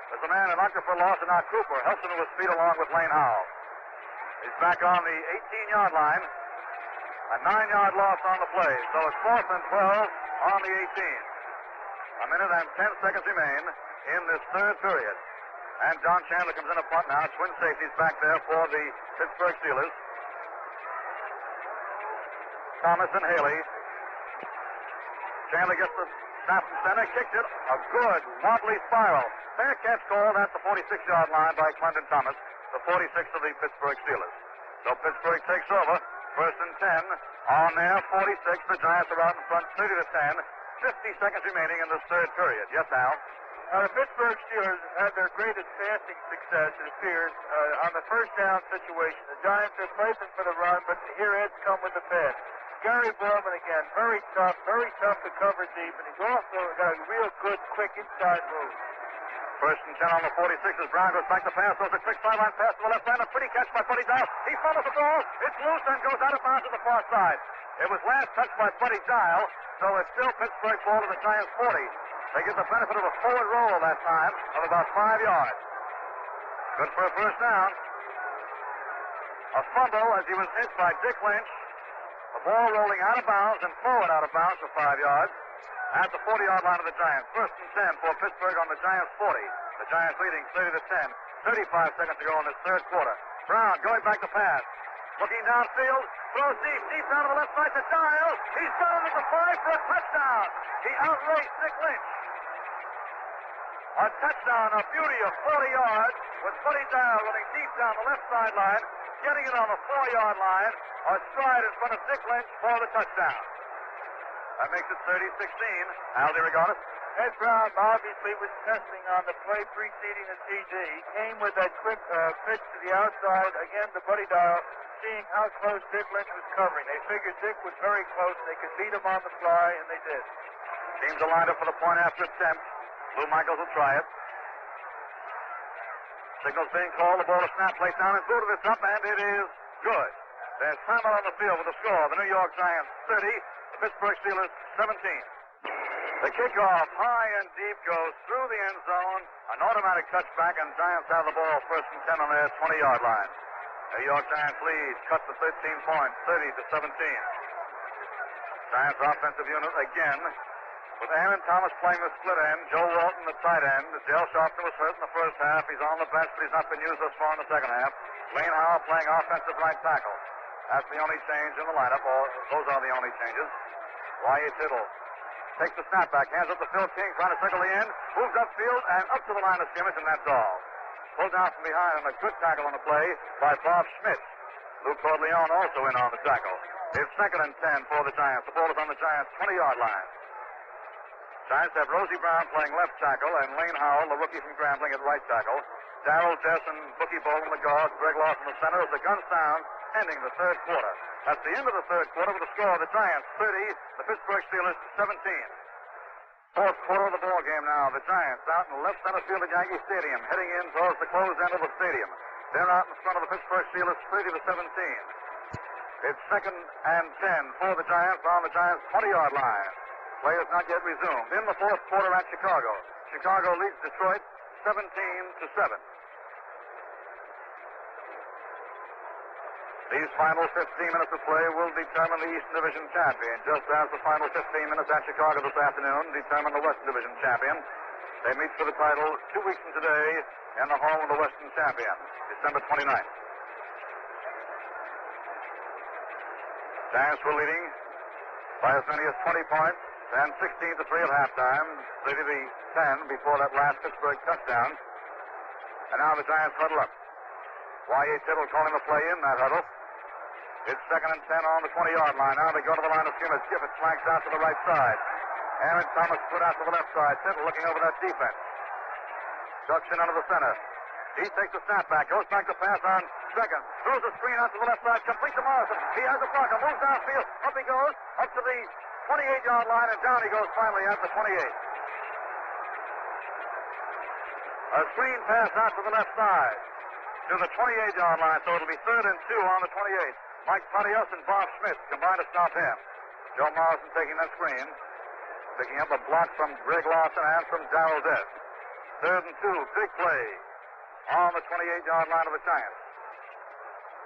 There's a man in knocked for a loss, and now Cooper helps him to his feet along with Lane Howell. He's back on the 18-yard line. A 9-yard loss on the play. So it's 4th and 12 on the 18. A minute and 10 seconds remain in this third period. And John Chandler comes in a punt now. Twin safeties back there for the Pittsburgh Steelers. Thomas and Haley. Chandler gets the snap from center, kicked it. A good wobbly spiral. Fair catch called at the 46-yard line by Clinton Thomas, the 46th of the Pittsburgh Steelers. So Pittsburgh takes over. 1st and 10 on their 46. The Giants are out in front 30-10. 50 seconds remaining in this third period. Yes, Al? The Pittsburgh Steelers have had their greatest passing success, it appears, on the first down situation. The Giants are placing for the run, but here Ed's come with the pass. Gary Bowman again, very tough to cover deep, and he's also got a real good, quick inside move. 1st and 10 on the 46 as Brown goes back to pass. Throws a quick sideline pass to the left hand. A pretty catch by Buddy Dial. He fumbles the ball. It's loose and goes out of bounds to the far side. It was last touched by Buddy Dial, so it's still Pittsburgh ball to the Giants 40. They get the benefit of a forward roll that time of about 5 yards. Good for a first down. A fumble as he was hit by Dick Lynch. The ball rolling out of bounds and forward out of bounds for 5 yards. At the 40-yard line of the Giants. 1st and 10 for Pittsburgh on the Giants 40. The Giants leading 30-10. 35 seconds to go in this third quarter. Brown going back to pass. Looking downfield. Throws deep down to the left side to Dial. He's got it at the 5 for a touchdown. He outraced Dick Lynch. A touchdown, a beauty of 40 yards with Buddy Dial running deep down the left sideline, getting it on the 4-yard line. A stride in front of Dick Lynch for the touchdown. That makes it 30-16. Al DeRogatis. Ed Brown obviously was testing on the play preceding the TD. He came with that quick pitch to the outside, again to Buddy Dial, seeing how close Dick Lynch was covering. They figured Dick was very close. They could beat him on the fly, and they did. Teams are lined up for the point after attempt. Lou Michaels will try it. Signal's being called. The ball is snap, placed down and booted. It's up, and it is good. There's time out on the field with the score. The New York Giants 30, the Pittsburgh Steelers 17. The kickoff high and deep goes through the end zone. An automatic touchback, and Giants have the ball first and 10 on their 20-yard line. New York Giants lead, cut to 13 points, 30-17. Giants offensive unit again, with Aaron Thomas playing the split end, Joe Walton the tight end. Dale Sharpton was hurt in the first half. He's on the bench, but he's not been used thus far in the second half. Lane Howell playing offensive right tackle. That's the only change in the lineup, or those are the only changes. Y.A. Tittle takes the snap back, hands up to Phil King, trying to circle the end, moves upfield and up to the line of scrimmage, and that's all. Pulled down from behind, and a good tackle on the play by Bob Schmidt. Luke Corleone also in on the tackle. It's second and 10 for the Giants. The ball is on the Giants' 20-yard line. Giants have Rosie Brown playing left tackle, and Lane Howell, the rookie from Grambling, at right tackle. Darrell Dess and Bookie Bolin, the guards. Greg Lawson, the center, as the gun sounds, ending the third quarter. That's the end of the third quarter with the score of the Giants 30, the Pittsburgh Steelers 17. Fourth quarter of the ball game now. The Giants out in left center field at Yankee Stadium, heading in towards the closed end of the stadium. They're out in front of the Pittsburgh Steelers 30-17. It's second and 10 for the Giants on the Giants' 20-yard line. Play has not yet resumed. In the fourth quarter at Chicago. Chicago leads Detroit 17-7. These final 15 minutes of play will determine the Eastern Division champion, just as the final 15 minutes at Chicago this afternoon determine the Western Division champion. They meet for the title 2 weeks from today in the home of the Western champion, December 29th. Giants were leading by as many as 20 points, and 16-3 at halftime, 30-10 before that last Pittsburgh touchdown. And now the Giants huddle up. Y.A. Tittle calling the play in that huddle. It's second and 10 on the 20-yard line. Now they go to the line of scrimmage. Gifford flanks out to the right side. Aaron Thomas put out to the left side. Tittle looking over that defense. Ducks in under the center. He takes a snap back, goes back to pass on second. Throws a screen out to the left side, complete to Morrison. He has a blocker, moves downfield. Up he goes, up to the 28-yard line, and down he goes finally at the 28. A screen pass out to the left side to the 28-yard line, so it'll be third and 2 on the 28. Mike Pontius and Bob Schmidt combine to stop him. Joe Morrison taking that screen, picking up a block from Greg Lawson and from Darrell Dess. Third and 2, big play on the 28-yard line of the Giants.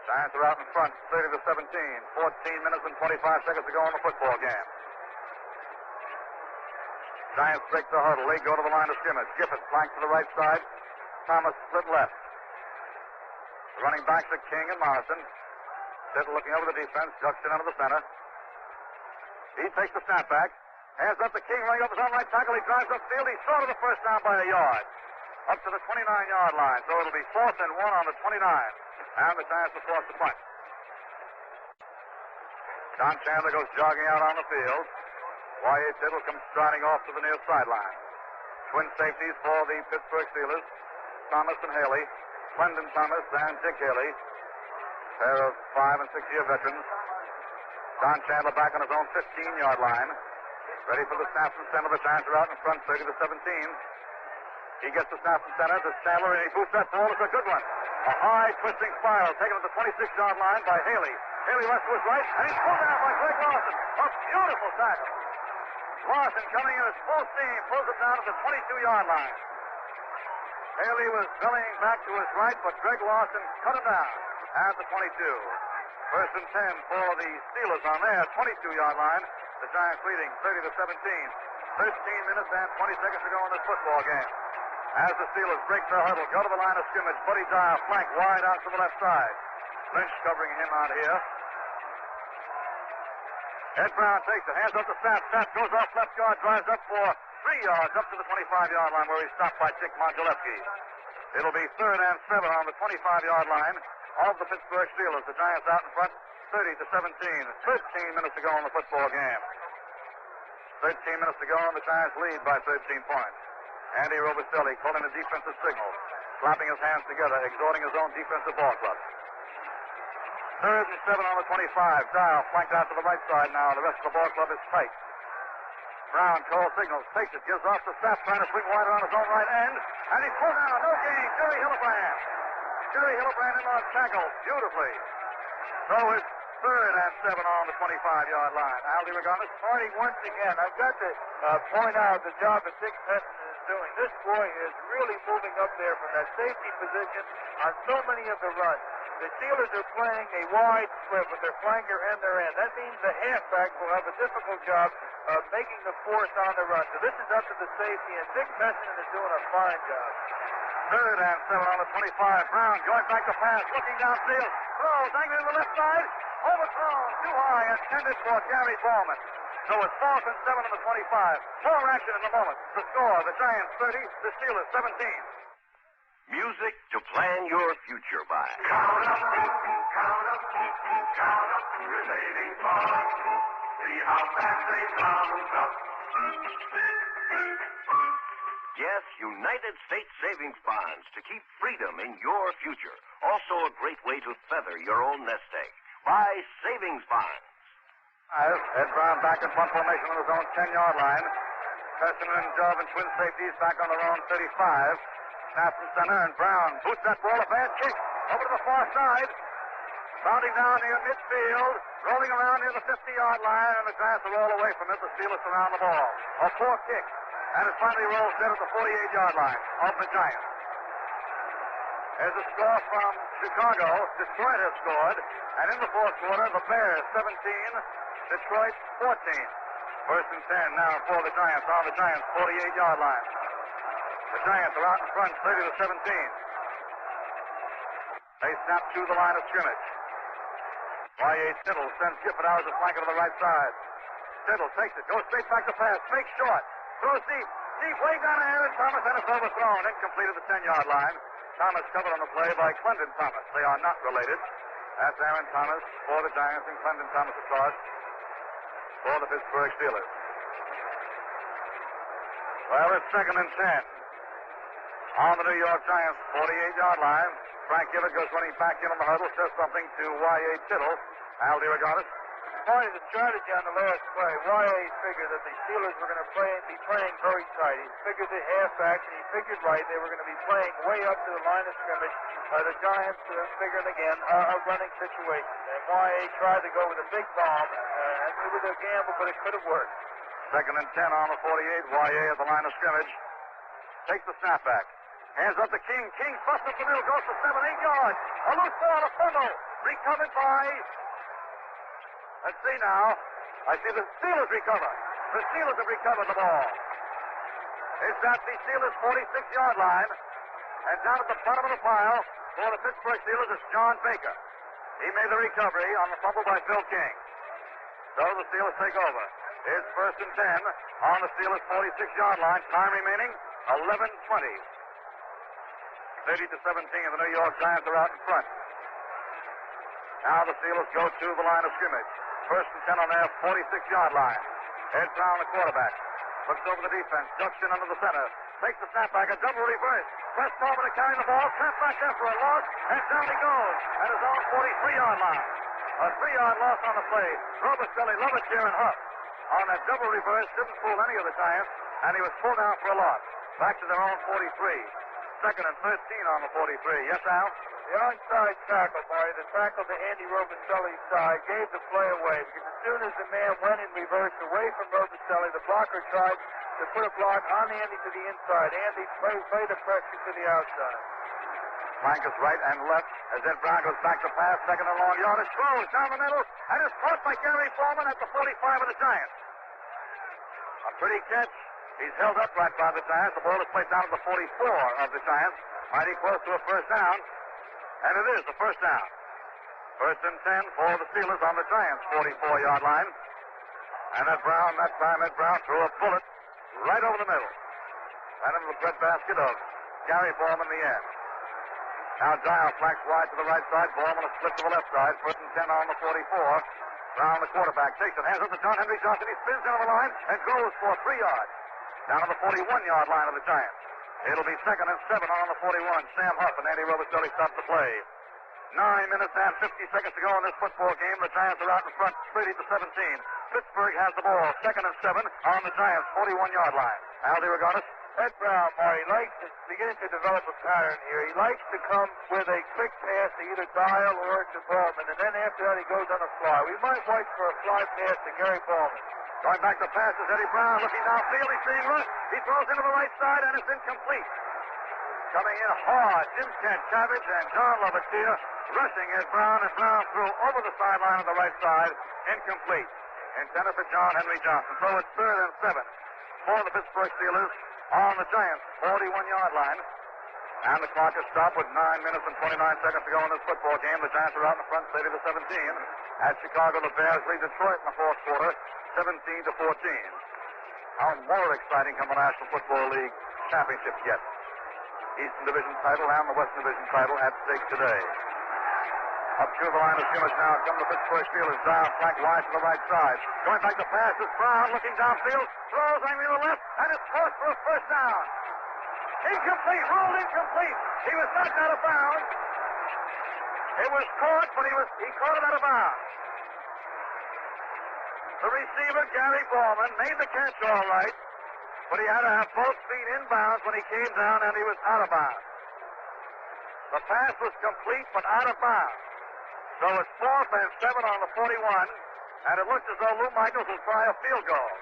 Giants are out in front, 30-17. 14 minutes and 25 seconds to go in the football game. Giants break the huddle. They go to the line of scrimmage. Gifford flanked to the right side. Thomas split left. The running backs are King and Morrison. Tittle looking over the defense. Ducks in under the center. He takes the snap back. Hands up to King, running up his own right tackle. He drives upfield. He's short of the first down by a yard. Up to the 29-yard line. So it'll be 4th and 1 on the 29. And the Giants will force the punt. Don Chandler goes jogging out on the field. Y.A. Tittle comes striding off to the near sideline. Twin safeties for the Pittsburgh Steelers. Thomas and Haley. Clendon Thomas and Dick Haley. Pair of 5- and 6-year veterans. Don Chandler back on his own 15-yard line. Ready for the snap from center. The Giants are out in front, 30-17. He gets the snap from center to Chandler, and he boosts that ball. It's a good one. A high twisting spiral taken at the 26-yard line by Haley. Haley runs to his right, and he's pulled down by Greg Lawson. A beautiful tackle. Lawson coming in at full steam, pulls it down to the 22-yard line. Haley was bellying back to his right, but Greg Lawson cut it down at the 22. First and 10 for the Steelers on their 22-yard line. The Giants leading 30-17. 13 minutes and 20 seconds to go in this football game. As the Steelers break their huddle, go to the line of scrimmage. Buddy Dial flank wide out to the left side. Lynch covering him out here. Ed Brown takes it, hands up to Sapp. Sapp goes off left guard, drives up for 3 yards up to the 25-yard line where he's stopped by Dick Mondzelewski. It'll be 3rd and 7 on the 25-yard line of the Pittsburgh Steelers. The Giants out in front, 30-17. 13 minutes to go in the football game. 13 minutes to go, and the Giants lead by 13 points. Andy Robustelli calling a defensive signal, clapping his hands together, exhorting his own defensive ball club. 3rd and 7 on the 25. Dial flanked out to the right side now. The rest of the ball club is tight. Brown calls signals, takes it, gives off the snap, trying to swing wide around his own right end, and he's pulled down. No gain. Jerry Hillebrand. Jerry Hillebrand in on tackle beautifully. So it's 3rd and 7 on the 25-yard line. Al DeRogatis. Marty, once again, I've got to point out the job that Dick Messon is doing. This boy is really moving up there from that safety position on so many of the runs. The Steelers are playing a wide split with their flanker and their end. That means the halfback will have a difficult job of making the force on the run. So this is up to the safety, and Dick Messon is doing a fine job. 3rd and 7 on the 25. Brown going back to pass, looking downfield. Throws, angling to the left side. Overthrown, too high, intended for Gary Ballman. So it's 4th and 7 on the 25. More action in the moment. The score, the Giants 30, the Steelers 17. Music to plan your future by. Count up, your savings bonds. See how fast they count up. Yes, United States Savings Bonds to keep freedom in your future. Also a great way to feather your own nest egg. Buy savings bonds. Ed Brown back in punt formation on his own 10-yard line. Preston and Jove and twin safeties back on their own 35. Snap from center, and Brown boots that ball, a bad kick, over to the far side. Bounding down near midfield, rolling around near the 50-yard line, and the Giants are all away from it. The Steelers surround the ball. A poor kick, and it finally rolls dead at the 48-yard line of the Giants. There's a score from Chicago. Detroit has scored, and in the fourth quarter, the Bears 17, Detroit 14. 1st and 10 now for the Giants on the Giants' 48-yard line. The Giants are out in front, 30-17. They snap to the line of scrimmage. Y.A. Tittle sends Gifford out as a flanker to the right side. Tittle takes it, goes straight back to pass, fakes short, throws deep, way down ahead, and Thomas, and it's overthrown, incomplete at the 10-yard line. Thomas covered on the play by Clinton Thomas. They are not related. That's Aaron Thomas for the Giants and Clinton Thomas, of course, for the Pittsburgh Steelers. Well, it's 2nd and 10. On the New York Giants' 48-yard line, Frank Gifford goes running back in on the huddle, says something to Y.A. Tittle. Al DeRogatis. Part of the strategy on the last play, Y.A. figured that the Steelers were going to be playing very tight. He figured the halfback, and he figured right. They were going to be playing way up to the line of scrimmage. The Giants figured again a running situation. And Y.A. tried to go with a big bomb. It was a gamble, but it could have worked. 2nd and 10 on the 48. Y.A. at the line of scrimmage. Takes the snapback. Hands up to King. King busts up the middle, goes for 7-8 yards. A loose ball, a fumble. Recovered by... Let's see now. I see the Steelers recover. The Steelers have recovered the ball. It's at the Steelers' 46-yard line. And down at the bottom of the pile for the Pittsburgh Steelers is John Baker. He made the recovery on the fumble by Phil King. So the Steelers take over. It's 1st and 10 on the Steelers' 46-yard line. Time remaining 11:20. 30-17, and the New York Giants are out in front. Now the Steelers go to the line of scrimmage. 1st and 10 on their 46-yard line. Ed Brown, the quarterback, looks over the defense, ducks in under the center, takes the snapback, a double reverse. West Palmer to carry the ball, snap back there for a loss, and down he goes at his own 43-yard line. A 3-yard loss on the play. Robicelli, Lovett, and Huff on that double reverse didn't fool any of the Giants, and he was pulled down for a loss. Back to their own 43. 2nd and 13 on the 43. Yes, Al? The onside tackle, Marty, the tackle to Andy Robicelli's side, gave the play away because as soon as the man went in reverse away from Robicelli, the blocker tried to put a block on Andy to the inside. Andy played the pressure to the outside. Flankers right and left as Ed Brown goes back to pass, 2nd and long yardage, throws down the middle, and is caught by Gary Foreman at the 45 of the Giants. A pretty catch. He's held upright by the Giants. The ball is played down to the 44 of the Giants. Mighty close to a first down. And it is the first down. 1st and 10 for the Steelers on the Giants' 44-yard line. And Ed Brown, that time Ed Brown threw a bullet right over the middle. Right into the breadbasket of Gary Foreman in the end. Now Dial flanks wide to the right side. Foreman a split to the left side. 1st and 10 on the 44. Brown, the quarterback, takes it. Hands up to John Henry Johnson. He spins down the line and goes for 3 yards. Down to the 41-yard line of the Giants. It'll be 2nd and 7 on the 41. Sam Huff and Andy Robicelli stop the play. 9 minutes and 50 seconds to go in this football game. The Giants are out in front, 30-17. Pittsburgh has the ball, 2nd and 7 on the Giants' 41-yard line. Aldi Reganis. Ed Brown, Marty, likes to beginning to develop a pattern here. He likes to come with a quick pass to either Dial or to Bowman, and then after that he goes on a fly. We might wait for a fly pass to Gary Bowman. Going back to pass is Eddie Brown, looking downfield. He's being rushed. He throws into the right side, and it's incomplete. Coming in hard, Jim Kent, Cabbage, and John Lovatia rushing Ed Brown, and Brown threw over the sideline on the right side. Incomplete. Intended for John Henry Johnson. So it's 3rd and 7 for the Pittsburgh Steelers on the Giants' 41-yard line. And the clock is stopped with 9 minutes and 29 seconds to go in this football game. The Giants are out in front, 30-17. At Chicago, the Bears lead Detroit in the fourth quarter, 17-14. How more exciting come the National Football League championship yet? Eastern Division title and the Western Division title at stake today. Up to the line of scrimmage now come the Pittsburgh Steelers. Down flank wide to the right side. Going back to pass is Brown looking downfield. Throws angry to the left, and it's caught for a first down. Incomplete, ruled incomplete. He was knocked out of bounds. It was caught, but he caught it out of bounds. The receiver, Gary Bowman, made the catch all right, but he had to have both feet inbounds when he came down, and he was out of bounds. The pass was complete, but out of bounds. So it's 4th and 7 on the 41, and it looks as though Lou Michaels will try a field goal.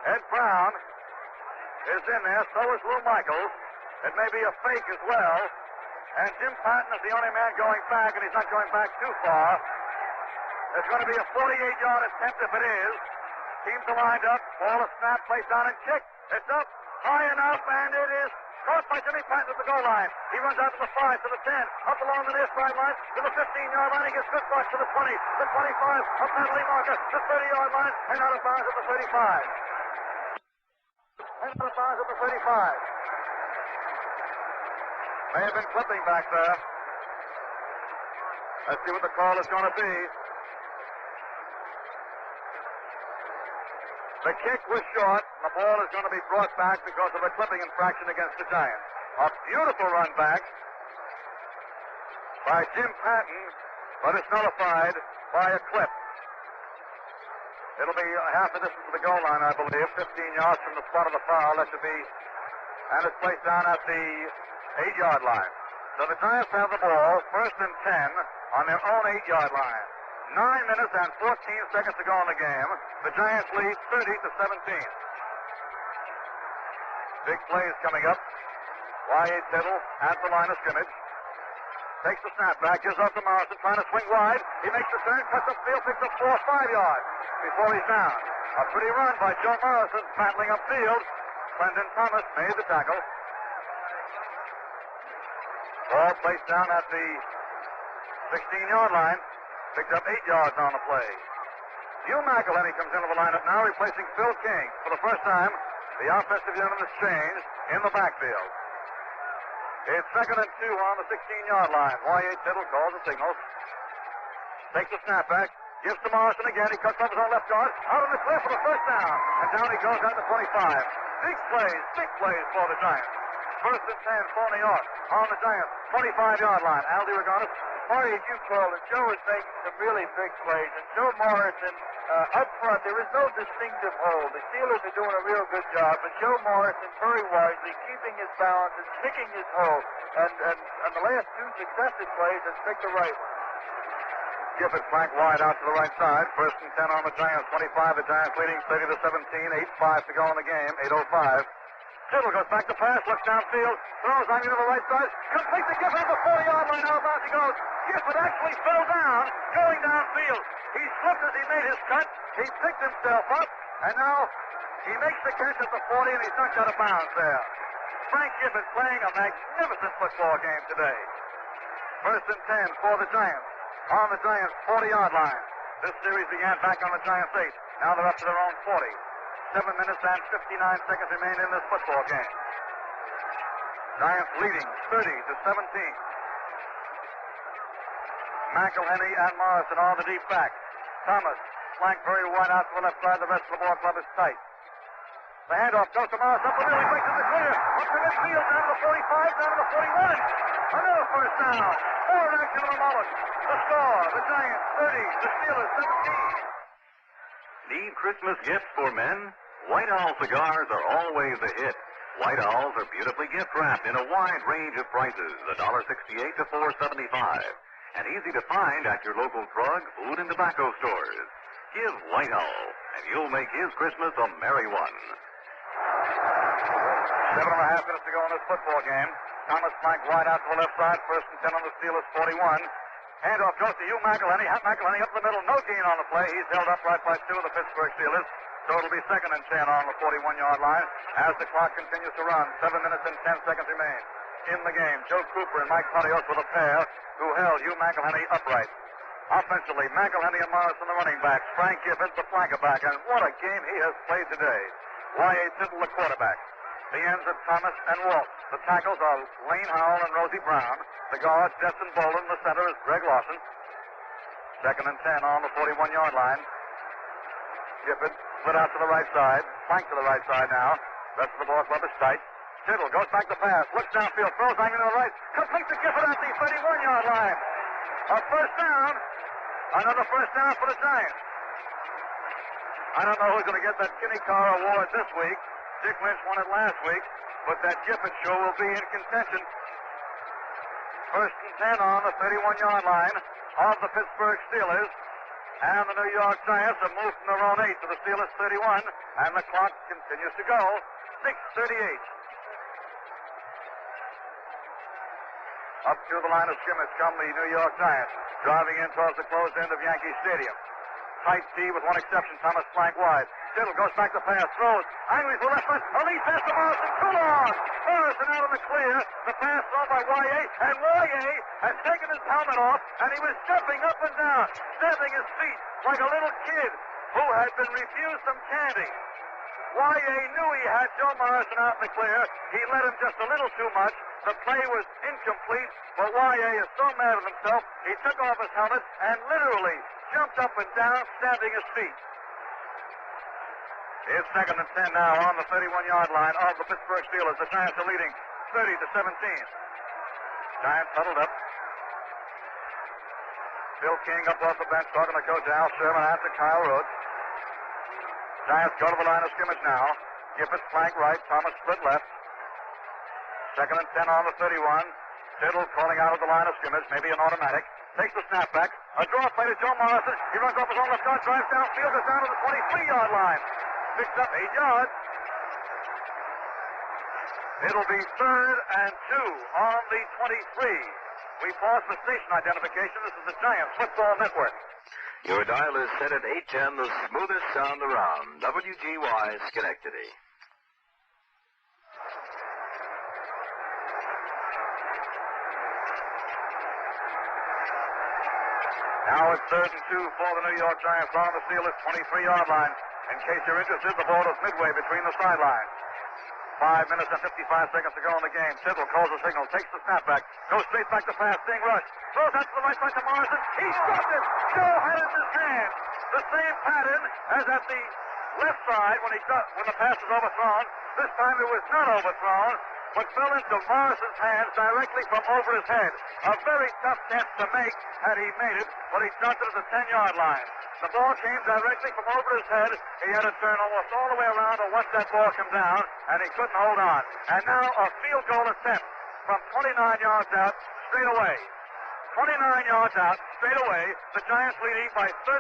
Ed Brown is in there, so is Lou Michaels. It may be a fake as well, and Jim Patton is the only man going back, and he's not going back too far. It's going to be a 48-yard attempt if it is. Teams are lined up. Ball is snapped, placed down, and kicked. It's up high enough, and it is caught by Jimmy Patton at the goal line. He runs out to the 5, to the 10, up along the near sideline, to the 15-yard line. He gets good bucks to the 20, the 25, a penalty marker, the 30-yard line, and out of bounds at the 35. And out of bounds at the 35. May have been clipping back there. Let's see what the call is going to be. The kick was short, and the ball is going to be brought back because of a clipping infraction against the Giants. A beautiful run back by Jim Patton, but it's nullified by a clip. It'll be half the distance to the goal line, I believe, 15 yards from the spot of the foul. That should be, and it's placed down at the 8-yard line. So the Giants have the ball, 1st and 10 on their own 8-yard line. 9 minutes and 14 seconds to go in the game. The Giants lead 30-17. Big plays coming up. Y.A. Tittle at the line of scrimmage. Takes the snap back, gives up to Morrison, trying to swing wide. He makes the turn, cuts upfield, picks up 4 or 5 yards before he's down. A pretty run by Joe Morrison, battling upfield. Brendan Thomas made the tackle. Ball placed down at the 16-yard line. Picked up 8 yards on the play. Hugh McElhenney comes into the lineup now, replacing Phil King. For the first time, the offensive unit has changed in the backfield. It's 2nd and 2 on the 16-yard line. Y.A. Tittle calls the signal. Takes the snap back. Gives to Morrison again. He cuts off his own left guard. Out of the clear for the first down. And down he goes at the 25. Big plays for the Giants. 1st and 10 for New York on the Giants' 25-yard line. Aldi Reganis. Marty, as you called it, Joe is making some really big plays, and Joe Morrison up front, there is no distinctive hold. The Steelers are doing a real good job, but Joe Morrison very wisely keeping his balance and picking his hold, and on the last 2 successive plays has picked the right one. Gifford flank wide out to the right side. 1st and 10 on the Giants' 25. The Giants leading 30-17. 8:05 to go in the game. 8:05. Tittle goes back to pass, looks downfield, throws on to the right side, complete to Gifford at the 40-yard line. Out of bounds he goes. Gifford actually fell down, going downfield. He slipped as he made his cut. He picked himself up, and now he makes the catch at the 40, and he's knocked out of bounds there. Frank Gifford playing a magnificent football game today. 1st and 10 for the Giants on the Giants' 40-yard line. This series began back on the Giants' 8. Now they're up to their own 40. 7 minutes and 59 seconds remain in this football game. Giants leading 30-17. McElhenney and Morrison on the deep back. Thomas flanked very wide out to the left side. The rest of the ball club is tight. The handoff goes to Morris up the middle. He breaks in the clear. Up to midfield, down to the 45, down to the 41. Another first down. More action on the mullet. The score, the Giants 30, the Steelers 17. Need Christmas gifts for men? White Owl cigars are always a hit. White Owls are beautifully gift wrapped in a wide range of prices, $1.68 to $4.75, and easy to find at your local drug, food, and tobacco stores. Give White Owl, and you'll make his Christmas a merry one. 7.5 minutes to go in this football game. Thomas flanked wide out to the left side. First and 10 on the Steelers 41. Handoff goes to Hugh McElhenney. McElhenney up the middle. No gain on the play. He's held up right by two of the Pittsburgh Steelers. So it'll be second and 10 on the 41-yard line as the clock continues to run. 7 minutes and 10 seconds remain in the game. Joe Cooper and Mike Parios with a pair who held Hugh McElhenney upright. Offensively, McElhenney and Morrison the running backs. Frank Gibbons the flanker back. And what a game he has played today. Y.A. Tittle the quarterback. The ends are Thomas and Walt. The tackles are Lane Howell and Rosie Brown. The guards, Jetson Bolden. The center is Greg Lawson. Second and 10 on the 41-yard line. Gibbons split out to the right side. Flank to the right side now. Rest of the ball club is tight. Tittle goes back to pass. Looks downfield. Throws hanging to the right. Complete to Gifford at the 31-yard line. A first down. Another first down for the Giants. I don't know who's going to get that Kinney Carr award this week. Dick Lynch won it last week, but that Gifford show will be in contention. First and 10 on the 31-yard line of the Pittsburgh Steelers. And the New York Giants have moved from their own 8 to the Steelers 31, and the clock continues to go. 6:38. Up to the line of scrimmage come the New York Giants, driving in towards the closed end of Yankee Stadium. Tight D with one exception, Thomas flank wide. Tittle goes back to pass, throws. Angry to the left foot. A lead pass to Morrison. Too long. Morrison out in the clear. The pass thrown by Y.A. And Y.A. has taken his helmet off, and he was jumping up and down, stamping his feet like a little kid who had been refused some candy. Y.A. knew he had Joe Morrison out in the clear. He let him just a little too much. The play was incomplete, but Y.A. is so mad at himself, he took off his helmet and literally jumped up and down, stamping his feet. It's second and 10 now on the 31-yard line of the Pittsburgh Steelers. The Giants are leading 30-17. Giants huddled up. Bill King up off the bench talking to Coach Al Sherman after Kyle Rhodes. Giants go to the line of scrimmage now. Gifford flank right, Thomas split left. Second and 10 on the 31. Tittle calling out of the line of scrimmage, maybe an automatic. Takes the snap back. A draw play to Joe Morrison. He runs off his own left guard, drives downfield, is down to the 23-yard line. Picks up 8 yards. It'll be third and 2 on the 23. We pause for station identification. This is the Giants Football Network. Your dial is set at 810, the smoothest sound around. WGY Schenectady. Now it's third and 2 for the New York Giants on the Steelers' 23-yard line. In case you're interested, the ball is midway between the sidelines. 5 minutes and 55 seconds to go in the game. Tittle calls the signal, takes the snap back, goes straight back to pass, being rushed. Throws out to the right side to Morrison. He struck it. Joe had it in his hand. The same pattern as at the left side when the pass was overthrown. This time it was not overthrown, but fell into Morrison's hands directly from over his head. A very tough catch to make had he made it, but he dropped it at the 10-yard line. The ball came directly from over his head. He had to turn almost all the way around to watch that ball come down, and he couldn't hold on. And now a field goal attempt from 29 yards out, straight away. 29 yards out, straight away. The Giants leading by 13.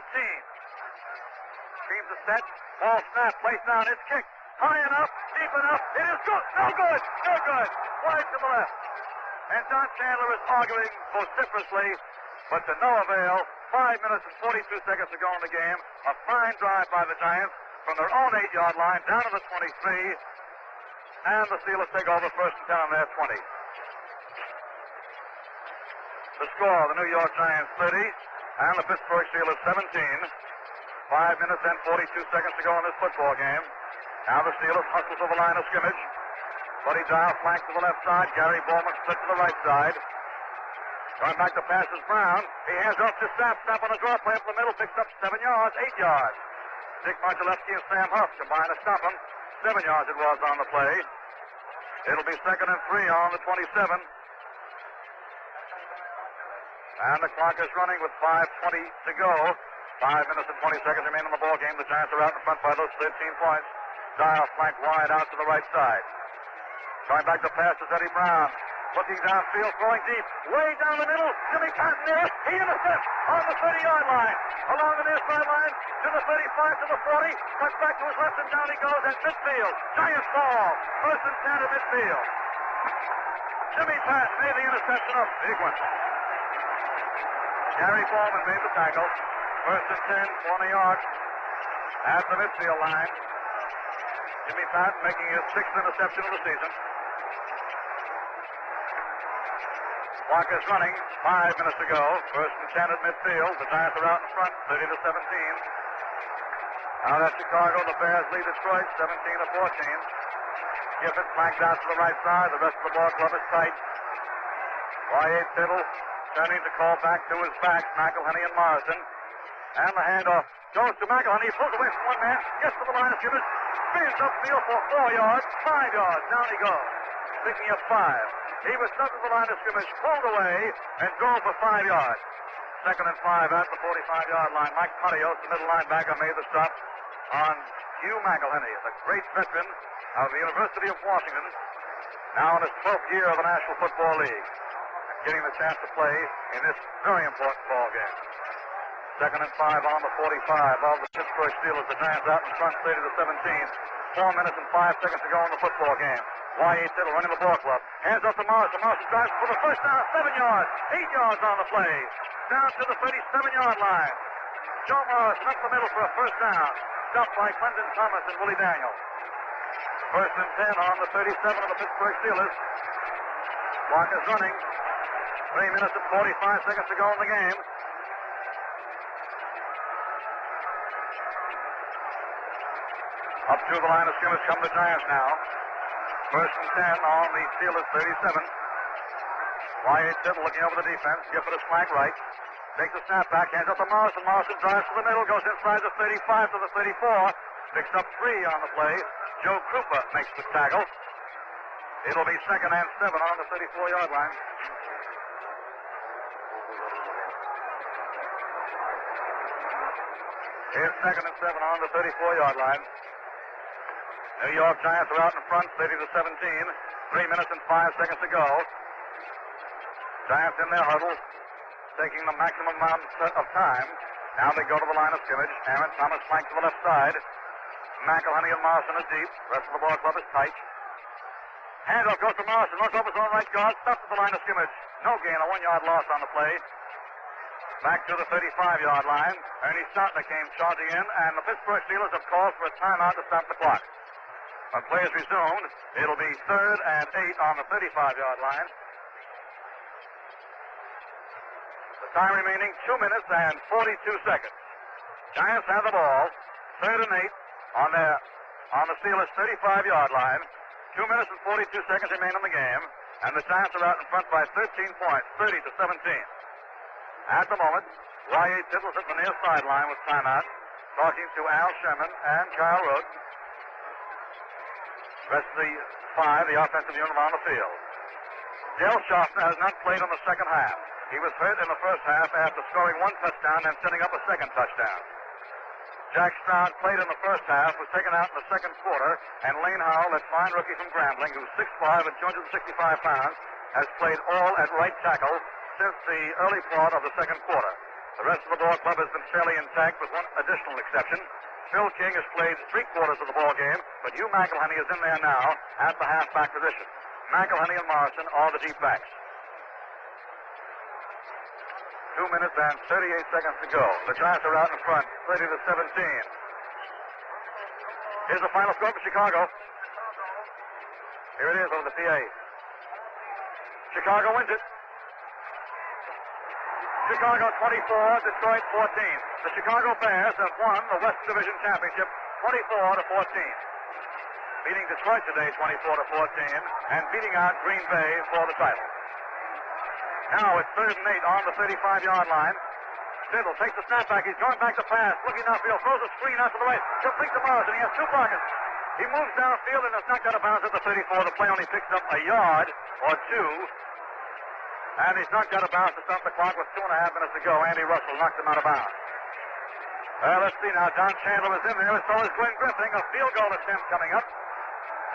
Teams are set. Ball snap, placed down. It's kicked. High enough, deep enough. It is good. No good. No good. Wide to the left. And Don Chandler is arguing vociferously, but to no avail. 5 minutes and 42 seconds to go in the game. A fine drive by the Giants from their own 8-yard line down to the 23. And the Steelers take over first and 10 on their 20. The score, the New York Giants 30 and the Pittsburgh Steelers 17. 5 minutes and 42 seconds to go in this football game. Now the Steelers hustle to the line of scrimmage. Buddy Dial flank to the left side. Gary Bowman split to the right side. Going back to pass is Brown. He hands off to Sapp. Sapp on a draw play up the middle. Picks up 7 yards, 8 yards. Dick Margolewski and Sam Huff combine to stop him. 7 yards it was on the play. It'll be 2nd and 3 on the 27. And the clock is running with 5:20 to go. 5 minutes and 20 seconds remain in the ball game. The Giants are out in front by those 13 points. Dial flank wide out to the right side. Going back to pass is Eddie Brown. Looking downfield, throwing deep. Way down the middle. Jimmy Patton there. He intercepts on the 30-yard line. Along the near sideline to the 35, to the 40. Cuts back to his left and down he goes at midfield. Giants ball. 1st and 10 at midfield. Jimmy Patton made the interception of big one. Gary Ballman made the tackle. 1st and 10, 20 yards at the midfield line. Jimmy Patton making his 6th interception of the season. Clock is running. 5 minutes to go. 1st and 10 at midfield. The Giants are out in front, 30-17. Now that's Chicago. The Bears lead Detroit, 17-14. Gifford flanked out to the right side. The rest of the ball club is tight. Y.A. Tittle turning to call back to his back. McElhenney and Morrison. And the handoff goes to McElhenney. He pulls away from one man. Gets to the line of scrimmage. Spins upfield for 4 yards. 5 yards. Down he goes. Picking up 5. He was stuck at the line of scrimmage, pulled away, and drove for 5 yards. 2nd and 5 at the 45-yard line. Mike Patios, the middle linebacker, made the stop on Hugh McElhenney, the great veteran of the University of Washington, now in his 12th year of the National Football League, getting the chance to play in this very important ball game. 2nd and 5 on the 45 of the Pittsburgh Steelers. The Giants out in front, 30-17. 4 minutes and 5 seconds to go in the football game. Y.A. Tittle running the ball club. Hands up to Morrison. Morrison drives for the first down. 7 yards. 8 yards on the play. Down to the 37-yard line. Joe Morrison up the middle for a first down. Stopped by Clinton Thomas and Willie Daniels. 1st and 10 on the 37 of the Pittsburgh Steelers. Clock is running. 3 minutes and 45 seconds to go in the game. Up to the line of scrimmage come the Giants now. 1st and 10 on the Steelers 37. Y.A. Tittle looking over the defense. Gifford is flank right. Takes a snap back. Hands up to Morrison. Morrison drives to the middle. Goes inside the 35 to the 34. Picks up 3 on the play. Joe Krupa makes the tackle. It'll be 2nd and 7 on the 34-yard line. Here's 2nd and 7 on the 34-yard line. New York Giants are out in front, 30-17. 3 minutes and 5 seconds to go. Giants in their huddle, taking the maximum amount of time. Now they go to the line of scrimmage. Aaron Thomas flanked to the left side. McElhenney and Morrison are deep. The rest of the ball club is tight. Handoff goes to Morrison. Runs over his own right guard. Stops at the line of scrimmage. No gain, a 1-yard loss on the play. Back to the 35-yard line. Ernie Stotler came charging in, and the Pittsburgh Steelers have called for a timeout to stop the clock. When play is resumed, it'll be 3rd and 8 on the 35-yard line. The time remaining 2 minutes and 42 seconds. Giants have the ball. 3rd and 8 on the Steelers' 35-yard line. 2 minutes and 42 seconds remain in the game, and the Giants are out in front by 13 points, 30-17. At the moment, Y.A. Tittle's at the near sideline with timeout, talking to Al Sherman and Kyle Rote. Rest of the 5, the offensive unit on the field. Dale Schaffner has not played in the second half. He was hurt in the first half after scoring 1 touchdown and setting up a second touchdown. Jack Stroud played in the first half, was taken out in the second quarter, and Lane Howell, that fine rookie from Grambling, who's 6'5" and 265 pounds, has played all at right tackle since the early part of the second quarter. The rest of the ball club has been fairly intact with one additional exception. Phil King has played 3/4 of the ball game, but Hugh McElhenney is in there now at the halfback position. McElhenney and Morrison are the deep backs. 2 minutes and 38 seconds to go. The Giants are out in front, 30-17. Here's the final score for Chicago. Here it is over the PA. Chicago wins it. Chicago 24, Detroit 14. The Chicago Bears have won the Western Division Championship 24-14. Beating Detroit today 24-14 and beating out Green Bay for the title. Now it's 3rd and 8 on the 35-yard line. Tittle takes the snap back. He's going back to pass. Looking downfield. Throws a screen out to the right. Complete to Morrison. He has 2 pockets. He moves downfield and is knocked out of bounds at the 34. The play only picks up a yard or two. And he's knocked out of bounds to stop the clock with 2.5 minutes to go. Andy Russell knocked him out of bounds. Well, let's see now. Don Chandler is in there, and so is Glenn Griffin. A field goal attempt coming up.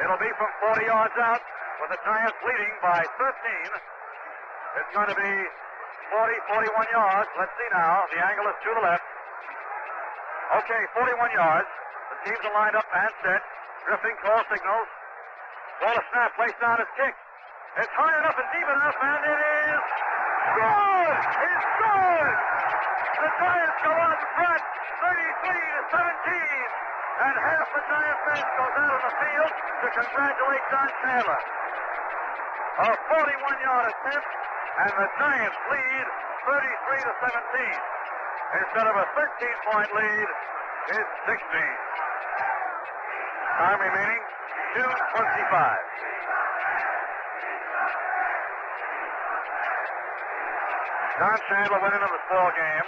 It'll be from 40 yards out with the Giants leading by 13. It's going to be 40, 41 yards. Let's see now. The angle is to the left. Okay, 41 yards. The teams are lined up and set. Griffin call signals. Ball a snap, placed down, is kicked. It's high enough and deep enough, and it is good! It's good! The Giants go out in front, 33-17. And half the Giants bench goes out on the field to congratulate Don Chandler. A 41-yard attempt, and the Giants lead 33-17. Instead of a 13-point lead, it's 16. Time remaining, 2:25. Don Chandler went into this ball game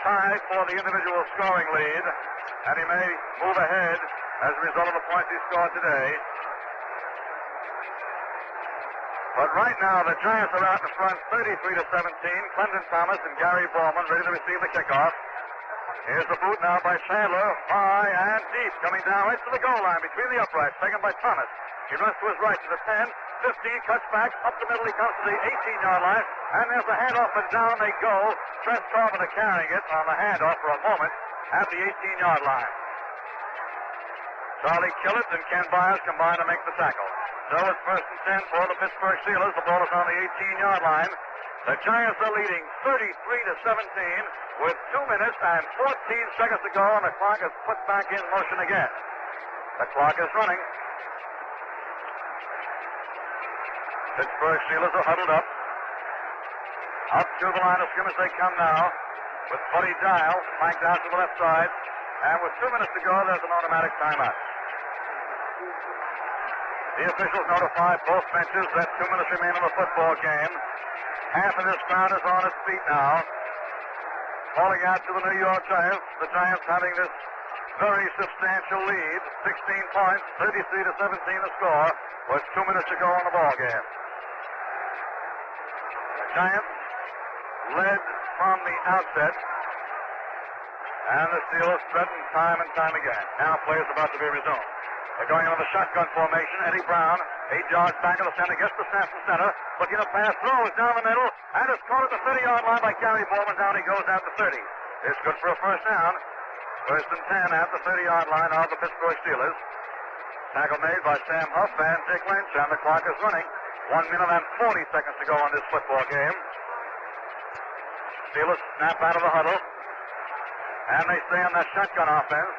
tied for the individual scoring lead, and he may move ahead as a result of the points he scored today. But right now, the Giants are out in front, 33-17. Clinton Thomas and Gary Bowman ready to receive the kickoff. Here's the boot now by Chandler, high and deep, coming down right to the goal line between the uprights, taken by Thomas. He runs to his right to the 10, 15, cuts back, up the middle, he comes to the 18-yard line, and there's a handoff, and down they go. Trent Carpenter carrying it on the handoff for a moment at the 18-yard line. Charlie Killett and Ken Byers combine to make the tackle. So it's first and 10 for the Pittsburgh Steelers. The ball is on the 18-yard line. The Giants are leading 33-17 with 2 minutes and 14 seconds to go, and the clock is put back in motion again. The clock is running. Pittsburgh Steelers are huddled up. Up to the line of scrimmage they come now with Buddy Dial flanked out to the left side. And with 2 minutes to go, there's an automatic timeout. The officials notify both benches that 2 minutes remain in the football game. Half of this crowd is on its feet now, calling out to the New York Giants. The Giants having this very substantial lead, 16 points, 33-17 the score, with 2 minutes to go in the ball game. The Giants led from the outset, and the Steelers threatened time and time again. Now play is about to be resumed. They're going into the shotgun formation. Eddie Brown, 8 yards back of the center, gets the snap from center, looking to pass, throws down the middle, and is caught at the 30-yard line by Gary Bowman. Down he goes at the 30. It's good for a first down. First and 10 at the 30-yard line of the Pittsburgh Steelers. Tackle made by Sam Huff and Dick Lynch, and the clock is running. 1 minute and 40 seconds to go on this football game. Steelers snap out of the huddle, and they stay on that shotgun offense.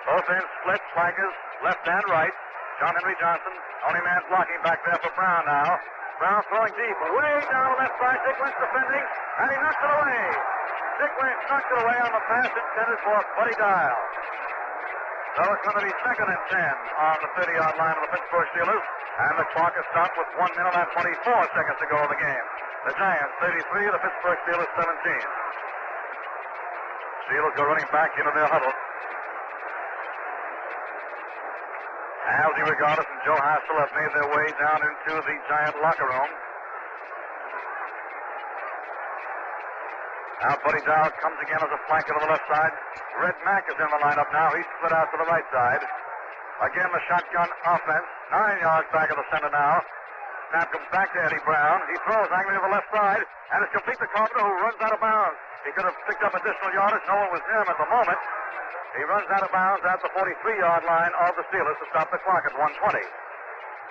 Both ends split, flankers, left and right. John Henry Johnson, only man blocking back there for Brown now. Brown throwing deep, way down the left side. Dick Lynch defending, and he knocks it away. Dick Lynch knocked it away on the pass intended for Buddy Dial. So it's going to be second and 10 on the 30-yard line of the Pittsburgh Steelers, and the clock is stopped with 1 minute and 24 seconds to go in the game. The Giants 33, the Pittsburgh Steelers 17. Steelers go running back into their huddle. Algie Regalis and Joe Hassel have made their way down into the Giant locker room. Now Buddy Dow comes again as a flanker to the left side. Red Mack is in the lineup now. He's split out to the right side. Again, the shotgun offense. 9 yards back of the center now. Snap comes back to Eddie Brown. He throws angry to the left side, and it's complete to Carpenter, who runs out of bounds. He could have picked up additional yardage. No one was near him at the moment. He runs out of bounds at the 43-yard line of the Steelers to stop the clock at 1:20.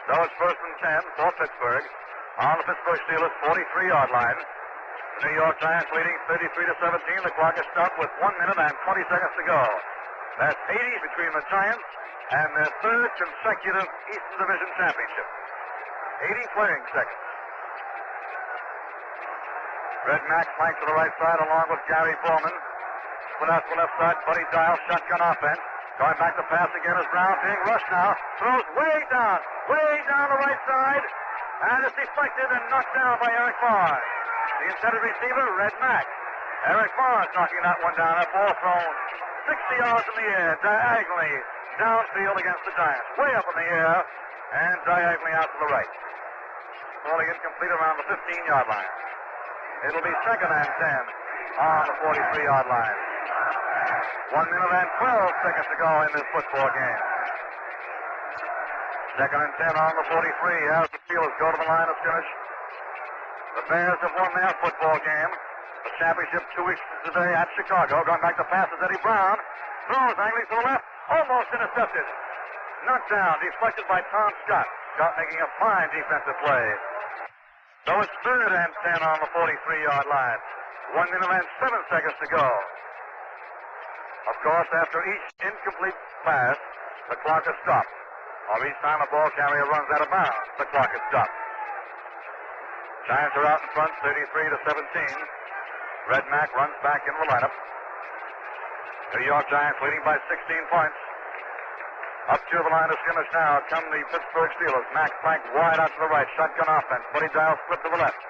So it's first and 10 for Pittsburgh. On the Pittsburgh Steelers 43-yard line. The New York Giants leading 33-17. The clock is stopped with 1 minute and 20 seconds to go. That's 80 between the Giants and their third consecutive Eastern Division championship. 80 playing seconds. Red Mack flanked to the right side along with Gary Bowman. Split out to the left side, Buddy Dial, shotgun offense. Going back to pass again is Brown, being rushed now. Throws way down the right side. And it's deflected and knocked down by Eric Barr. The intended receiver, Red Mack. Eric Morris knocking that one down. That ball thrown 60 yards in the air, diagonally downfield against the Giants. Way up in the air and diagonally out to the right. Falling incomplete around the 15-yard line. It'll be 2nd and 10 on the 43-yard line. 1 minute and 12 seconds to go in this football game. 2nd and 10 on the 43 as the Steelers go to the line of scrimmage. The Bears have won their football game. The championship 2 weeks today at Chicago. Going back to passes, Eddie Brown throws angling to the left, almost intercepted. Knocked down, deflected by Tom Scott. Scott making a fine defensive play. So it's 3rd and 10 on the 43-yard line. 1 minute and 7 seconds to go. Of course, after each incomplete pass, the clock is stopped. Or each time a ball carrier runs out of bounds, the clock is stopped. Giants are out in front, 33-17. Red Mac runs back into the lineup. New York Giants leading by 16 points. Up to the line of scrimmage now come the Pittsburgh Steelers. Mac flanked wide out to the right. Shotgun offense. Buddy Giles split to the left.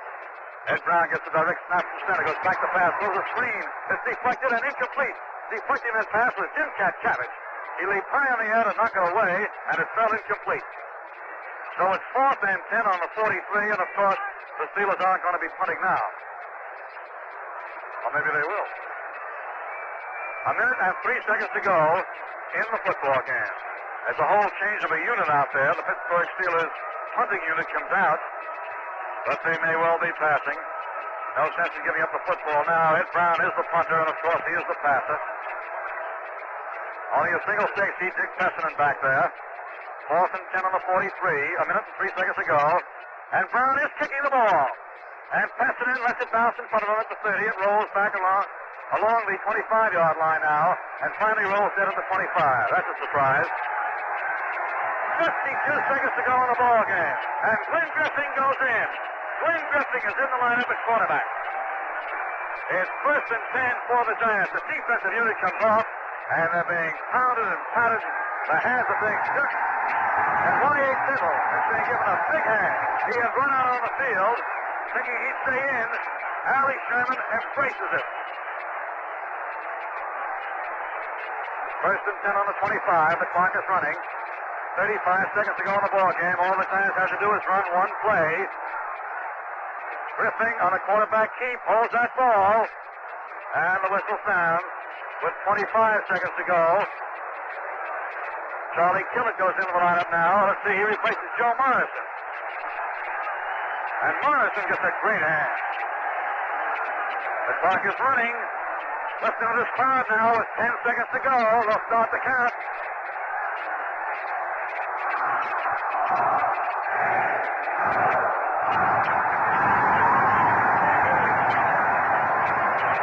Ed Brown gets a direct snap from center. Goes back to pass. Throws a screen. It's deflected and incomplete. Deflecting that pass was Jim Cavic. He leaped high in the air to knock it away, and it fell incomplete. So it's 4th and 10 on the 43, and of course, the Steelers aren't going to be punting now. Or maybe they will. 1 minute and 3 seconds to go in the football game. There's a whole change of a unit out there. The Pittsburgh Steelers punting unit comes out, but they may well be passing. No sense in giving up the football now. Ed Brown is the punter, and of course he is the passer. Only a single safety, Dick Pessinen back there. 4th and 10 on the 43, 1 minute and 3 seconds to go. And Brown is kicking the ball. And Pessinen lets it bounce in front of him at the 30. It rolls back along the 25-yard line now, and finally rolls dead at the 25. That's a surprise. 52 seconds to go in the ball game. And Glenn Griffin goes in. Glenn Griffin is in the lineup at quarterback. It's 1st and 10 for the Giants. The defensive unit comes off, and they're being pounded and patted. The hands are being shook. And Y.A. Tittle is being given a big hand. He had run out on the field, thinking he'd stay in. Allie Sherman embraces it. 1st and 10 on the 25. The clock is running. 35 seconds to go in the ball game. All the Giants have to do is run one play. Griffin on the quarterback keep holds that ball. And the whistle sounds with 25 seconds to go. Charlie Killett goes into the lineup now. Let's see, he replaces Joe Morrison. And Morrison gets a great hand. The clock is running. Listen to this crowd now with 10 seconds to go. They'll start the count.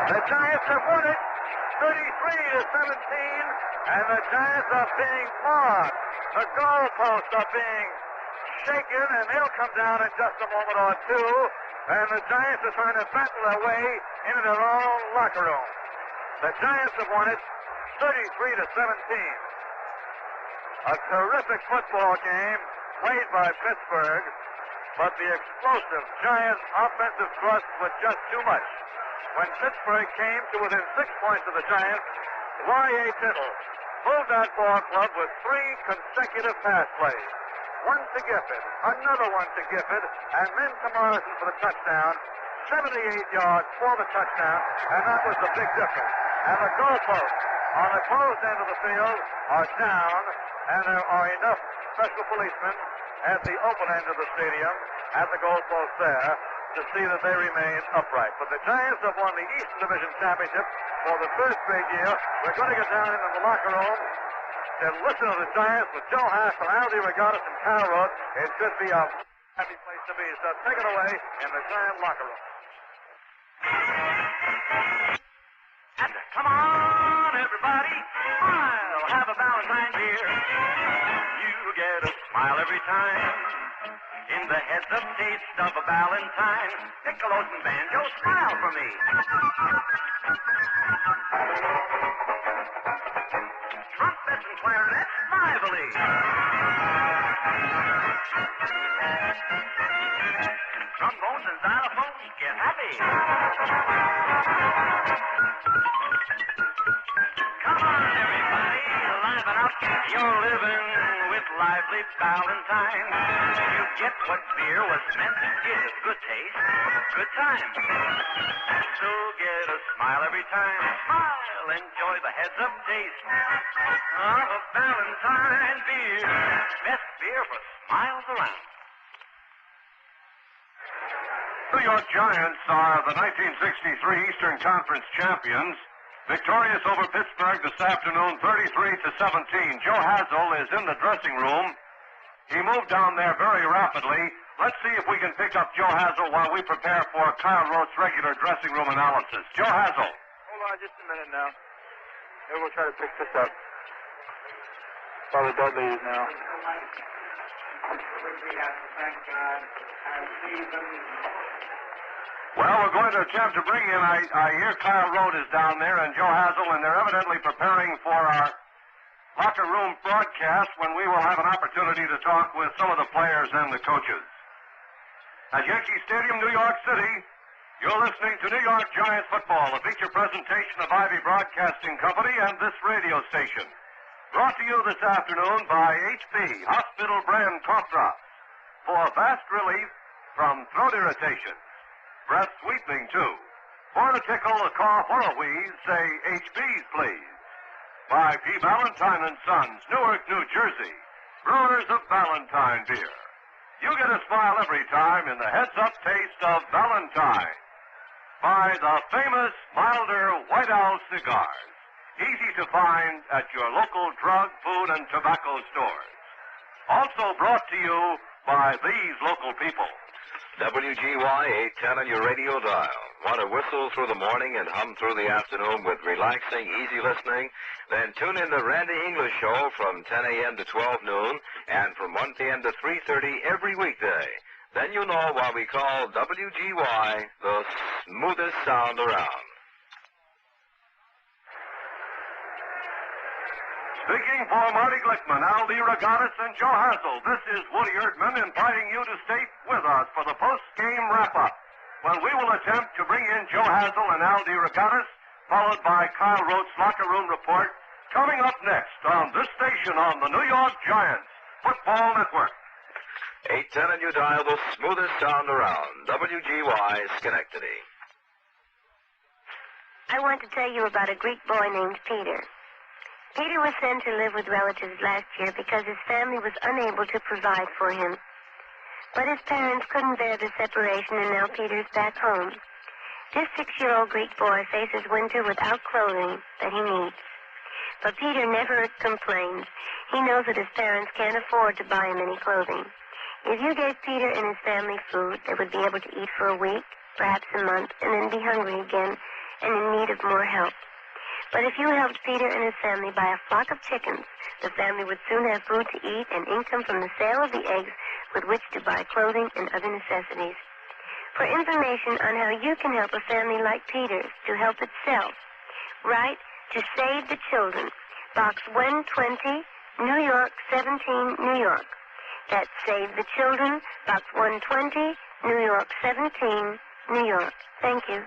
The Giants have won it 33-17. And the Giants are being marked. The goalposts are being shaken, and they'll come down in just a moment or two. And the Giants are trying to battle their way into their own locker room. The Giants have won it 33-17. A terrific football game played by Pittsburgh, but the explosive Giants offensive thrust was just too much. When Pittsburgh came to within 6 points of the Giants, Y.A. Tittle moved that ball club with 3 consecutive pass plays. One to Gifford, another one to Gifford, and then to Morrison for the touchdown. 78 yards for the touchdown, and that was the big difference. And the goalposts on the closed end of the field are down, and there are enough special policemen at the open end of the stadium, at the goalpost there, to see that they remain upright. But the Giants have won the Eastern Division Championship for the 3rd straight year. We're going to get down into the locker room and listen to the Giants with Joe Haskell, Aldi Regattas, and Kyle Roth. It should be a happy place to be. So take it away in the Giant locker room. And come on, everybody, smile. Have a Valentine's here. You get a smile every time. In the heads up taste of a Valentine. Piccolos and banjos, smile for me. Trumpets and clarinets, lively. Trombones and xylophones, get happy. Come on, everybody, liven up. You're living with lively Valentine. You get what beer was meant to give. Good taste, good time. So get a smile every time. Smile, enjoy the heads-up taste of Valentine beer. Best beer for smiles around. New York Giants are the 1963 Eastern Conference champions, victorious over Pittsburgh this afternoon, 33-17. Joe Hazel is in the dressing room. He moved down there very rapidly. Let's see if we can pick up Joe Hazel while we prepare for Kyle Rote's regular dressing room analysis. Joe Hazel. Hold on just a minute now. Maybe we'll try to pick this up. Father Dudley is now. Well, we're going to attempt to bring in, I hear Kyle Rote is down there and Joe Hazel, and they're evidently preparing for our locker room broadcast when we will have an opportunity to talk with some of the players and the coaches. At Yankee Stadium, New York City, you're listening to New York Giants football, a feature presentation of Ivy Broadcasting Company and this radio station. Brought to you this afternoon by HP, hospital brand cough drops, for fast relief from throat irritation. Breath sweetening, too. For a tickle, a cough, or a wheeze, say HB's, please. By P. Valentine & Sons, Newark, New Jersey, brewers of Valentine beer. You get a smile every time in the heads-up taste of Valentine. By the famous Milder White Owl cigars, easy to find at your local drug, food, and tobacco stores. Also brought to you by these local people. WGY 810 on your radio dial. Want to whistle through the morning and hum through the afternoon with relaxing, easy listening? Then tune in the Randy English Show from 10 a.m. to 12 noon and from 1 p.m. to 3:30 every weekday. Then you'll know why we call WGY the smoothest sound around. Speaking for Marty Glickman, Al DeRogatis, and Joe Hazel, this is Woody Erdman inviting you to stay with us for the post-game wrap-up, when we will attempt to bring in Joe Hazel and Al DeRogatis, followed by Kyle Rote's Locker Room Report, coming up next on this station on the New York Giants Football Network. 810 on your dial, the smoothest sound around. WGY Schenectady. I want to tell you about a Greek boy named Peter. Peter was sent to live with relatives last year because his family was unable to provide for him. But his parents couldn't bear the separation, and now Peter's back home. This 6-year-old Greek boy faces winter without clothing that he needs. But Peter never complains. He knows that his parents can't afford to buy him any clothing. If you gave Peter and his family food, they would be able to eat for a week, perhaps a month, and then be hungry again and in need of more help. But if you helped Peter and his family buy a flock of chickens, the family would soon have food to eat and income from the sale of the eggs with which to buy clothing and other necessities. For information on how you can help a family like Peter's to help itself, write to Save the Children, Box 120, New York 17, New York. That's Save the Children, Box 120, New York 17, New York. Thank you.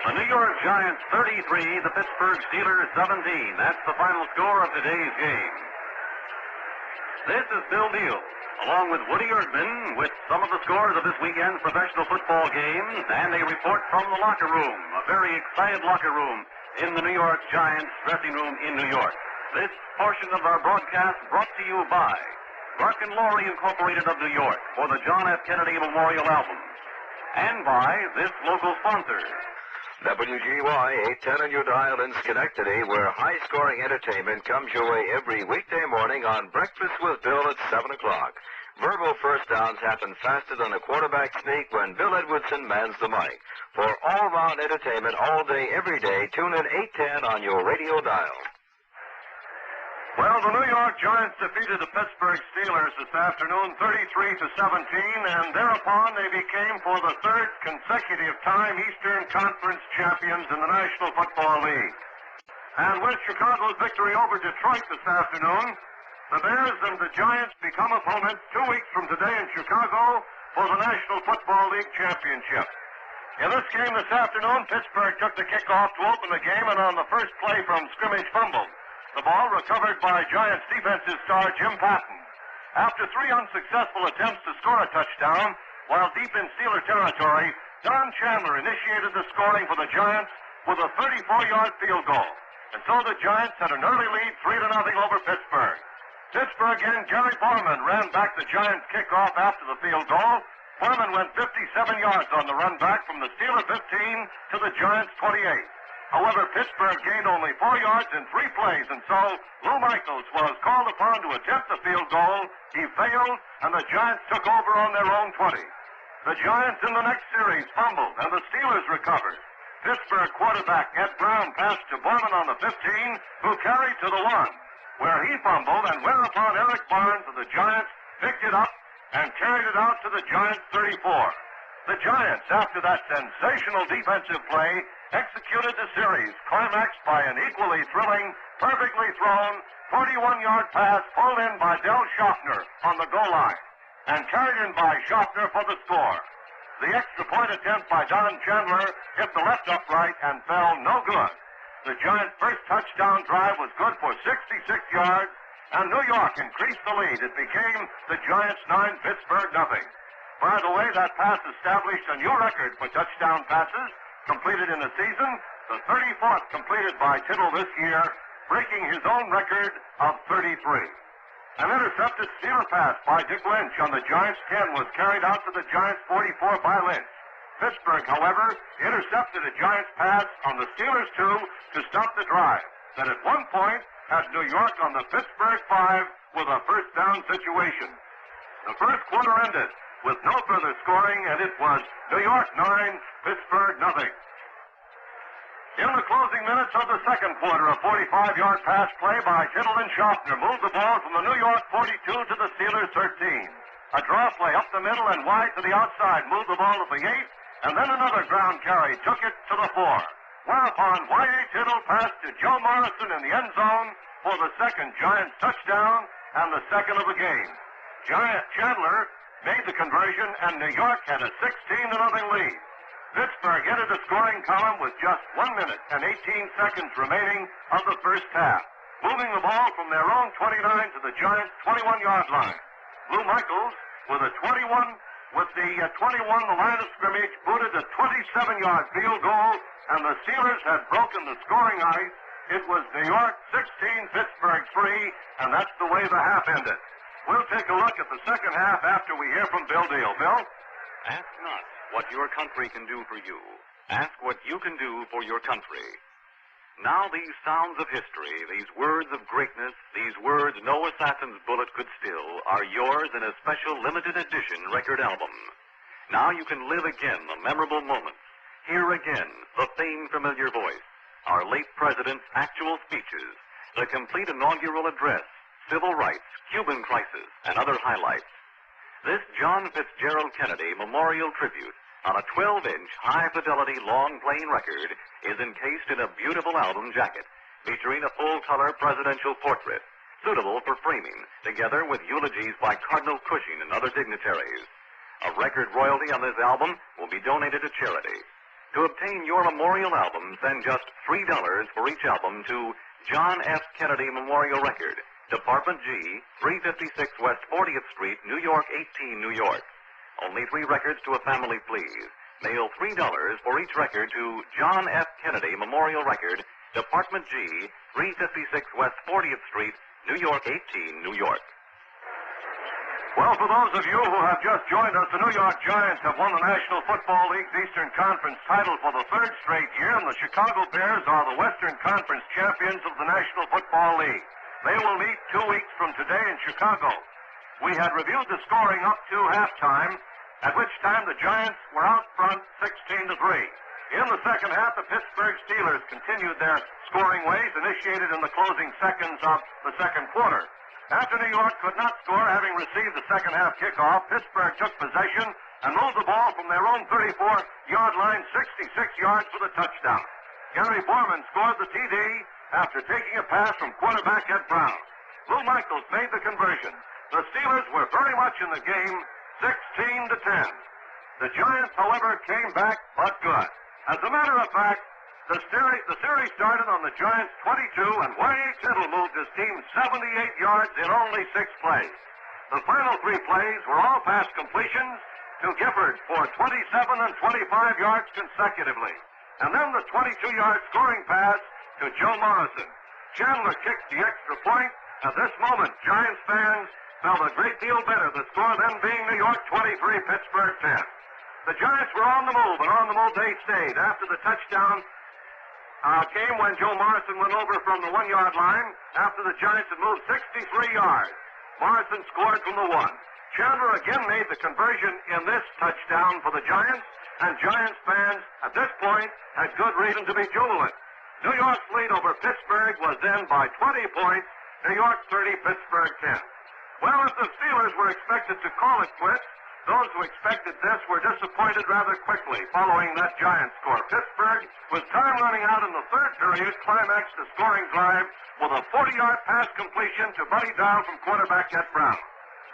The New York Giants 33, the Pittsburgh Steelers 17. That's the final score of today's game. This is Bill Deal, along with Woody Erdman, with some of the scores of this weekend's professional football games and a report from the locker room, a very excited locker room in the New York Giants dressing room in New York. This portion of our broadcast brought to you by Clark & Laurie Incorporated of New York for the John F. Kennedy Memorial Album, and by this local sponsor. WGY 810 on your dial in Schenectady, where high-scoring entertainment comes your way every weekday morning on Breakfast with Bill at 7 o'clock. Verbal first downs happen faster than a quarterback sneak when Bill Edwardson mans the mic. For all-round entertainment all day, every day, tune in 810 on your radio dial. Well, the New York Giants defeated the Pittsburgh Steelers this afternoon 33-17, and thereupon they became for the third consecutive time Eastern Conference champions in the National Football League. And with Chicago's victory over Detroit this afternoon, the Bears and the Giants become opponents 2 weeks from today in Chicago for the National Football League championship. In this game this afternoon, Pittsburgh took the kickoff to open the game, and on the first play from scrimmage fumbled. The ball recovered by Giants defensive star Jim Patton. After 3 unsuccessful attempts to score a touchdown, while deep in Steeler territory, Don Chandler initiated the scoring for the Giants with a 34-yard field goal. And so the Giants had an early lead, 3-0 over Pittsburgh. Pittsburgh and Gary Borman ran back the Giants kickoff after the field goal. Borman went 57 yards on the run back from the Steeler 15 to the Giants 28. However, Pittsburgh gained only 4 yards in 3 plays, and so Lou Michaels was called upon to attempt the field goal. He failed, and the Giants took over on their own 20. The Giants in the next series fumbled, and the Steelers recovered. Pittsburgh quarterback Ed Brown passed to Borman on the 15, who carried to the 1, where he fumbled, and whereupon Eric Barnes of the Giants picked it up and carried it out to the Giants 34. The Giants, after that sensational defensive play, executed the series, climaxed by an equally thrilling, perfectly thrown, 41-yard pass pulled in by Del Schaffner on the goal line and carried in by Schaffner for the score. The extra point attempt by Don Chandler hit the left upright and fell no good. The Giants' first touchdown drive was good for 66 yards, and New York increased the lead. It became the Giants 9, Pittsburgh nothing. By the way, that pass established a new record for touchdown passes completed in a season, the 34th completed by Tittle this year, breaking his own record of 33. An intercepted Steeler pass by Dick Lynch on the Giants 10 was carried out to the Giants 44 by Lynch. Pittsburgh, however, intercepted a Giants pass on the Steelers 2 to stop the drive that at one point had New York on the Pittsburgh 5 with a first down situation. The first quarter ended with no further scoring, and it was New York 9, Pittsburgh nothing. In the closing minutes of the second quarter, a 45-yard pass play by Tittle and Schaffner moved the ball from the New York 42 to the Steelers 13. A draw play up the middle and wide to the outside moved the ball to the 8, and then another ground carry took it to the 4. Whereupon Y.A. Tittle passed to Joe Morrison in the end zone for the second Giants touchdown and the second of the game. Chandler made the conversion, and New York had a 16-0 lead. Pittsburgh entered the scoring column with just 1 minute and 18 seconds remaining of the first half, moving the ball from their own 29 to the Giants' 21-yard line. Lou Michaels, with the 21, the line of scrimmage, booted a 27-yard field goal, and the Steelers had broken the scoring ice. It was New York 16, Pittsburgh 3, and that's the way the half ended. We'll take a look at the second half after we hear from Bill Deal. Bill? Ask not what your country can do for you. Ask what you can do for your country. Now these sounds of history, these words of greatness, these words no assassin's bullet could still, are yours in a special limited edition record album. Now you can live again the memorable moments, hear again the famed familiar voice, our late president's actual speeches, the complete inaugural address, civil rights, Cuban crisis, and other highlights. This John Fitzgerald Kennedy Memorial Tribute on a 12-inch high-fidelity long-playing record is encased in a beautiful album jacket featuring a full-color presidential portrait, suitable for framing, together with eulogies by Cardinal Cushing and other dignitaries. A record royalty on this album will be donated to charity. To obtain your memorial album, send just $3 for each album to John F. Kennedy Memorial Record, Department G, 356 West 40th Street, New York 18, New York. Only 3 records to a family, please. Mail $3 for each record to John F. Kennedy Memorial Record, Department G, 356 West 40th Street, New York 18, New York. Well, for those of you who have just joined us, the New York Giants have won the National Football League's Eastern Conference title for the 3rd straight year, and the Chicago Bears are the Western Conference champions of the National Football League. They will meet 2 weeks from today in Chicago. We had reviewed the scoring up to halftime, at which time the Giants were out front 16-3. In the second half, the Pittsburgh Steelers continued their scoring ways, initiated in the closing seconds of the second quarter. After New York could not score, having received the second half kickoff, Pittsburgh took possession and moved the ball from their own 34-yard line 66 yards for the touchdown. Gary Borman scored the TD after taking a pass from quarterback Ed Brown. Lou Michaels made the conversion. The Steelers were very much in the game, 16-10. The Giants, however, came back but good. As a matter of fact, the series started on the Giants' 22, and Y.A. Tittle moved his team 78 yards in only 6 plays. The final 3 plays were all pass completions to Gifford for 27 and 25 yards consecutively. And then the 22-yard scoring pass to Joe Morrison. Chandler kicked the extra point. At this moment, Giants fans felt a great deal better, the score then being New York 23, Pittsburgh 10. The Giants were on the move, and on the move they stayed. After the touchdown came when Joe Morrison went over from the 1-yard line after the Giants had moved 63 yards. Morrison scored from the 1. Chandler again made the conversion in this touchdown for the Giants, and Giants fans at this point had good reason to be jubilant. New York's lead over Pittsburgh was then by 20 points, New York 30, Pittsburgh 10. Well, if the Steelers were expected to call it quits, those who expected this were disappointed rather quickly following that Giants score. Pittsburgh, with time running out in the 3rd period, climaxed the scoring drive with a 40-yard pass completion to Buddy Dow from quarterback Ed Brown.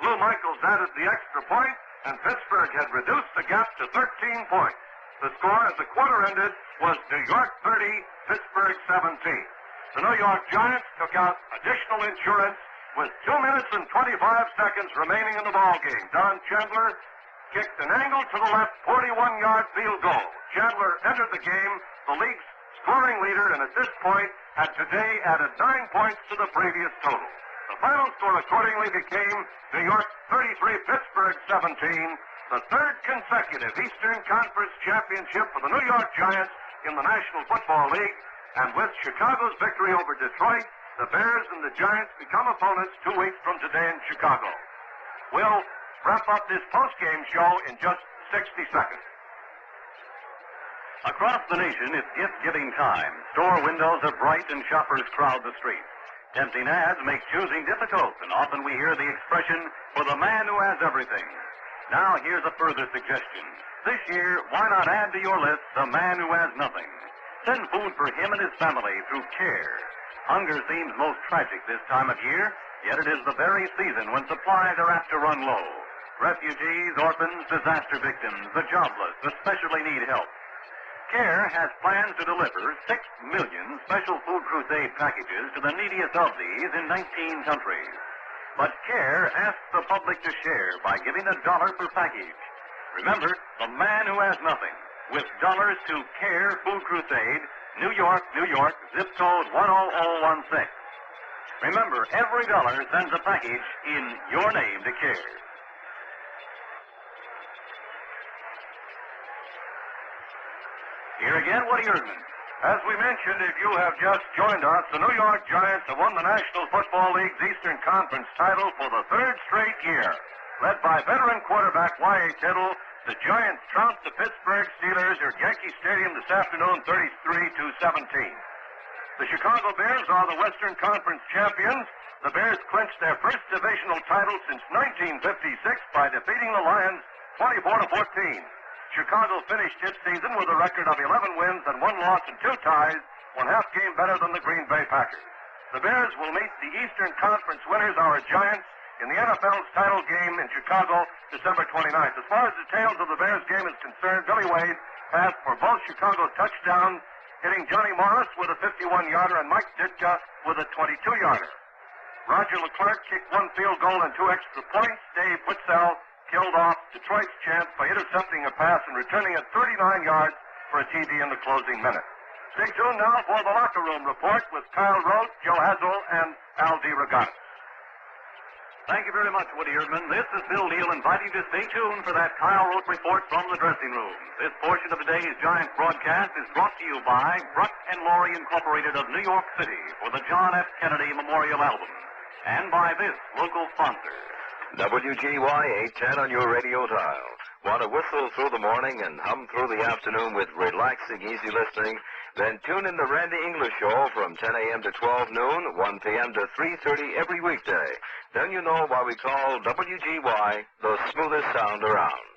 Lou Michaels added the extra point, and Pittsburgh had reduced the gap to 13 points. The score as the quarter ended was New York 30, Pittsburgh 17. The New York Giants took out additional insurance with 2 minutes and 25 seconds remaining in the ballgame. Don Chandler kicked an angle to the left 41-yard field goal. Chandler entered the game, the league's scoring leader, and at this point had today added 9 points to the previous total. The final score accordingly became New York 33, Pittsburgh 17, the 3rd consecutive Eastern Conference championship for the New York Giants in the National Football League. And with Chicago's victory over Detroit, the Bears and the Giants become opponents 2 weeks from today in Chicago. We'll wrap up this post-game show in just 60 seconds. Across the nation, it's gift-giving time. Store windows are bright and shoppers crowd the streets. Tempting ads make choosing difficult, and often we hear the expression, for the man who has everything. Now, here's a further suggestion. This year, why not add to your list the man who has nothing? Send food for him and his family through CARE. Hunger seems most tragic this time of year, yet it is the very season when supplies are apt to run low. Refugees, orphans, disaster victims, the jobless especially need help. CARE has plans to deliver 6 million Special Food Crusade packages to the neediest of these in 19 countries. But CARE asks the public to share by giving $1 per package. Remember, the man who has nothing, with dollars to CARE Food Crusade, New York, New York, zip code 10016. Remember, every dollar sends a package in your name to CARE. Here again, Woody Erdman. As we mentioned, if you have just joined us, the New York Giants have won the National Football League's Eastern Conference title for the 3rd straight year. Led by veteran quarterback Y.A. Tittle, the Giants trounced the Pittsburgh Steelers at Yankee Stadium this afternoon 33-17. The Chicago Bears are the Western Conference champions. The Bears clinched their first divisional title since 1956 by defeating the Lions 24-14. Chicago finished its season with a record of 11 wins and 1 loss and 2 ties, 1/2 game better than the Green Bay Packers. The Bears will meet the Eastern Conference winners, our Giants, in the NFL's title game in Chicago, December 29th. As far as details of the Bears game is concerned, Billy Wade passed for both Chicago touchdowns, hitting Johnny Morris with a 51-yarder and Mike Ditka with a 22-yarder. Roger Leclerc kicked 1 field goal and 2 extra points. Dave Witzel killed off Detroit's chance by intercepting a pass and returning it 39 yards for a TD in the closing minute. Stay tuned now for the locker room report with Kyle Rote, Joe Hazel, and Al DeRogatis. Thank you very much, Woody Erdman. This is Bill Deal inviting you to stay tuned for that Kyle Rote report from the dressing room. This portion of today's Giant broadcast is brought to you by Bruck and Laurie Incorporated of New York City for the John F. Kennedy Memorial Album, and by this local sponsor. WGY 810 on your radio dial. Want to whistle through the morning and hum through the afternoon with relaxing, easy listening? Then tune in the Randy English Show from 10 a.m. to 12 noon, 1 p.m. to 3:30 every weekday. Then you know why we call WGY the smoothest sound around.